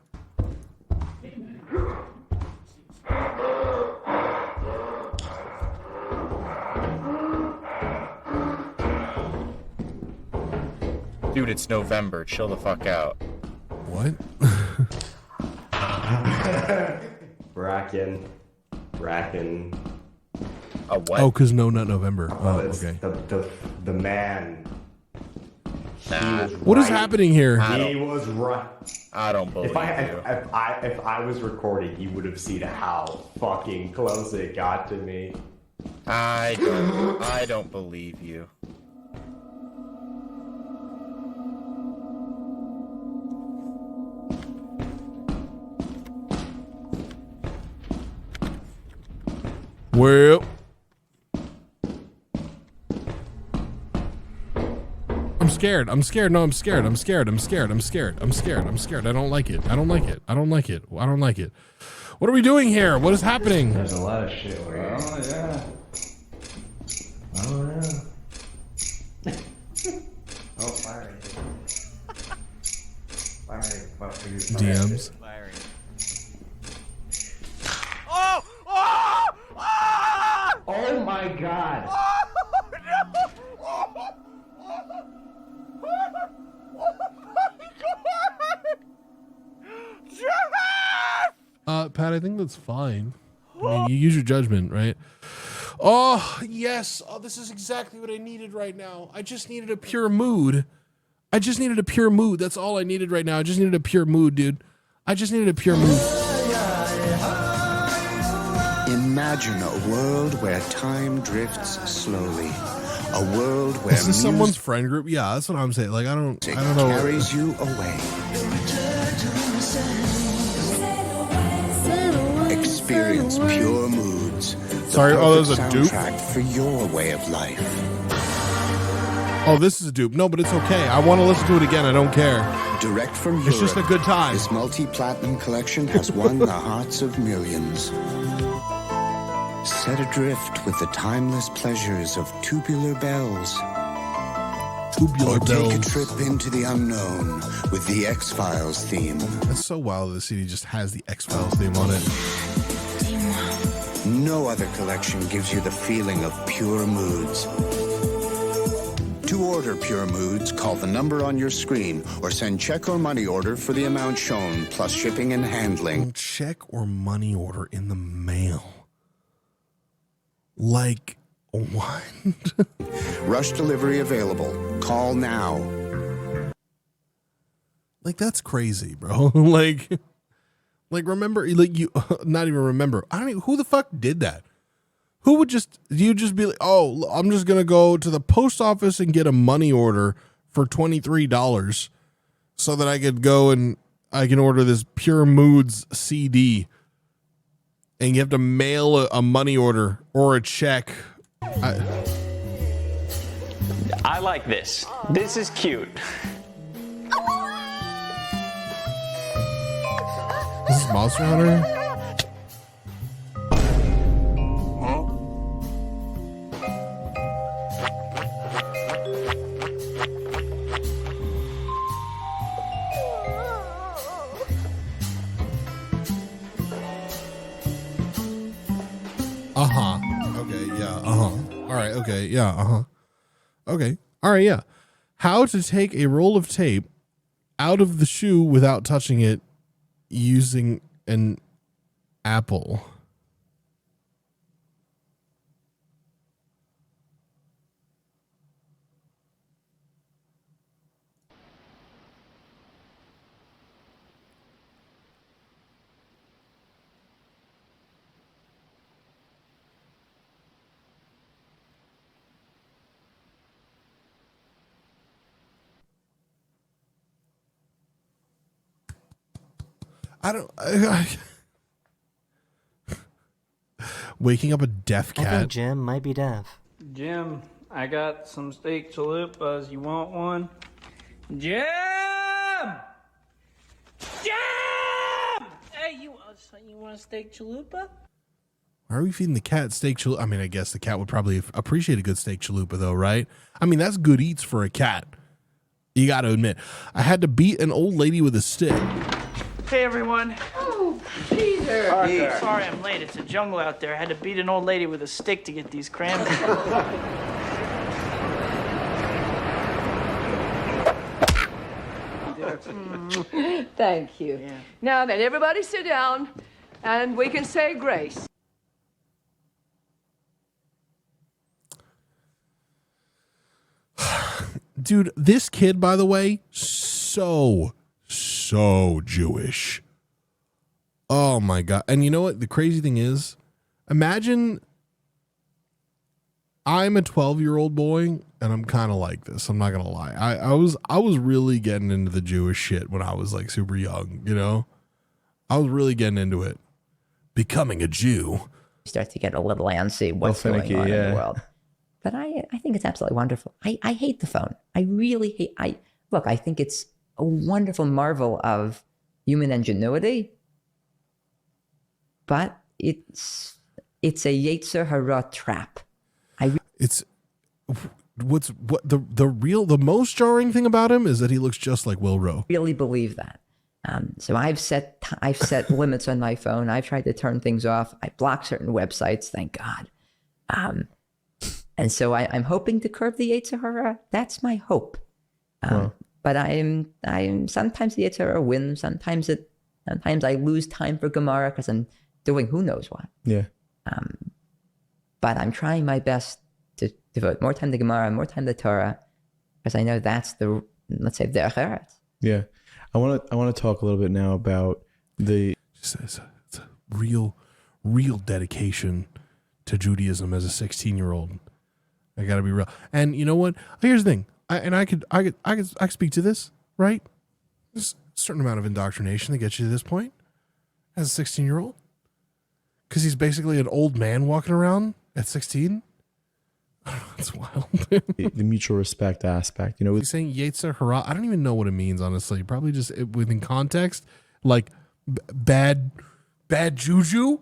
Dude, it's November. Chill the fuck out. What? Bracken. A what? Oh, because No Nut November. Oh, It's okay. The man. Nah. What is happening here? He was right. I don't believe If I was recording, you would have seen how fucking close it got to me. I don't believe you. Well, I'm scared. I'm scared. No, I'm scared. I'm scared. I'm scared. I'm scared. I'm scared. I'm scared. I don't like it. I don't like it. I don't like it. I don't like it. What are we doing here? What is happening? There's a lot of shit. Oh yeah. Oh yeah. Oh, fire. DMs. Oh! Oh! Oh! Oh my god. Pat, I think that's fine. I mean, you use your judgment, right? Oh, yes. Oh, this is exactly what I needed right now. I just needed a pure mood. I just needed a pure mood. That's all I needed right now. I just needed a pure mood, dude. I just needed a pure mood. Imagine a world where time drifts slowly. A world where Is this someone's friend group? Yeah, that's what I'm saying. Like, I don't know. Carries you away. Experience pure moods. Sorry, oh, there's a dupe? Soundtrack for your way of life. Oh, this is a dupe. No, but it's okay. I want to listen to it again. I don't care. Direct from Europe. It's just a good time. This multi-platinum collection has won the hearts of millions. Set adrift with the timeless pleasures of tubular bells. Tubular or bells. Take a trip into the unknown with the X-Files theme. That's so wild that the CD just has the X-Files theme on it. No other collection gives you the feeling of pure moods. To order Pure Moods, call the number on your screen or send check or money order for the amount shown, plus shipping and handling. Check or money order in the mail. Like, what? Rush delivery available. Call now. Like, that's crazy, bro. like remember, like you, not even remember. I don't even, who the fuck did that? Who would you just be like, oh, I'm just going to go to the post office and get a money order for $23 so that I could go and I can order this Pure Moods CD. And you have to mail a money order or a check. I like this. This is cute. This is Monster Hunter? Uh-huh. Okay, yeah, uh-huh. All right, okay, yeah, uh-huh. Okay, all right, yeah. How to take a roll of tape out of the shoe without touching it using an apple. Waking up a deaf I cat. think Jim might be deaf. Jim, I got some steak chalupas. You want one? Jim! Jim! Hey, you want a steak chalupa? Why are we feeding the cat steak chalupa? I mean, I guess the cat would probably appreciate a good steak chalupa, though, right? I mean, that's good eats for a cat. You got to admit. I had to beat an old lady with a stick. Hey, everyone. Oh, Peter. Arthur. Sorry I'm late. It's a jungle out there. I had to beat an old lady with a stick to get these cranberries. Thank you. Yeah. Now then, everybody sit down, and we can say grace. Dude, this kid, by the way, so Jewish. Oh my God. And you know what? The crazy thing is, imagine I'm a 12-year-old boy and I'm kind of like this. I'm not going to lie. I was really getting into the Jewish shit when I was like super young, you know? I was really getting into it. Becoming a Jew. Start to get a little antsy what's going on in the world. But I think it's absolutely wonderful. I hate the phone. I really hate. I think it's a wonderful marvel of human ingenuity. But it's a Yetzer Hara trap. The most jarring thing about him is that he looks just like Will Rowe. Really believe that. So I've set limits on my phone. I've tried to turn things off. I block certain websites. Thank God. And so I'm hoping to curb the Yetzer Hara. That's my hope. But I'm sometimes the Yetzer Hara wins. Sometimes I lose time for Gemara because I'm doing who knows what. Yeah. But I'm trying my best to devote more time to Gemara, more time to Torah, because I know that's the, let's say, derech eretz. Yeah. I want to talk a little bit now about the. It's a real dedication to Judaism as a 16-year-old. I got to be real. And you know what? Here's the thing. I could speak to this, right? There's a certain amount of indoctrination that gets you to this point as a 16-year-old. Because he's basically an old man walking around at 16. That's wild. the mutual respect aspect, you know. He's saying Yetzer Hara. I don't even know what it means, honestly. Probably just within context, like bad juju.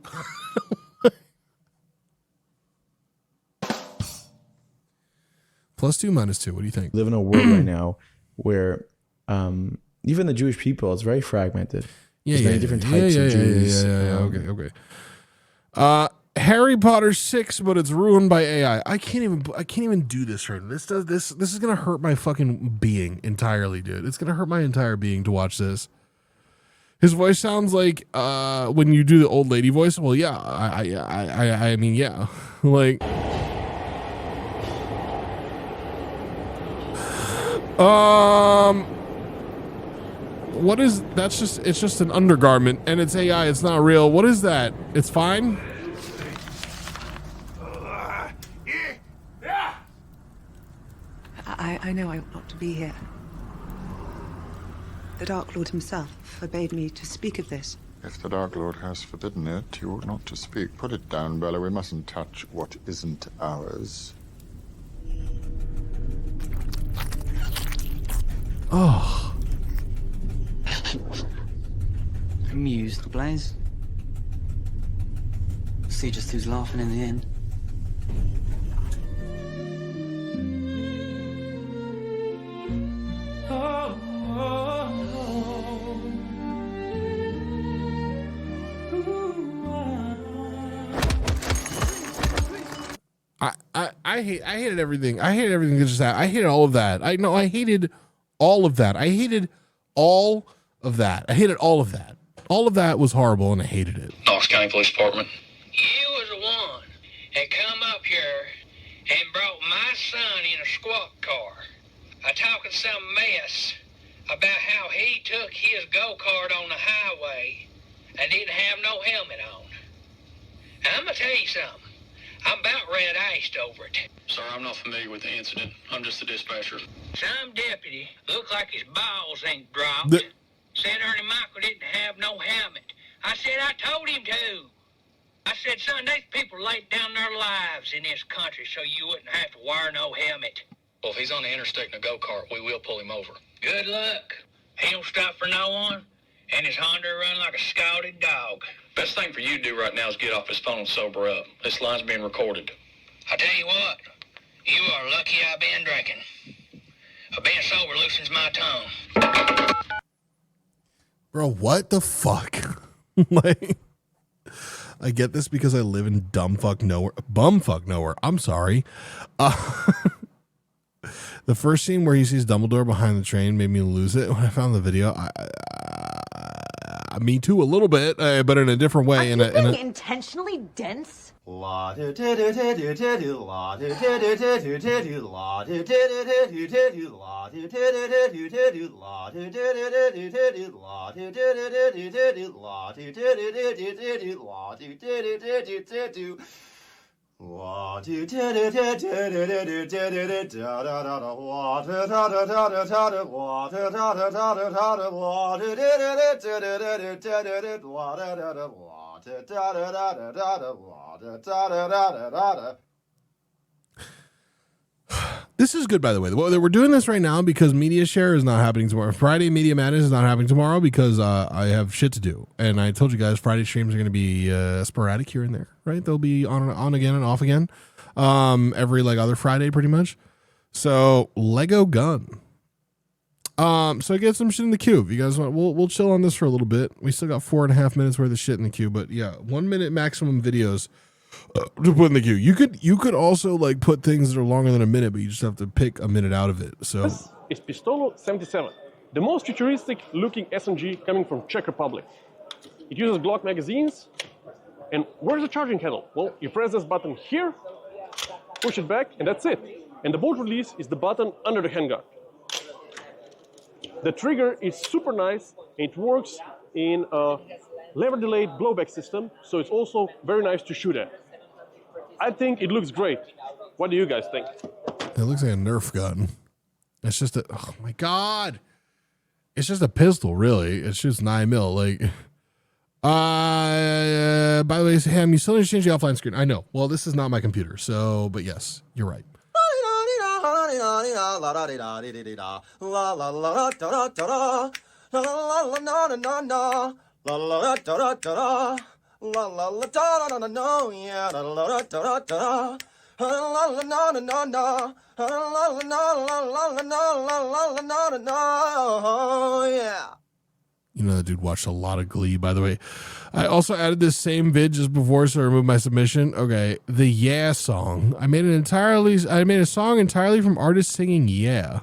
+2, -2. What do you think? We live in a world right now where even the Jewish people, it's very fragmented. There's many different types of Jews. Okay. Harry Potter 6, but it's ruined by AI. I can't even do this right now. This is gonna hurt my fucking being entirely, dude. It's gonna hurt my entire being to watch this. His voice sounds like when you do the old lady voice. Well, yeah, I mean, yeah, like. What is that's just it's just an undergarment and it's AI, it's not real. What is that? It's fine. I know I ought not to be here. The Dark Lord himself forbade me to speak of this. If the Dark Lord has forbidden it, you ought not to speak. Put it down, Bella. We mustn't touch what isn't ours. Oh. Amused, Blaze. See just who's laughing in the end. I hated everything. I hated everything that just happened. I hated all of that. I hated all of that. I hated all of that. I hated all of that. All of that was horrible, and I hated it. Knox County Police Department. You was the one that come up here and brought my son in a squad car. Talking some mess about how he took his go-kart on the highway and didn't have no helmet on. Now, I'm going to tell you something. I'm about red-iced over it. Sir, I'm not familiar with the incident. I'm just a dispatcher. Some deputy look like his balls ain't dropped. Said Ernie Michael didn't have no helmet. I said, I told him to. I said, son, these people laid down their lives in this country so you wouldn't have to wear no helmet. Well, if he's on the interstate in a go-kart, we will pull him over. Good luck. He don't stop for no one, and his Honda run like a scalded dog. Best thing for you to do right now is get off his phone and sober up. This line's being recorded. I tell you what, you are lucky I've been drinking. Being sober loosens my tongue. Bro, what the fuck? Like, I get this because I live in bumfuck nowhere. I'm sorry. The first scene where he sees Dumbledore behind the train made me lose it when I found the video. Me too, a little bit, but in a different way. Are you being intentionally dense? This is good, by the way. We're doing this right now because Media Share is not happening tomorrow. Friday Media Madness is not happening tomorrow because I have shit to do. And I told you guys Friday streams are going to be sporadic here and there, right? They'll be on again and off again every like other Friday pretty much. So Lego gun. So I get some shit in the queue. If you guys want, we'll chill on this for a little bit. We still got 4.5 minutes worth of shit in the queue, but yeah, 1 minute maximum videos to put in the queue. You could also like put things that are longer than a minute, but you just have to pick a minute out of it. So this is Pistolo 77, the most futuristic looking SMG coming from Czech Republic. It uses Glock magazines. And where's the charging handle? Well, you press this button here, push it back, and that's it. And the bolt release is the button under the handguard. The trigger is super nice, and it works in a lever-delayed blowback system, so it's also very nice to shoot at. I think it looks great. What do you guys think? It looks like a Nerf gun. It's just oh my God. It's just a pistol, really. It shoots 9mm. Like, by the way, Ham, you still need to change the offline screen. I know. Well, this is not my computer, so, but yes, you're right. You know that dude watched a lot of Glee, by the way. I also added this same vid just before, so I removed my submission. Okay, the Yeah song. I made a song entirely from artists singing Yeah.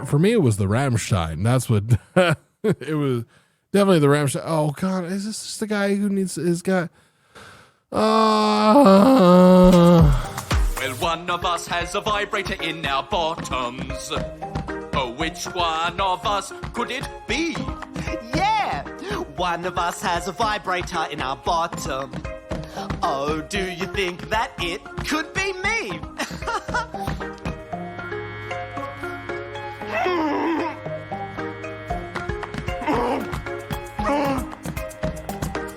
For me, it was the Rammstein. That's what it was. Definitely the Rammstein. Oh God, is this just the guy who needs his guy? Well, one of us has a vibrator in our bottoms. Oh, which one of us could it be? Yeah, one of us has a vibrator in our bottom. Oh, do you think that it could be me?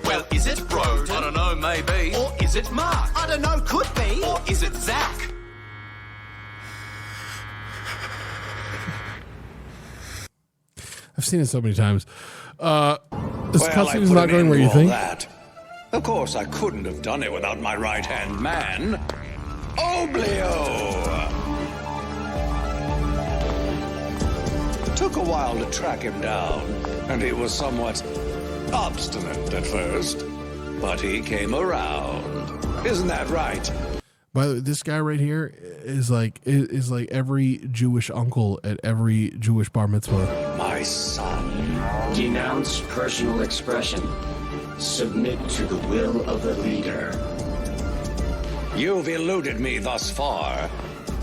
Well, is it Roden? I don't know, maybe. Or is it Mark? I don't know, could be. Or is it Zach? I've seen it so many times. This cutscene is not going where you think. That. Of course, I couldn't have done it without my right-hand man, Oblio. Took a while to track him down, and he was somewhat obstinate at first, but he came around. Isn't that right? By the way, this guy right here is like every Jewish uncle at every Jewish bar mitzvah. My son. Denounce personal expression. Submit to the will of the leader. You've eluded me thus far,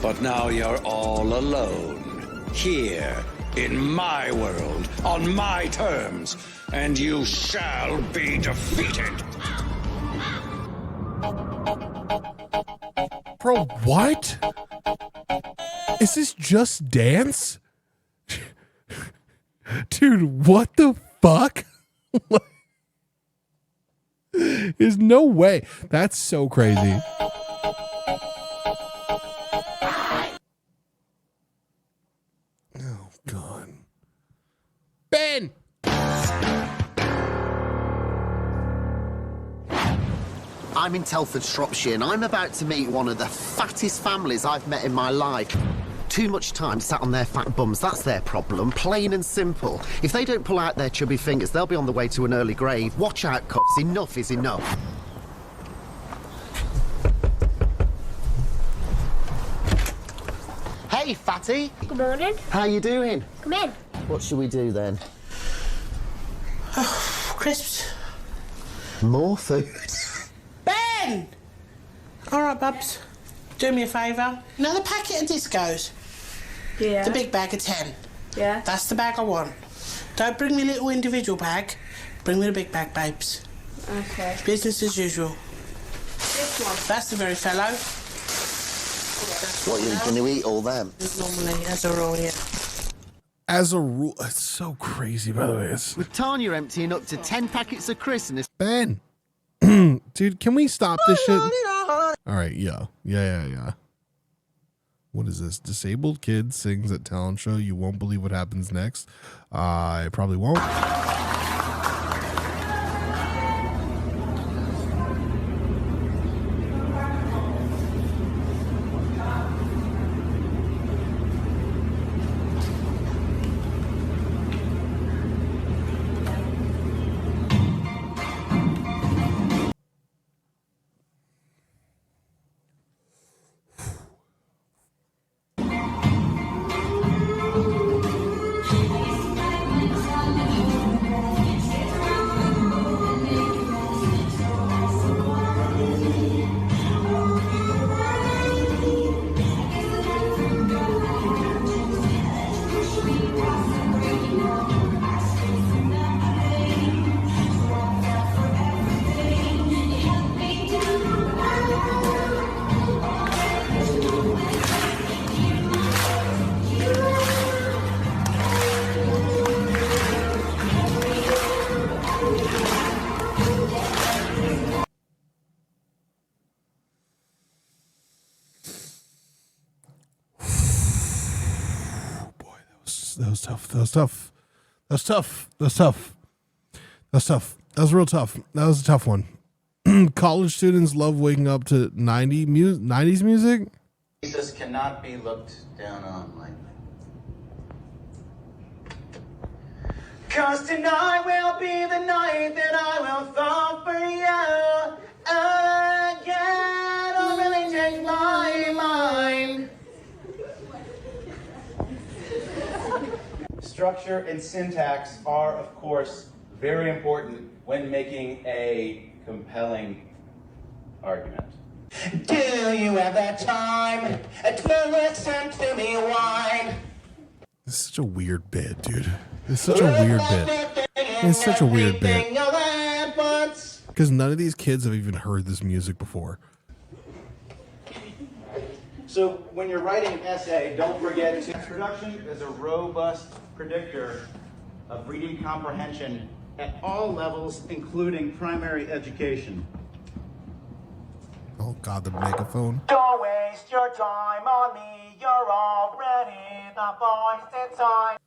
but now you're all alone. Here, in my world, on my terms, and you shall be defeated. Bro, what? Is this Just Dance? Dude, what the fuck? There's no way. That's so crazy. Oh, God. Ben! I'm in Telford, Shropshire, and I'm about to meet one of the fattest families I've met in my life. Too much time sat on their fat bums, that's their problem, plain and simple. If they don't pull out their chubby fingers, they'll be on the way to an early grave. Watch out, cops, enough is enough. Hey, fatty. Good morning. How you doing? Come in. What should we do then? Crisps. More food? Ben! All right, Bubs. Do me a favour. Another packet of discos. Yeah. The big bag of 10. Yeah. That's the bag I want. Don't bring me a little individual bag. Bring me the big bag, babes. Okay. Business as usual. This one. That's the very fellow. What, you're going to eat all them? Normally, as a rule, yeah. As a rule, it's so crazy, by the way. With Tanya emptying up to 10 packets of Chris and this... Ben! Dude, can we stop this shit? All right, yeah. What is this? Disabled kid sings at talent show. You won't believe what happens next. I probably won't. That was tough. That was real tough. That was a tough one. College students love waking up to 90s music. Jesus cannot be looked down on lightly. 'Cause tonight will be the night that I will fall for you again. Don't really change my mind. Structure and syntax are, of course, very important when making a compelling argument. Do you have that time to listen to me whine? This is such a weird bit, dude. It's such a weird bit. It's such a weird bit. Because none of these kids have even heard this music before. So when you're writing an essay, don't forget to introduction is a robust predictor of reading comprehension at all levels, including primary education. Oh God, the megaphone. Don't waste your time on me, you're already the voice inside.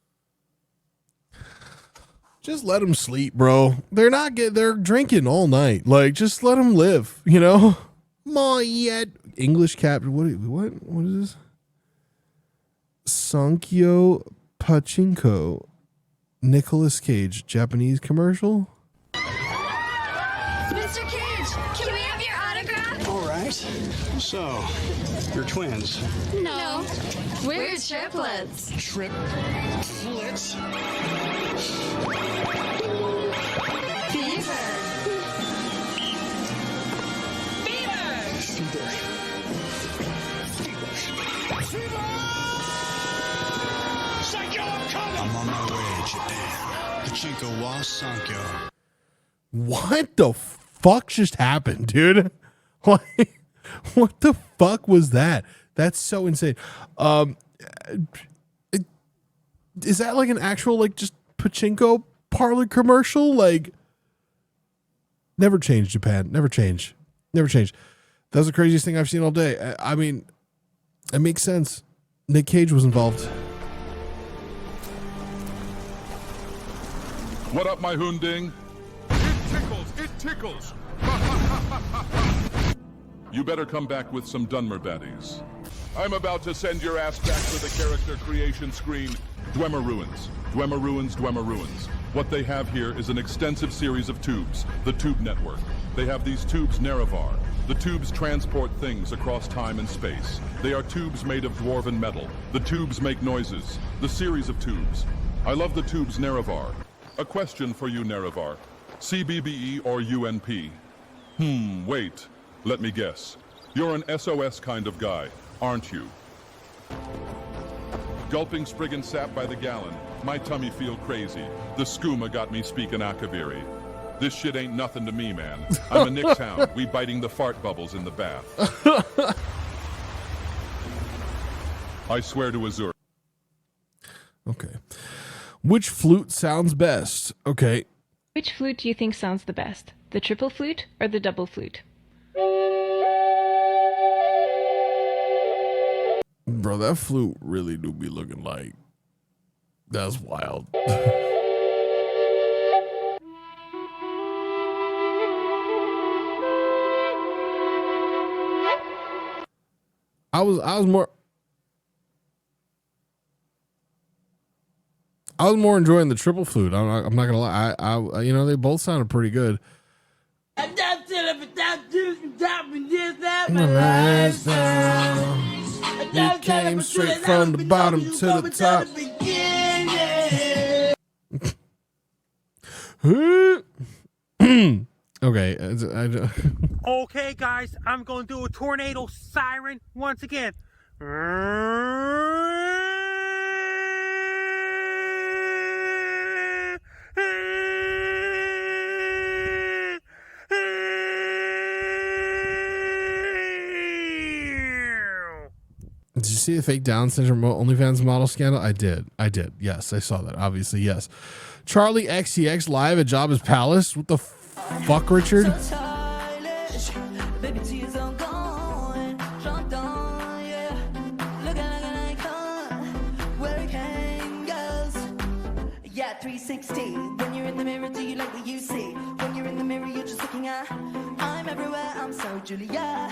Just let them sleep, bro. They're drinking all night. Like, just let them live, you know? My yet English captain. What is this? Sankyo Pachinko. Nicolas Cage Japanese commercial. Mr. Cage, can we have your autograph? All right. So, you're twins. No, we're triplets. Triplets? Fever. I'm on my way, Japan. Pachinko wa Sankyo. What the fuck just happened, dude? What the fuck was that? That's so insane. Is that like an actual like just pachinko parlor commercial? Like, never change, Japan. Never change. Never change. That was the craziest thing I've seen all day. I mean, it makes sense. Nick Cage was involved. What up, my Hoonding? It tickles! It tickles! You better come back with some Dunmer baddies. I'm about to send your ass back to the character creation screen. Dwemer Ruins. Dwemer Ruins, Dwemer Ruins. What they have here is an extensive series of tubes, the Tube Network. They have these tubes Nerevar. The tubes transport things across time and space. They are tubes made of dwarven metal. The tubes make noises. The series of tubes. I love the tubes Nerevar. A question for you, Nerevar. CBBE or UNP? Wait. Let me guess. You're an SOS kind of guy, aren't you? Gulping Spriggan sap by the gallon. My tummy feel crazy. The skooma got me speaking Akaviri. This shit ain't nothing to me, man. I'm a Knicks hound. We biting the fart bubbles in the bath. I swear to Azure. Okay. Which flute sounds best? Okay. Which flute do you think sounds the best? The triple flute or the double flute? Bro, that flute really do be looking like... That's wild. I was more enjoying the triple flute. I'm not gonna lie. I you know, they both sounded pretty good. We came straight from the bottom to the top. Okay. Okay, guys, I'm going to do a tornado siren once again. Did you see the fake Down syndrome OnlyFans model scandal? I did. Yes, I saw that. Obviously, yes. Charlie XCX live at Jabba's Palace. What the fuck, Richard? Yeah, 360. When you're in the mirror, do you like what you see? When you're in the mirror, you're just looking at. I'm everywhere. I'm so Julia.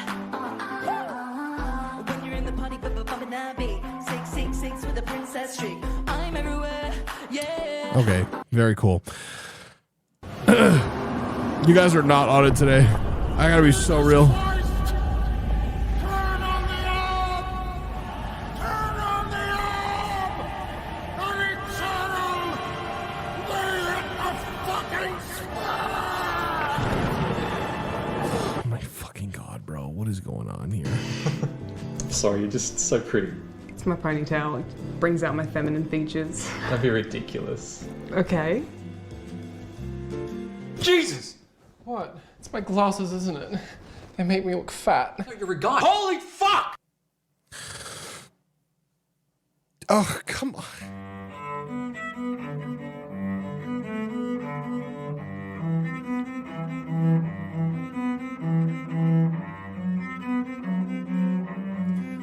When you're in the party, bumping that beat. 666 with a princess streak. I'm everywhere. Yeah. Okay, very cool. You guys are not on it today. I gotta be so real. Oh my fucking god, bro. What is going on here? Sorry, you're just so pretty. It's my ponytail. It brings out my feminine features. That'd be ridiculous. Okay. Jesus! What? It's my glasses, isn't it? They make me look fat. No, you're a guy. Holy fuck! Oh, come on.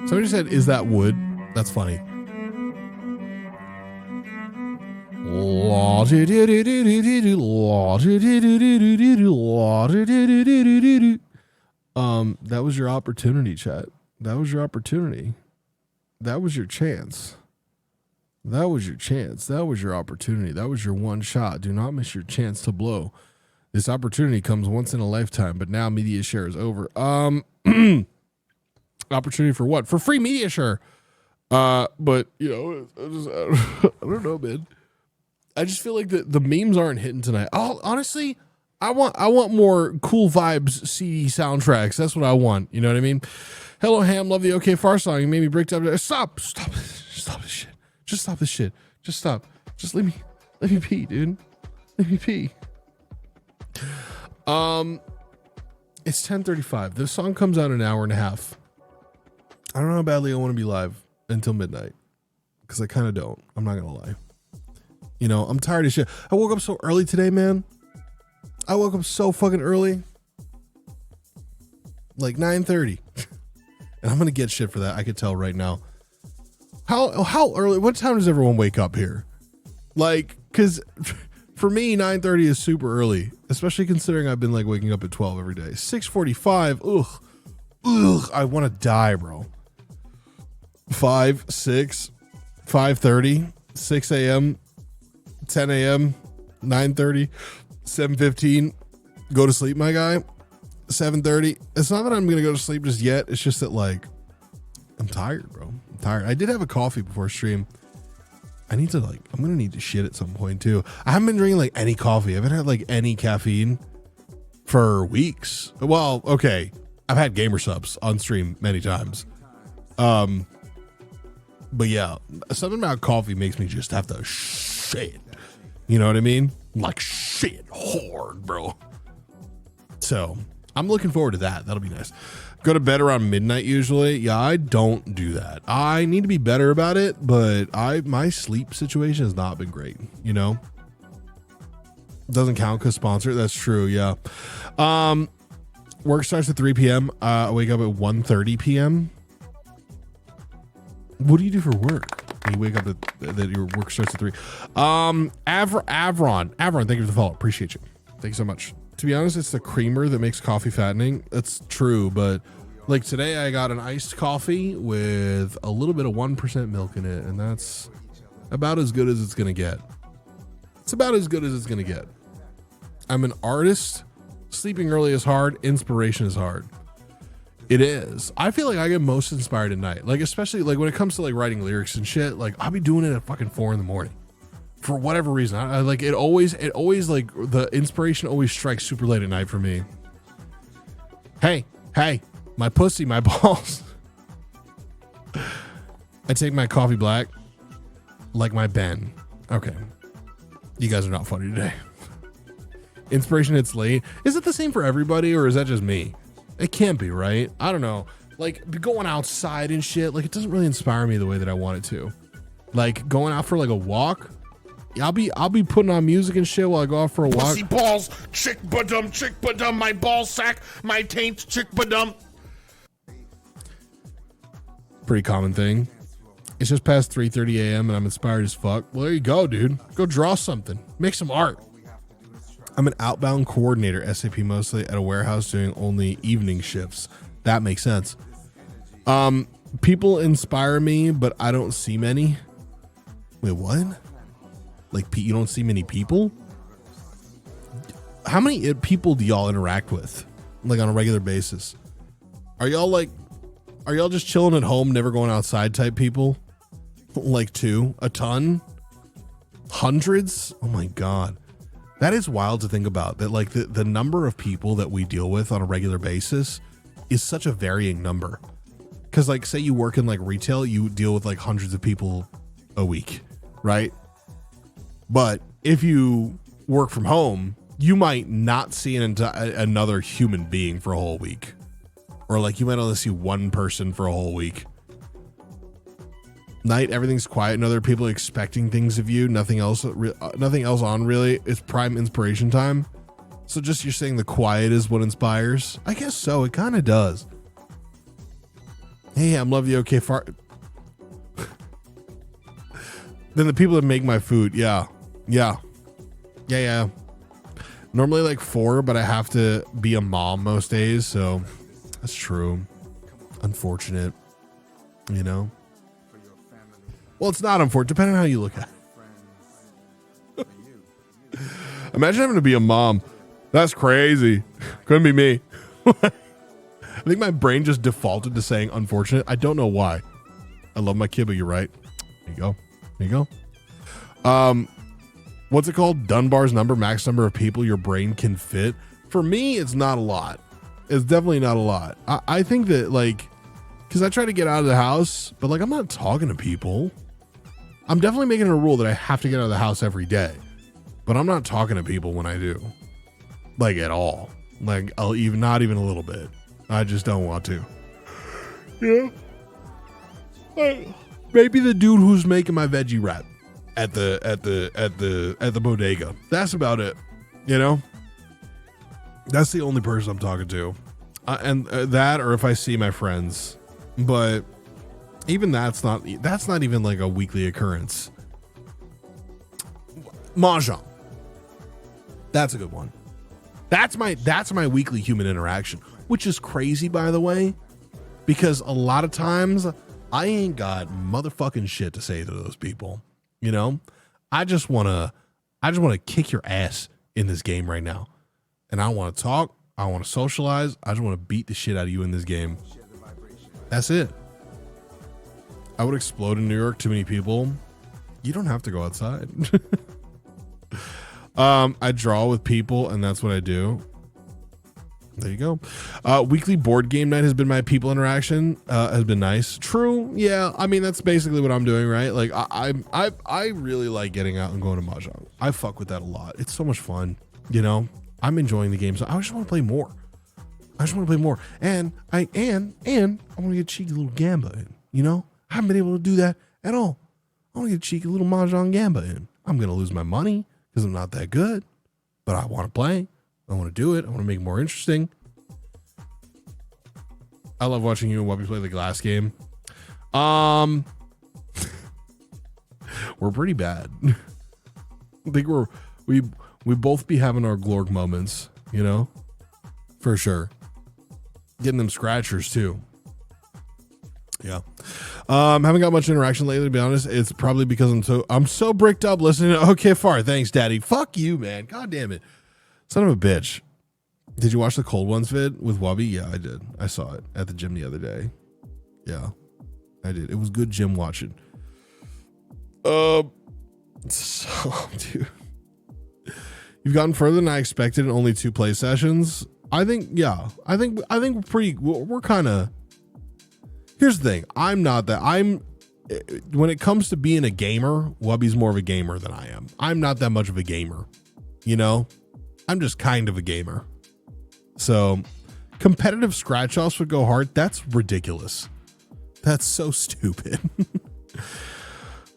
Somebody said, "Is that wood?" That's funny. That was your opportunity, chat. That was your opportunity. That was your chance. That was your chance. That was your opportunity. That was your one shot. Do not miss your chance to blow. This opportunity comes once in a lifetime, but now media share is over. Opportunity for what? For free media share. But you know, I don't know, man. I just feel like the memes aren't hitting tonight. Honestly, I want more cool vibes CD soundtracks. That's what I want. You know what I mean? Hello, Ham. Love the OK Far song. You made me break down. Stop this shit. Just stop this shit. Just stop. Just let me pee, dude. Let me pee. It's 10:35. This song comes out in an hour and a half. I don't know how badly I want to be live until midnight, because I kind of don't. I'm not gonna lie. You know, I'm tired of shit. I woke up so early today, man. I woke up so fucking early, like 9:30, and I'm gonna get shit for that. I could tell right now. How early? What time does everyone wake up here? Like, because for me, 9:30 is super early, especially considering I've been like waking up at 12 every day. 6:45. Ugh. I want to die, bro. 5, 6, 5:30, 6 a.m., 10 a.m., 9:30, 7:15. Go to sleep, my guy. 7:30. It's not that I'm gonna go to sleep just yet. It's just that, like, I'm tired, bro. I'm tired. I did have a coffee before stream. I'm gonna need to shit at some point too. I haven't been drinking like any coffee. I haven't had like any caffeine for weeks. Well, okay. I've had gamer subs on stream many times. But yeah, something about coffee makes me just have to shit. You know what I mean? Like shit hard, bro. So I'm looking forward to that. That'll be nice. Go to bed around midnight usually. Yeah, I don't do that. I need to be better about it, but my sleep situation has not been great, you know? Doesn't count because sponsor. That's true, yeah. Work starts at 3 p.m. I wake up at 1:30 p.m. What do you do for work? You wake up that your work starts at 3. Avron, thank you for the follow. Appreciate you. Thank you so much. To be honest, it's the creamer that makes coffee fattening. That's true, but like today I got an iced coffee with a little bit of 1% milk in it, and that's about as good as it's gonna get. It's about as good as it's gonna get. I'm an artist. Sleeping early is hard. Inspiration is hard. It is. I feel like I get most inspired at night. Like, especially like when it comes to like writing lyrics and shit, like I'll be doing it at fucking 4 in the morning. For whatever reason. I like it always like the inspiration always strikes super late at night for me. Hey, my pussy, my balls. I take my coffee black like my Ben. Okay. You guys are not funny today. Inspiration hits late. Is it the same for everybody or is that just me? It can't be, right? I don't know. Like going outside and shit, like it doesn't really inspire me the way that I want it to. Like going out for like a walk. I'll be putting on music and shit while I go out for a walk. Pussy balls, chick badum, my ball sack, my taint, chick badum. Pretty common thing. It's just past 3:30 a.m. and I'm inspired as fuck. Well, there you go, dude. Go draw something. Make some art. I'm an outbound coordinator, SAP mostly, at a warehouse doing only evening shifts. That makes sense. People inspire me, but I don't see many. Wait, what? Like, you don't see many people? How many people do y'all interact with, like, on a regular basis? Are y'all just chilling at home, never going outside type people? Like a ton? Hundreds? Oh my God. That is wild to think about, that like the number of people that we deal with on a regular basis is such a varying number. Because like, say you work in like retail, you deal with like hundreds of people a week, right? But if you work from home, you might not see another human being for a whole week. Or like you might only see one person for a whole week. Night, everything's quiet and other people are expecting things of you. Nothing else on really. It's prime inspiration time. So just you're saying the quiet is what inspires? I guess so. It kind of does. Hey, I'm love you. Okay, far. Then the people that make my food. Yeah. Normally like 4, but I have to be a mom most days. So that's true. Unfortunate, you know? Well, it's not unfortunate, depending on how you look at it. Imagine having to be a mom. That's crazy. Couldn't be me. I think my brain just defaulted to saying unfortunate. I don't know why. I love my kid, but you're right. There you go. There you go. What's it called? Dunbar's number, max number of people your brain can fit. For me, it's not a lot. It's definitely not a lot. I think that, like, because I try to get out of the house, but like I'm not talking to people. I'm definitely making it a rule that I have to get out of the house every day, but I'm not talking to people when I do, like at all. Like I'll even not even a little bit. I just don't want to. Yeah. Maybe the dude who's making my veggie wrap at the bodega. That's about it. You know. That's the only person I'm talking to, and that, or if I see my friends. But even that's not even like a weekly occurrence. Mahjong. That's a good one. That's my weekly human interaction, which is crazy, by the way, because a lot of times I ain't got motherfucking shit to say to those people. You know, I just want to kick your ass in this game right now. And I want to talk. I want to socialize. I just want to beat the shit out of you in this game. That's it. I would explode in New York. Too many people. You don't have to go outside. I draw with people, and that's what I do. There you go. Weekly board game night has been my people interaction. Has been nice. True. Yeah. I mean, that's basically what I'm doing, right? Like I really like getting out and going to Mahjong. I fuck with that a lot. It's so much fun. You know, I'm enjoying the game. So I just want to play more. And I want to get a cheeky little gamba in. You know, I haven't been able to do that at all. I want to get a cheeky little Mahjong gamba in. I'm going to lose my money because I'm not that good, but I want to play. I want to do it. I want to make it more interesting. I love watching you and Wubby play the glass game. We're pretty bad. I think we both be having our glorg moments, you know, for sure. Getting them scratchers too. Yeah. Haven't got much interaction lately, to be honest. It's probably because I'm so bricked up listening to Okay Far. Thanks, Daddy. Fuck you, man. God damn it. Son of a bitch. Did you watch the Cold Ones vid with Wubby? Yeah, I did. I saw it at the gym the other day. Yeah, I did. It was good gym watching. So, dude, you've gotten further than I expected in only 2 play sessions. I think we're kind of. Here's the thing. When it comes to being a gamer, Wubby's more of a gamer than I am. I'm not that much of a gamer, you know. I'm just kind of a gamer. So competitive scratch offs would go hard. That's ridiculous. That's so stupid.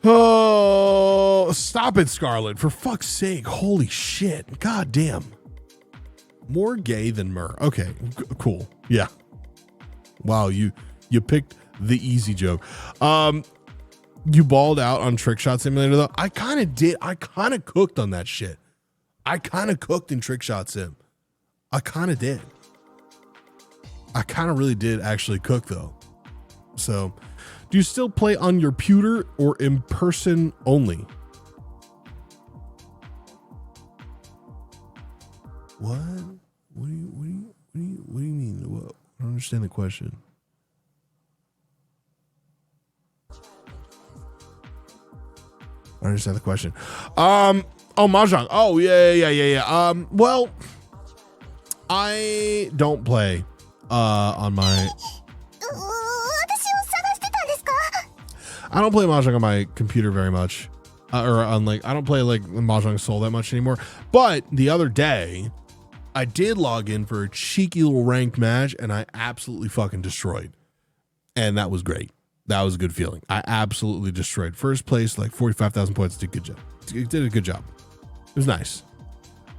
Oh, stop it, Scarlett. For fuck's sake. Holy shit. God damn. More gay than Mur. Okay, cool. Yeah. Wow, you picked the easy joke. You balled out on Trick Shot Simulator though. I kind of did. I kind of cooked on that shit. I kind of cooked in Trick Shot Sim. I kind of did. I kind of really did actually cook though. So, do you still play on your pewter or in person only? What? What do you mean? What? I don't understand the question. I understand the question. Oh, Mahjong. Oh, yeah. Well, I don't play on my. I don't play Mahjong on my computer very much, or on like I don't play like Mahjong Soul that much anymore. But the other day, I did log in for a cheeky little ranked match, and I absolutely fucking destroyed, and that was great. That was a good feeling. I absolutely destroyed. First place, like 45,000 points. Did a good job. Did a good job. It was nice.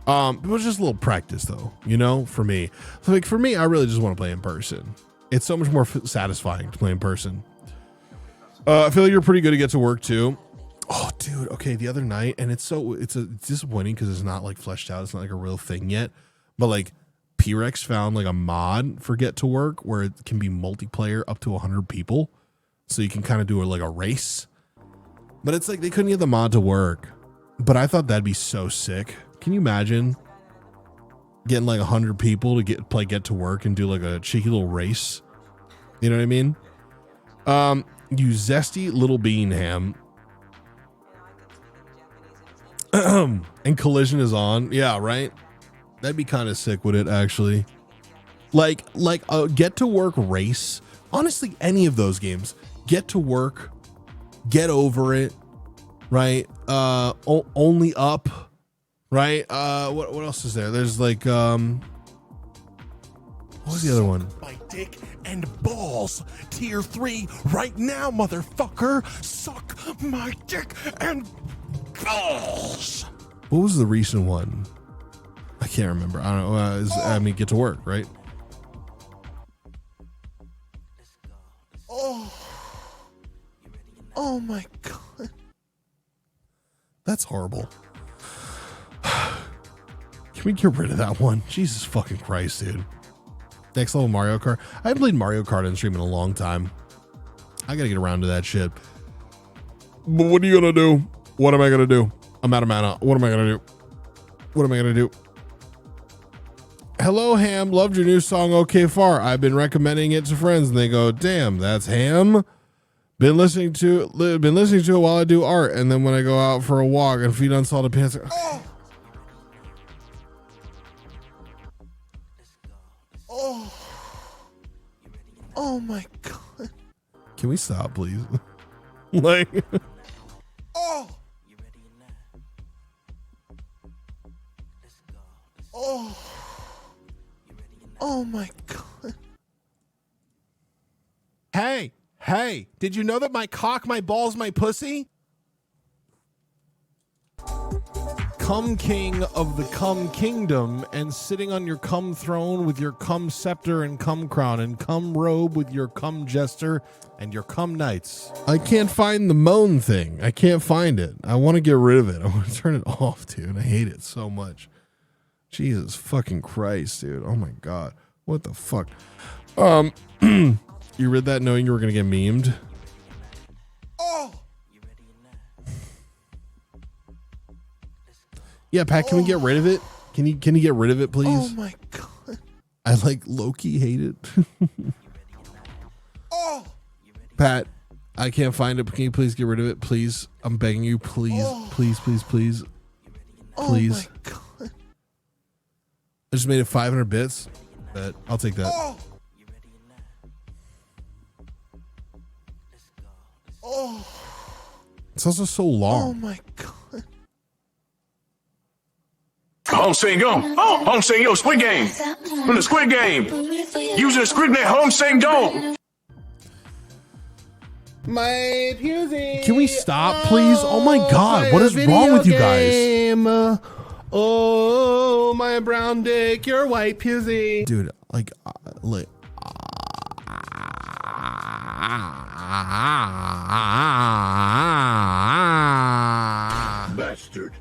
It was just a little practice though, you know, for me. So like for me, I really just want to play in person. It's so much more satisfying to play in person. I feel like you're pretty good to get to work too. Oh, dude. Okay, the other night, and it's disappointing because it's not like fleshed out. It's not like a real thing yet. But like P-Rex found like a mod for Get to Work where it can be multiplayer up to 100 people. So you can kind of do like a race. But it's like they couldn't get the mod to work. But I thought that'd be so sick. Can you imagine getting like 100 people to get to work and do like a cheeky little race? You know what I mean? You zesty little bean ham. And collision is on. Yeah, right? That'd be kind of sick, would it actually? Like a get to work race. Honestly, any of those games. Get to work. Get over it. Right? Only up. Right? What else is there? There's like what was the other one? My dick and balls. Tier 3 right now, motherfucker. Suck my dick and balls. What was the recent one? I can't remember. I don't know. Get to work, right? Oh my God. That's horrible. Can we get rid of that one? Jesus fucking Christ, dude. Next level Mario Kart. I haven't played Mario Kart on stream in a long time. I gotta get around to that shit. But what are you gonna do? What am I gonna do? I'm out of mana. What am I gonna do? What am I gonna do? Hello, Ham. Loved your new song, OK Far. I've been recommending it to friends, and they go, "Damn, that's Ham." Been listening to it while I do art, and then when I go out for a walk and feed on salted pants. Oh my God. Can we stop, please? Like, Oh my God. Hey, did you know that my cock, my balls, my pussy? Cum king of the cum kingdom, and sitting on your cum throne with your cum scepter and cum crown and cum robe with your cum jester and your cum knights. I can't find the moan thing. I can't find it. I want to get rid of it. I want to turn it off, dude. I hate it so much. Jesus fucking Christ, dude. Oh my God. What the fuck? You read that knowing you were going to get memed? Yeah, Pat, can we get rid of it? Can you get rid of it, please? Oh my God. I like low-key hate it. Pat, I can't find it. Can you please get rid of it? Please. I'm begging you. Please. Please. Please. Oh my God. I just made it 500 bits, but I'll take that. It's also so long. Oh my God. Home Sing Gong. Oh, Home Sing Yo, Squid Game. From the Squid Game. Using the Squid Game, Home Sing Dong. My Pusey. Can we stop, please? Oh my God, what is wrong with you guys? Oh, my brown dick, your white Pusey. Dude, like bastard.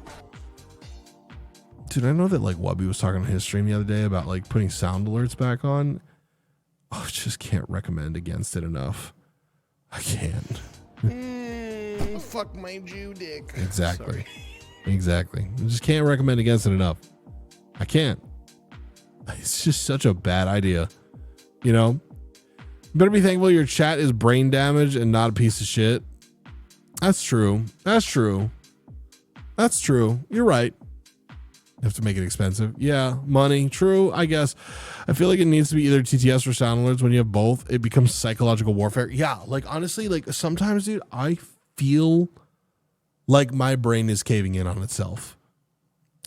Dude, I know that like Wubby was talking on his stream the other day about like putting sound alerts back on. Oh, I just can't recommend against it enough. I can't. Fuck my Jew dick. Exactly. Exactly. I just can't recommend against it enough. I can't. It's just such a bad idea. You know? You better be thankful your chat is brain damaged and not a piece of shit. That's true. That's true. That's true. You're right. You have to make it expensive. Yeah, money. True, I guess. I feel like it needs to be either TTS or sound alerts. When you have both, it becomes psychological warfare. Yeah, like honestly, like sometimes, dude, I feel like my brain is caving in on itself.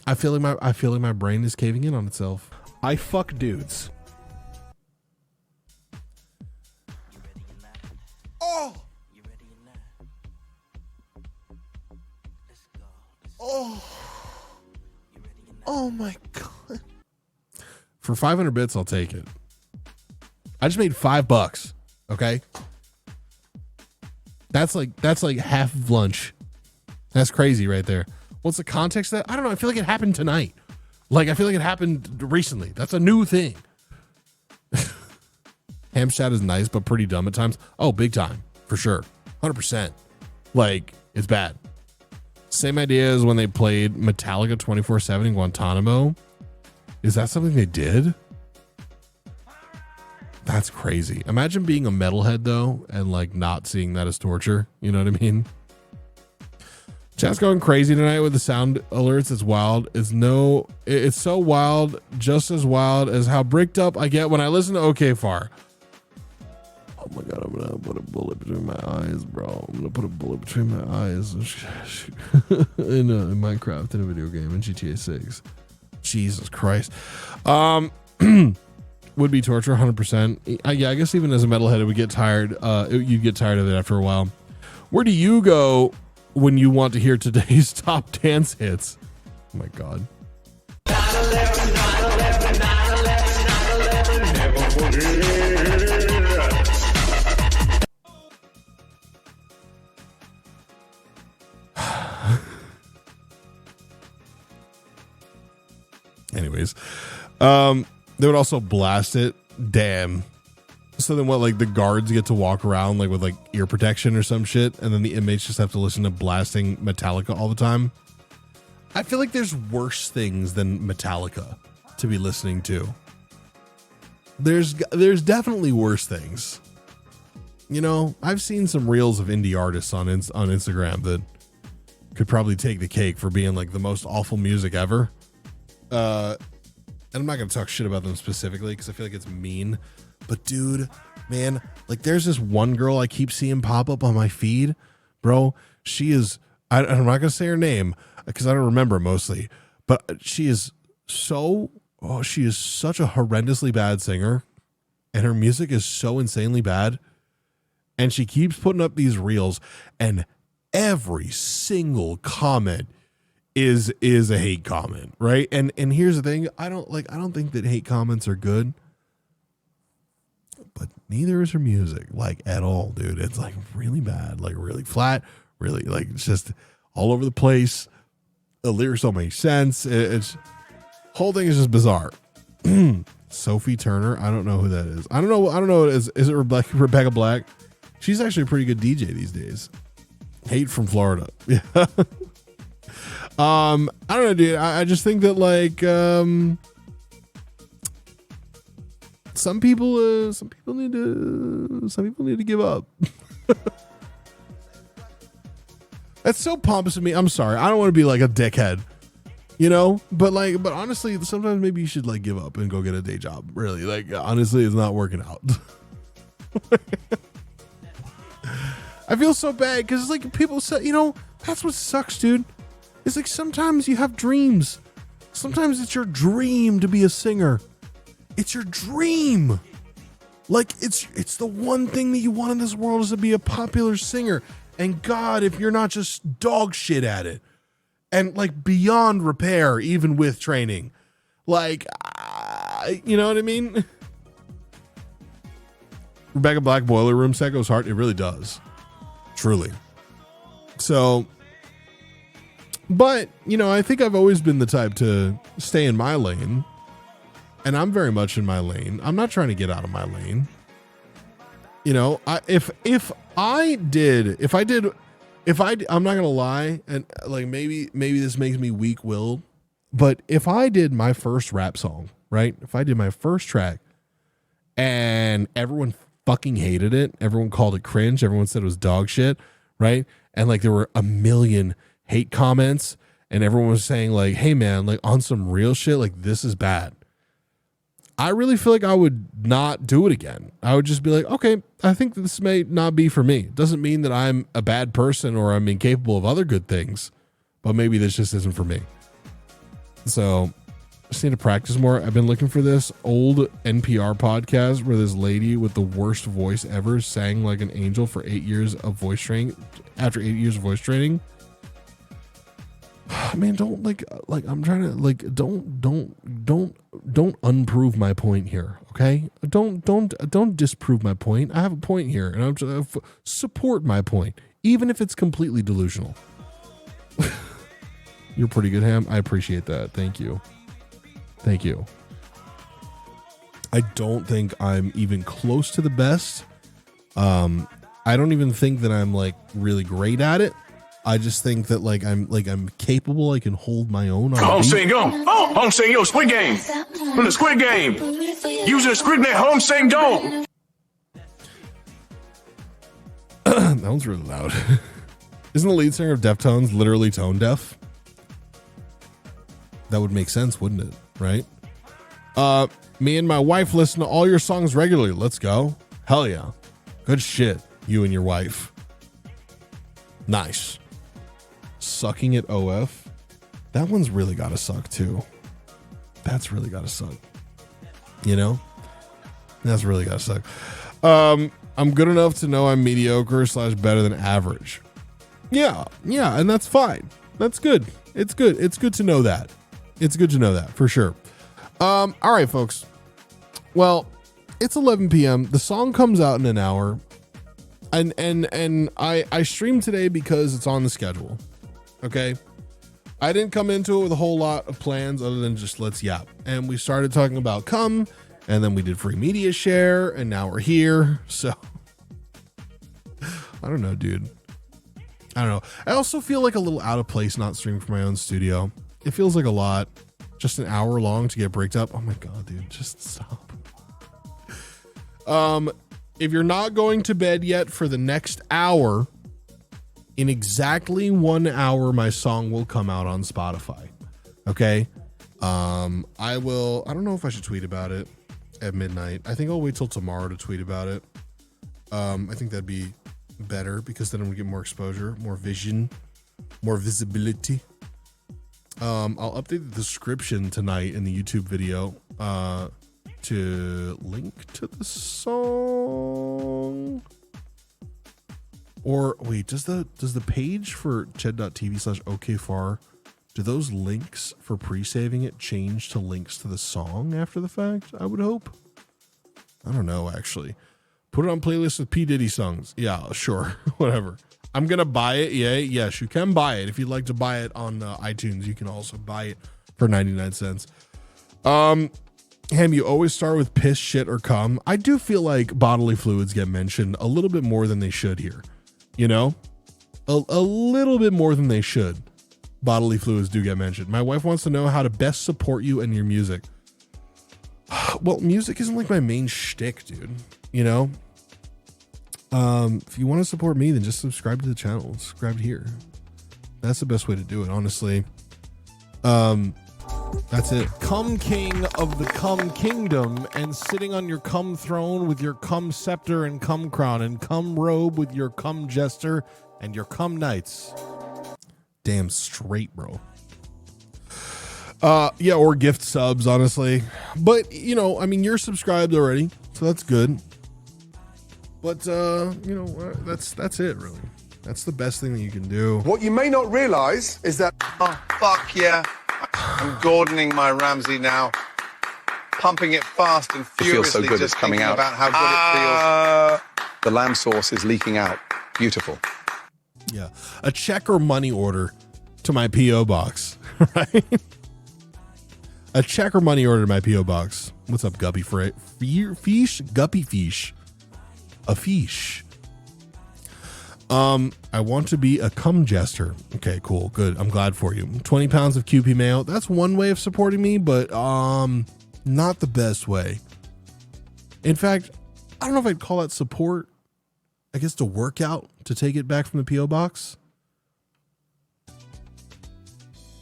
I feel like my brain is caving in on itself. I fuck dudes. Oh. Oh. Oh my God. For 500 bits, I'll take it. I just made $5. Okay. That's like half of lunch. That's crazy right there. What's the context of that? I don't know. I feel like it happened tonight. Like, I feel like it happened recently. That's a new thing. Ham chat is nice, but pretty dumb at times. Oh, big time. For sure. 100%. Like, It's bad. Same idea as when they played Metallica 24/7 in Guantanamo. Is that something they did? That's crazy. Imagine being a metalhead though and like not seeing that as torture. You know what I mean? Chat's going crazy tonight with the sound alerts. It's wild. It's so wild, just as wild as how bricked up I get when I listen to OK Far. Oh my God, I'm gonna put a bullet between my eyes, bro. I'm gonna put a bullet between my eyes in Minecraft, in a video game, in GTA 6. Jesus Christ. Would be torture, 100%. Yeah, I guess even as a metalhead, it would get tired. You'd get tired of it after a while. Where do you go when you want to hear today's top dance hits? Oh my God. Anyways, they would also blast it. Damn. So then what, like the guards get to walk around like with like ear protection or some shit, and then the inmates just have to listen to blasting Metallica all the time. I feel like there's worse things than Metallica to be listening to. There's definitely worse things. You know, I've seen some reels of indie artists on Instagram that could probably take the cake for being like the most awful music ever. And I'm not going to talk shit about them specifically because I feel like it's mean. But dude, man, like there's this one girl I keep seeing pop up on my feed, bro. She is, I'm not going to say her name because I don't remember mostly, but she is such a horrendously bad singer, and her music is so insanely bad. And she keeps putting up these reels, and every single comment is a hate comment, right? And here's the thing, I don't think that hate comments are good, but neither is her music, like at all, dude. It's like really bad, like really flat, really like it's just all over the place. The lyrics don't make sense. It's whole thing is just bizarre. Sophie Turner, I don't know who that is. I don't know. Is it Rebecca Black? She's actually a pretty good DJ these days. Hate from Florida. Yeah. I don't know, dude. I just think that like some people need to give up. That's so pompous of me. I'm sorry. I don't want to be like a dickhead, you know, but honestly, sometimes maybe you should like give up and go get a day job. Really, like honestly, it's not working out. I feel so bad because like people say, you know, that's what sucks, dude. It's like sometimes you have dreams. Sometimes it's your dream to be a singer. It's your dream. Like it's the one thing that you want in this world is to be a popular singer. And God, if you're not just dog shit at it and like beyond repair, even with training, like, you know what I mean? Rebecca Black, Boiler Room, Set Goes Heart. It really does. Truly. So, but, you know, I think I've always been the type to stay in my lane, and I'm very much in my lane. I'm not trying to get out of my lane. You know, I'm not going to lie, and like maybe this makes me weak-willed, but if I did my first rap song, right? If I did my first track and everyone fucking hated it, everyone called it cringe, everyone said it was dog shit, right? And like there were a million hate comments and everyone was saying like, hey man, like on some real shit, like this is bad. I really feel like I would not do it again. I would just be like, okay, I think this may not be for me. It doesn't mean that I'm a bad person or I'm incapable of other good things, but maybe this just isn't for me. So I just need to practice more. I've been looking for this old NPR podcast where this lady with the worst voice ever sang like an angel for 8 years of voice training. After 8 years of voice training, man, don't like I'm trying to like don't unprove my point here, okay? Don't disprove my point. I have a point here, and I'm trying to support my point, even if it's completely delusional. You're pretty good, Ham. I appreciate that. Thank you. I don't think I'm even close to the best. I don't even think that I'm like really great at it. I just think that I'm capable. I can hold my own. Home Sing Go. Oh, Home Sing Yo, Squid Game. From the Squid Game. Using the SquidNet Home Sing Go. That one's really loud. Isn't the lead singer of Deftones literally tone deaf? That would make sense, wouldn't it? Right? Me and my wife listen to all your songs regularly. Let's go. Hell yeah. Good shit. You and your wife. Nice. Sucking at OF. That one's really gotta suck too. That's really gotta suck. You know? That's really gotta suck. I'm good enough to know I'm mediocre / better than average. Yeah, and that's fine. That's good. It's good. It's good to know that. It's good to know that for sure. All right, folks. Well, it's 11 p.m. The song comes out in an hour. And I streamed today because it's on the schedule. Okay. I didn't come into it with a whole lot of plans other than just let's yap. And we started talking about Come, and then we did free media share, and now we're here. So I don't know, dude. I don't know. I also feel like a little out of place not streaming from my own studio. It feels like a lot. Just an hour long to get breaked up. Oh my God, dude. Just stop. If you're not going to bed yet for the next hour, in exactly 1 hour, my song will come out on Spotify. Okay. I don't know if I should tweet about it at midnight. I think I'll wait till tomorrow to tweet about it. I think that'd be better because then we get more exposure, more vision, more visibility. I'll update the description tonight in the YouTube video to link to the song. Or wait, does the page for ched.tv/okfar, do those links for pre-saving it change to links to the song after the fact? I would hope. I don't know, actually. Put it on playlist with P. Diddy songs. Yeah, sure. Whatever. I'm going to buy it. Yeah, yes, you can buy it. If you'd like to buy it on iTunes, you can also buy it for 99 cents. Ham, you always start with piss, shit, or cum. I do feel like bodily fluids get mentioned a little bit more than they should here. You know? A little bit more than they should. Bodily fluids do get mentioned. My wife wants to know how to best support you and your music. Well, music isn't like my main shtick, dude. You know? If you want to support me, then just subscribe to the channel. Subscribe here. That's the best way to do it, honestly. That's it. Cum king of the cum kingdom, and sitting on your cum throne with your cum scepter and cum crown, and cum robe with your cum jester and your cum knights. Damn straight, bro. Yeah, or gift subs, honestly. But, you know, I mean, you're subscribed already, so that's good. But, you know, that's it, really. That's the best thing that you can do. What you may not realize is that, oh, fuck yeah, I'm Gordoning my Ramsey now. Pumping it fast and furiously. It feels so good, just it's coming out. About how good it feels. The lamb sauce is leaking out. Beautiful. Yeah. A check or money order to my P.O. box, right? A check or money order to my P.O. box. What's up, Guppy Fish? Guppy Fish. A fish. I want to be a cum jester. Okay, cool. Good. I'm glad for you. 20 pounds of QP mayo. That's one way of supporting me, but not the best way. In fact, I don't know if I'd call that support. I guess to work out to take it back from the P.O. box.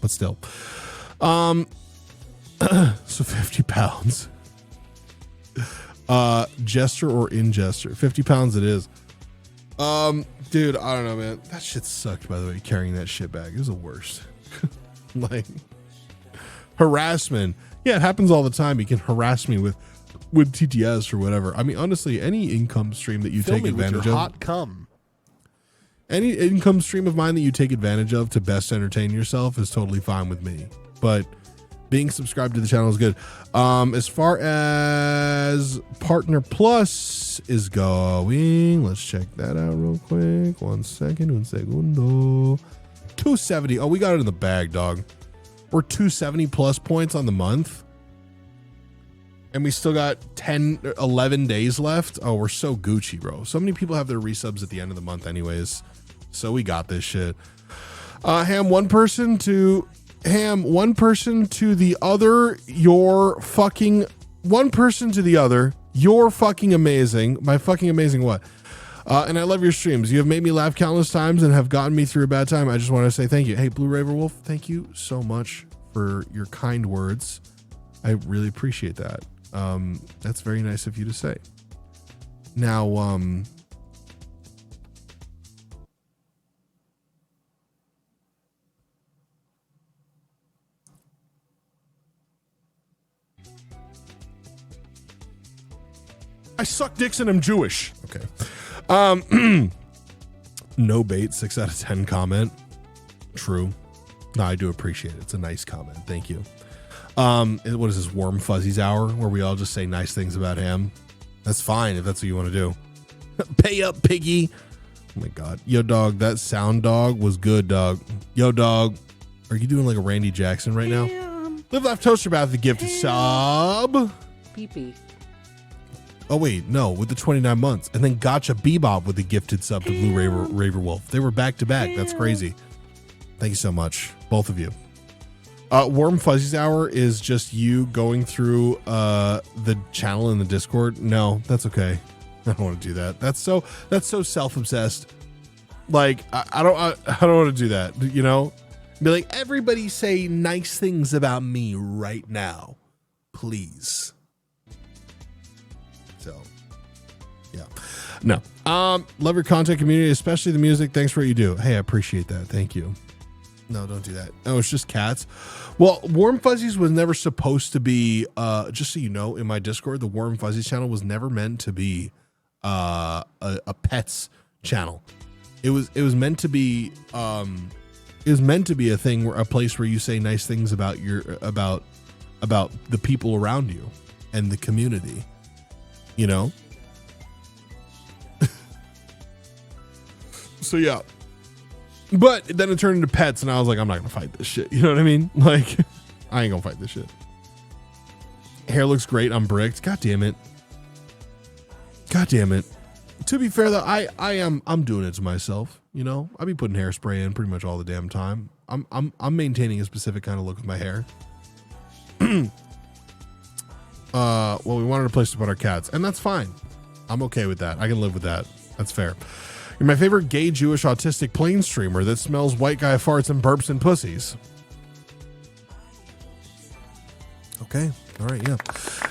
But still. So 50 pounds. Jester or ingester. 50 pounds it is. Dude, I don't know, man. That shit sucked, by the way, carrying that shit bag. It was the worst. Like, harassment. Yeah, it happens all the time. You can harass me with TTS or whatever. I mean, honestly, any income stream that you take advantage of. Hot cum. Any income stream of mine that you take advantage of to best entertain yourself is totally fine with me. But being subscribed to the channel is good. As far as Partner Plus is going, let's check that out real quick. 1 second, un segundo. 270. Oh, we got it in the bag, dog. We're 270 plus points on the month. And we still got 11 days left. Oh, we're so Gucci, bro. So many people have their resubs at the end of the month anyways. So we got this shit. Ham, one person to the other. You're fucking amazing. My fucking amazing what? And I love your streams. You have made me laugh countless times and have gotten me through a bad time. I just want to say thank you. Hey, Blue Raver Wolf, thank you so much for your kind words. I really appreciate that. That's very nice of you to say. Now, I suck dicks and I'm Jewish. Okay. No bait, 6 out of 10 comment. True. No, I do appreciate it. It's a nice comment. Thank you. What is this, Warm Fuzzies hour, where we all just say nice things about him? That's fine if that's what you want to do. Pay up, piggy. Oh my God. Yo, dog, that sound dog was good, dog. Yo, dog, are you doing like a Randy Jackson right now? Live Laugh Toaster Bath, the gifted sub. Pee-pee. Oh, wait, no, with the 29 months. And then Gotcha Bebop with the gifted sub to Blue Raver Wolf. They were back to back. That's crazy. Thank you so much, both of you. Warm Fuzzies hour is just you going through the channel in the Discord. No, that's okay. I don't want to do that. That's so self-obsessed. Like, I don't want to do that, you know? Be like, everybody say nice things about me right now, please. So, yeah. No. Love your content, community, especially the music. Thanks for what you do. Hey, I appreciate that. Thank you. No, don't do that. Oh, it's just cats. Well, Warm Fuzzies was never supposed to be, just so you know, in my Discord, the Warm Fuzzies channel was never meant to be a pets channel. It was meant to be a thing, where a place where you say nice things about about the people around you and the community, you know? So yeah. But then it turned into pets, and I was like, I'm not gonna fight this shit. You know what I mean? Like, I ain't gonna fight this shit. Hair looks great on bricked. God damn it. God damn it. To be fair though, I'm doing it to myself. You know, I be putting hairspray in pretty much all the damn time. I'm maintaining a specific kind of look with my hair. Well, we wanted a place to put our cats, and that's fine. I'm okay with that. I can live with that. That's fair. You're my favorite gay Jewish autistic plane streamer that smells white guy farts and burps and pussies. Okay. All right. Yeah.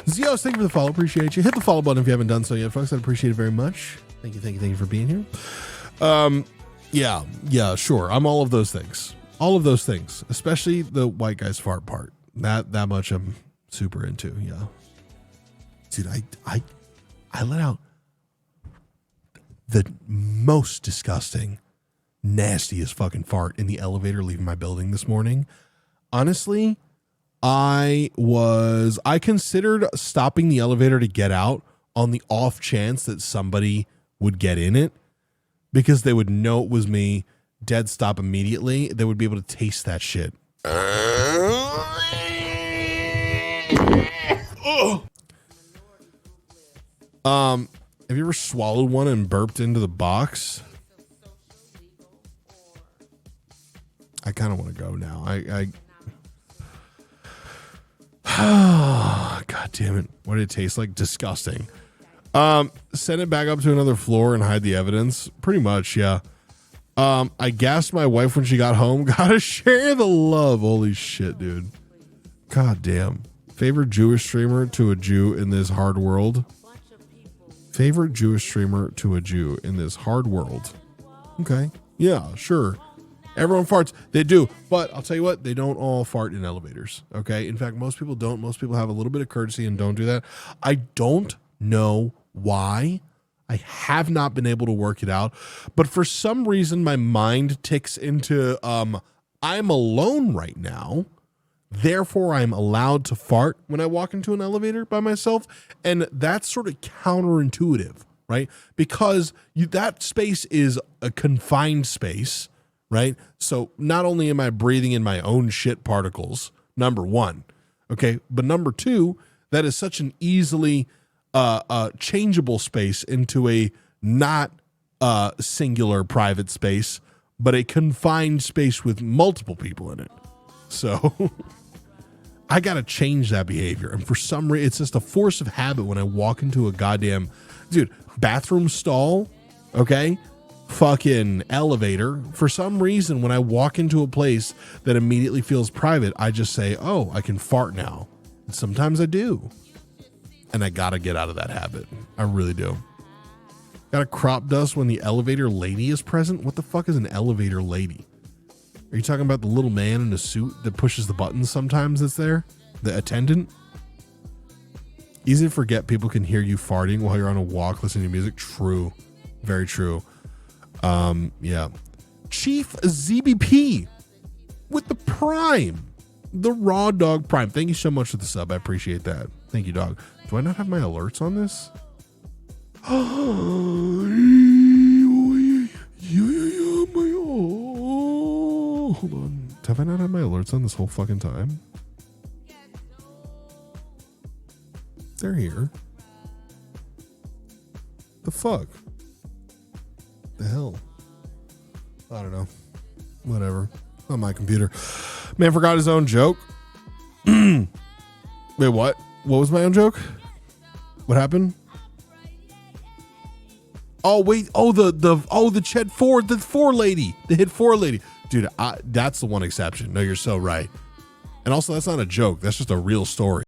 Zios, thank you for the follow. Appreciate you. Hit the follow button if you haven't done so yet, folks. I'd appreciate it very much. Thank you for being here. Yeah, sure. I'm all of those things. All of those things, especially the white guy's fart part. That much I'm super into. Yeah. Dude, I let out the most disgusting, nastiest fucking fart in the elevator leaving my building this morning. Honestly, I considered stopping the elevator to get out on the off chance that somebody would get in it, because they would know it was me, dead stop immediately. They would be able to taste that shit. Have you ever swallowed one and burped into the box? I kind of want to go now. God damn it. What did it taste like? Disgusting. Send it back up to another floor and hide the evidence. Pretty much, yeah. I gassed my wife when she got home. Gotta share the love. Holy shit, dude. God damn. Favorite Jewish streamer to a Jew in this hard world? Favorite Jewish streamer to a Jew in this hard world? Okay. Yeah, sure. Everyone farts. They do. But I'll tell you what, they don't all fart in elevators. Okay. In fact, most people don't. Most people have a little bit of courtesy and don't do that. I don't know why. I have not been able to work it out. But for some reason, my mind ticks into I'm alone right now. Therefore, I'm allowed to fart when I walk into an elevator by myself. And that's sort of counterintuitive, right? Because that space is a confined space, right? So not only am I breathing in my own shit particles, number one, okay, but number two, that is such an easily changeable space into a not singular private space but a confined space with multiple people in it. So I got to change that behavior. And for some reason, it's just a force of habit when I walk into a goddamn, dude, bathroom stall, okay? Fucking elevator. For some reason, when I walk into a place that immediately feels private, I just say, oh, I can fart now. And sometimes I do. And I got to get out of that habit. I really do. Got to crop dust when the elevator lady is present? What the fuck is an elevator lady? Are you talking about the little man in a suit that pushes the buttons sometimes that's there? The attendant? Easy to forget people can hear you farting while you're on a walk listening to music. True. Very true. Yeah. Chief ZBP with the Prime. The Raw Dog Prime. Thank you so much for the sub. I appreciate that. Thank you, dog. Do I not have my alerts on this? Hold on. Have I not had my alerts on this whole fucking time? They're here. The fuck? The hell? I don't know. Whatever. On my computer. Man forgot his own joke. Wait, what? What was my own joke? What happened? Oh wait! The Ched 4, the 4 lady, the hit 4 lady, dude. That's the one exception. No, you're so right. And also, that's not a joke. That's just a real story.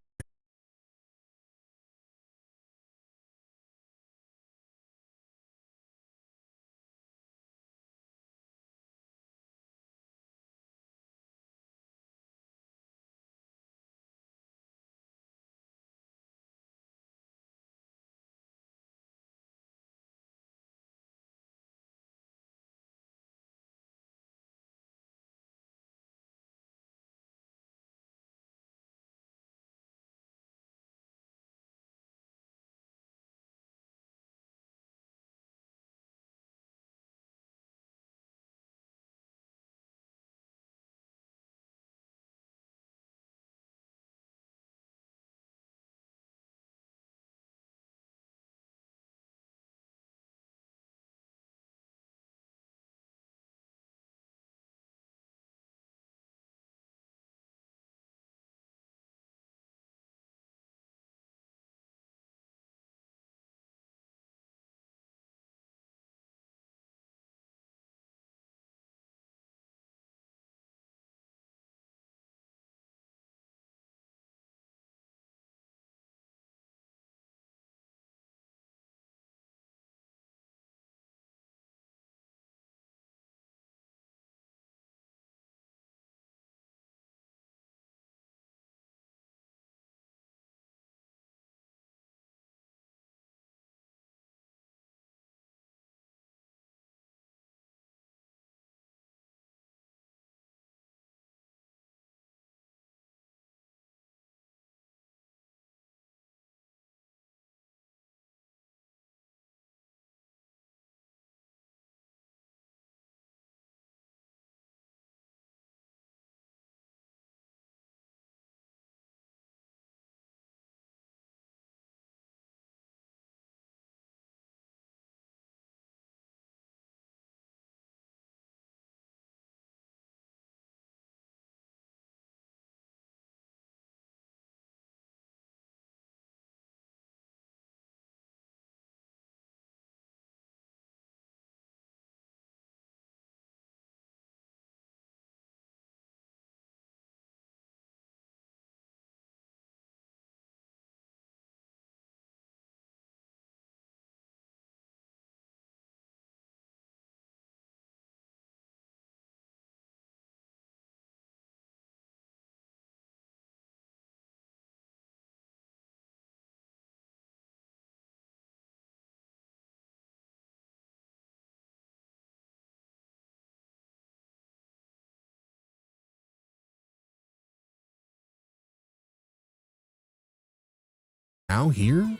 Now here?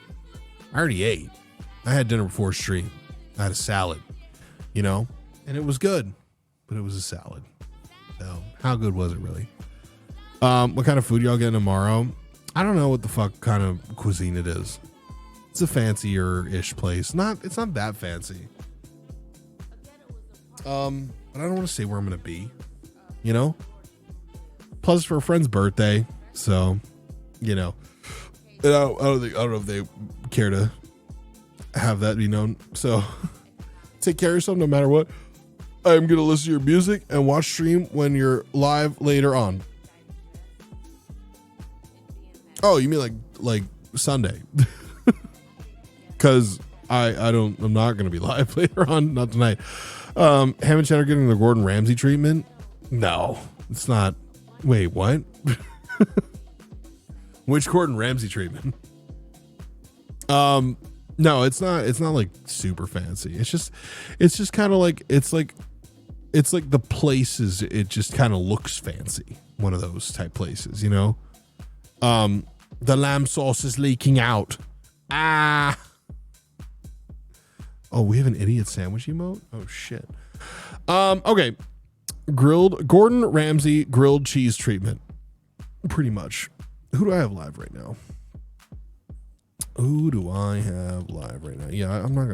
I already ate. I had dinner before stream. I had a salad, you know, and it was good, but it was a salad. So how good was it really? What kind of food y'all getting tomorrow? I don't know what the fuck kind of cuisine it is. It's a fancier-ish place. It's not that fancy. but I don't want to say where I'm going to be, you know? Plus, it's for a friend's birthday, so, you know, and I don't know if they care to have that be known. So, take care of yourself no matter what. I'm going to listen to your music and watch stream when you're live later on. Oh, you mean like Sunday? Because I'm not going to be live later on, not tonight. Ham and Cheddar getting the Gordon Ramsay treatment? No, it's not. Wait, what? Which Gordon Ramsay treatment? No, it's not like super fancy. It's just kind of like it's like the places, it just kind of looks fancy. One of those type places, you know? The lamb sauce is leaking out. Ah. Oh, we have an idiot sandwich emote? Oh shit. Okay. Gordon Ramsay grilled cheese treatment. Pretty much. Who do I have live right now? Yeah, I'm not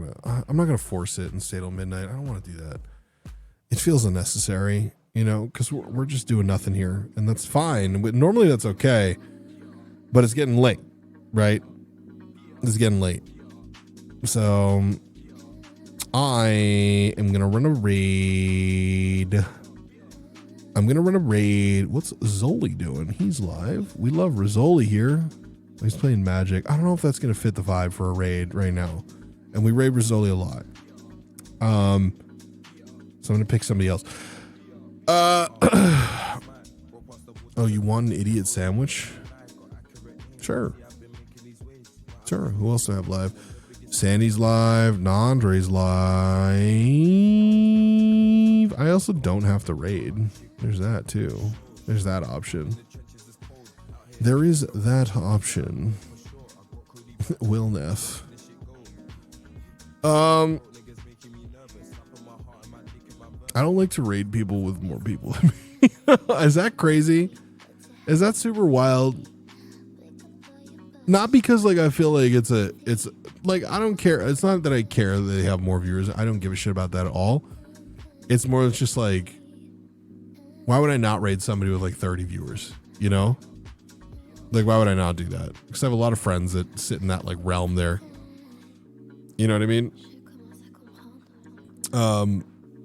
gonna force it and stay till midnight. I don't want to do that. It feels unnecessary, you know, because we're just doing nothing here, and that's fine. But normally that's okay. But it's getting late, right? It's getting late. So I am going to run a raid. What's Zoli doing? He's live. We love Rizzoli here. He's playing Magic. I don't know if that's going to fit the vibe for a raid right now. And we raid Rizzoli a lot. So I'm going to pick somebody else. Oh, you want an idiot sandwich? Sure. Who else do I have live? Sandy's live. Nandre's live. I also don't have to raid. There's that too. There's that option. There is that option. Will Neff. I don't like to raid people with more people than me. Is that crazy? Is that super wild? Not because like I feel like it's like I don't care. It's not that I care that they have more viewers. I don't give a shit about that at all. It's more it's just like, why would I not raid somebody with like 30 viewers? You know? Like, why would I not do that? Because I have a lot of friends that sit in that like realm there. You know what I mean?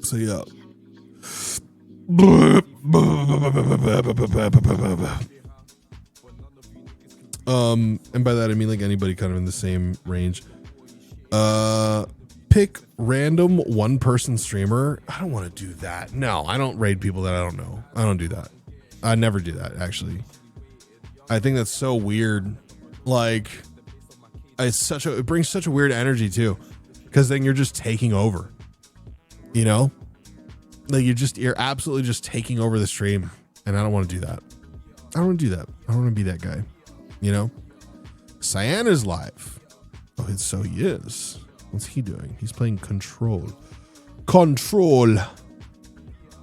So yeah. And by that I mean like anybody kind of in the same range. Pick random one person streamer. I don't want to do that. No, I don't raid people that I don't know. I don't do that. I never do that, actually. I think that's so weird. Like, it brings such a weird energy too, because then you're just taking over. You know, like you're absolutely just taking over the stream, and I don't want to do that. I don't want to do that. I don't want to be that guy. You know, Cyan is live. Oh, so he is. What's he doing? He's playing Control.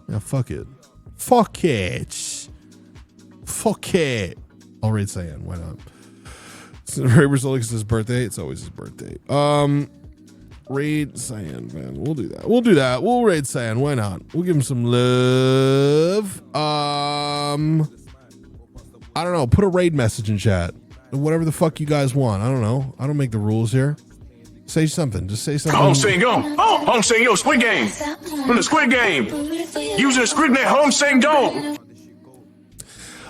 Yeah, fuck it. Fuck it. I'll raid Cyan. Why not? Ray Brazil, it's his birthday. It's always his birthday. Raid Cyan, man. We'll do that. We'll raid Cyan. Why not? We'll give him some love. I don't know. Put a raid message in chat. Whatever the fuck you guys want. I don't know. I don't make the rules here. Say something. Just say something. Home Sing Go. Home Sing Yo, Squid Game. From the Squid Game. Using the SquidNet Home Sing Go.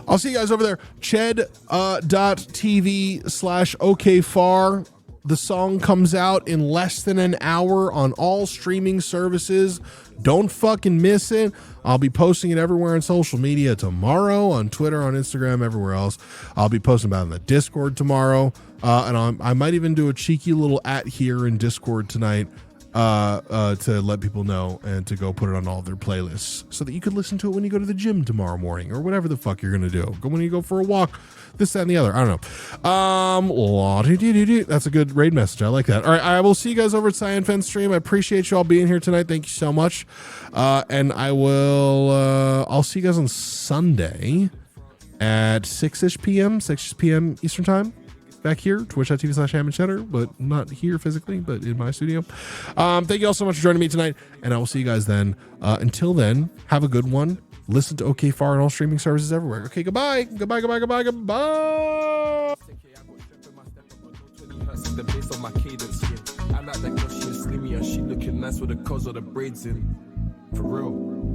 I'll see you guys over there. Ched.tv/okfar. The song comes out in less than an hour on all streaming services. Don't fucking miss it. I'll be posting it everywhere on social media tomorrow, on Twitter, on Instagram, everywhere else. I'll be posting about it in the Discord tomorrow. And I might even do a cheeky little here in Discord tonight to let people know and to go put it on all their playlists so that you could listen to it when you go to the gym tomorrow morning or whatever the fuck you're going to do. Go when you go for a walk, this, that, and the other. I don't know. That's a good raid message. I like that. All right. I will see you guys over at Cyan Fen Stream. I appreciate you all being here tonight. Thank you so much. And I'll see you guys on Sunday at 6 p.m. Eastern time. back here, twitch.tv/HammondCheddar, but not here physically, but in my studio. Thank you all so much for joining me tonight, and I will see you guys then. Until then, have a good one. Listen to OK Far on all streaming services everywhere. Okay, goodbye. Goodbye. The bass on my cadence, yeah. I like that girl, she slimmy and she looking nice with the cause of the braids in. For real.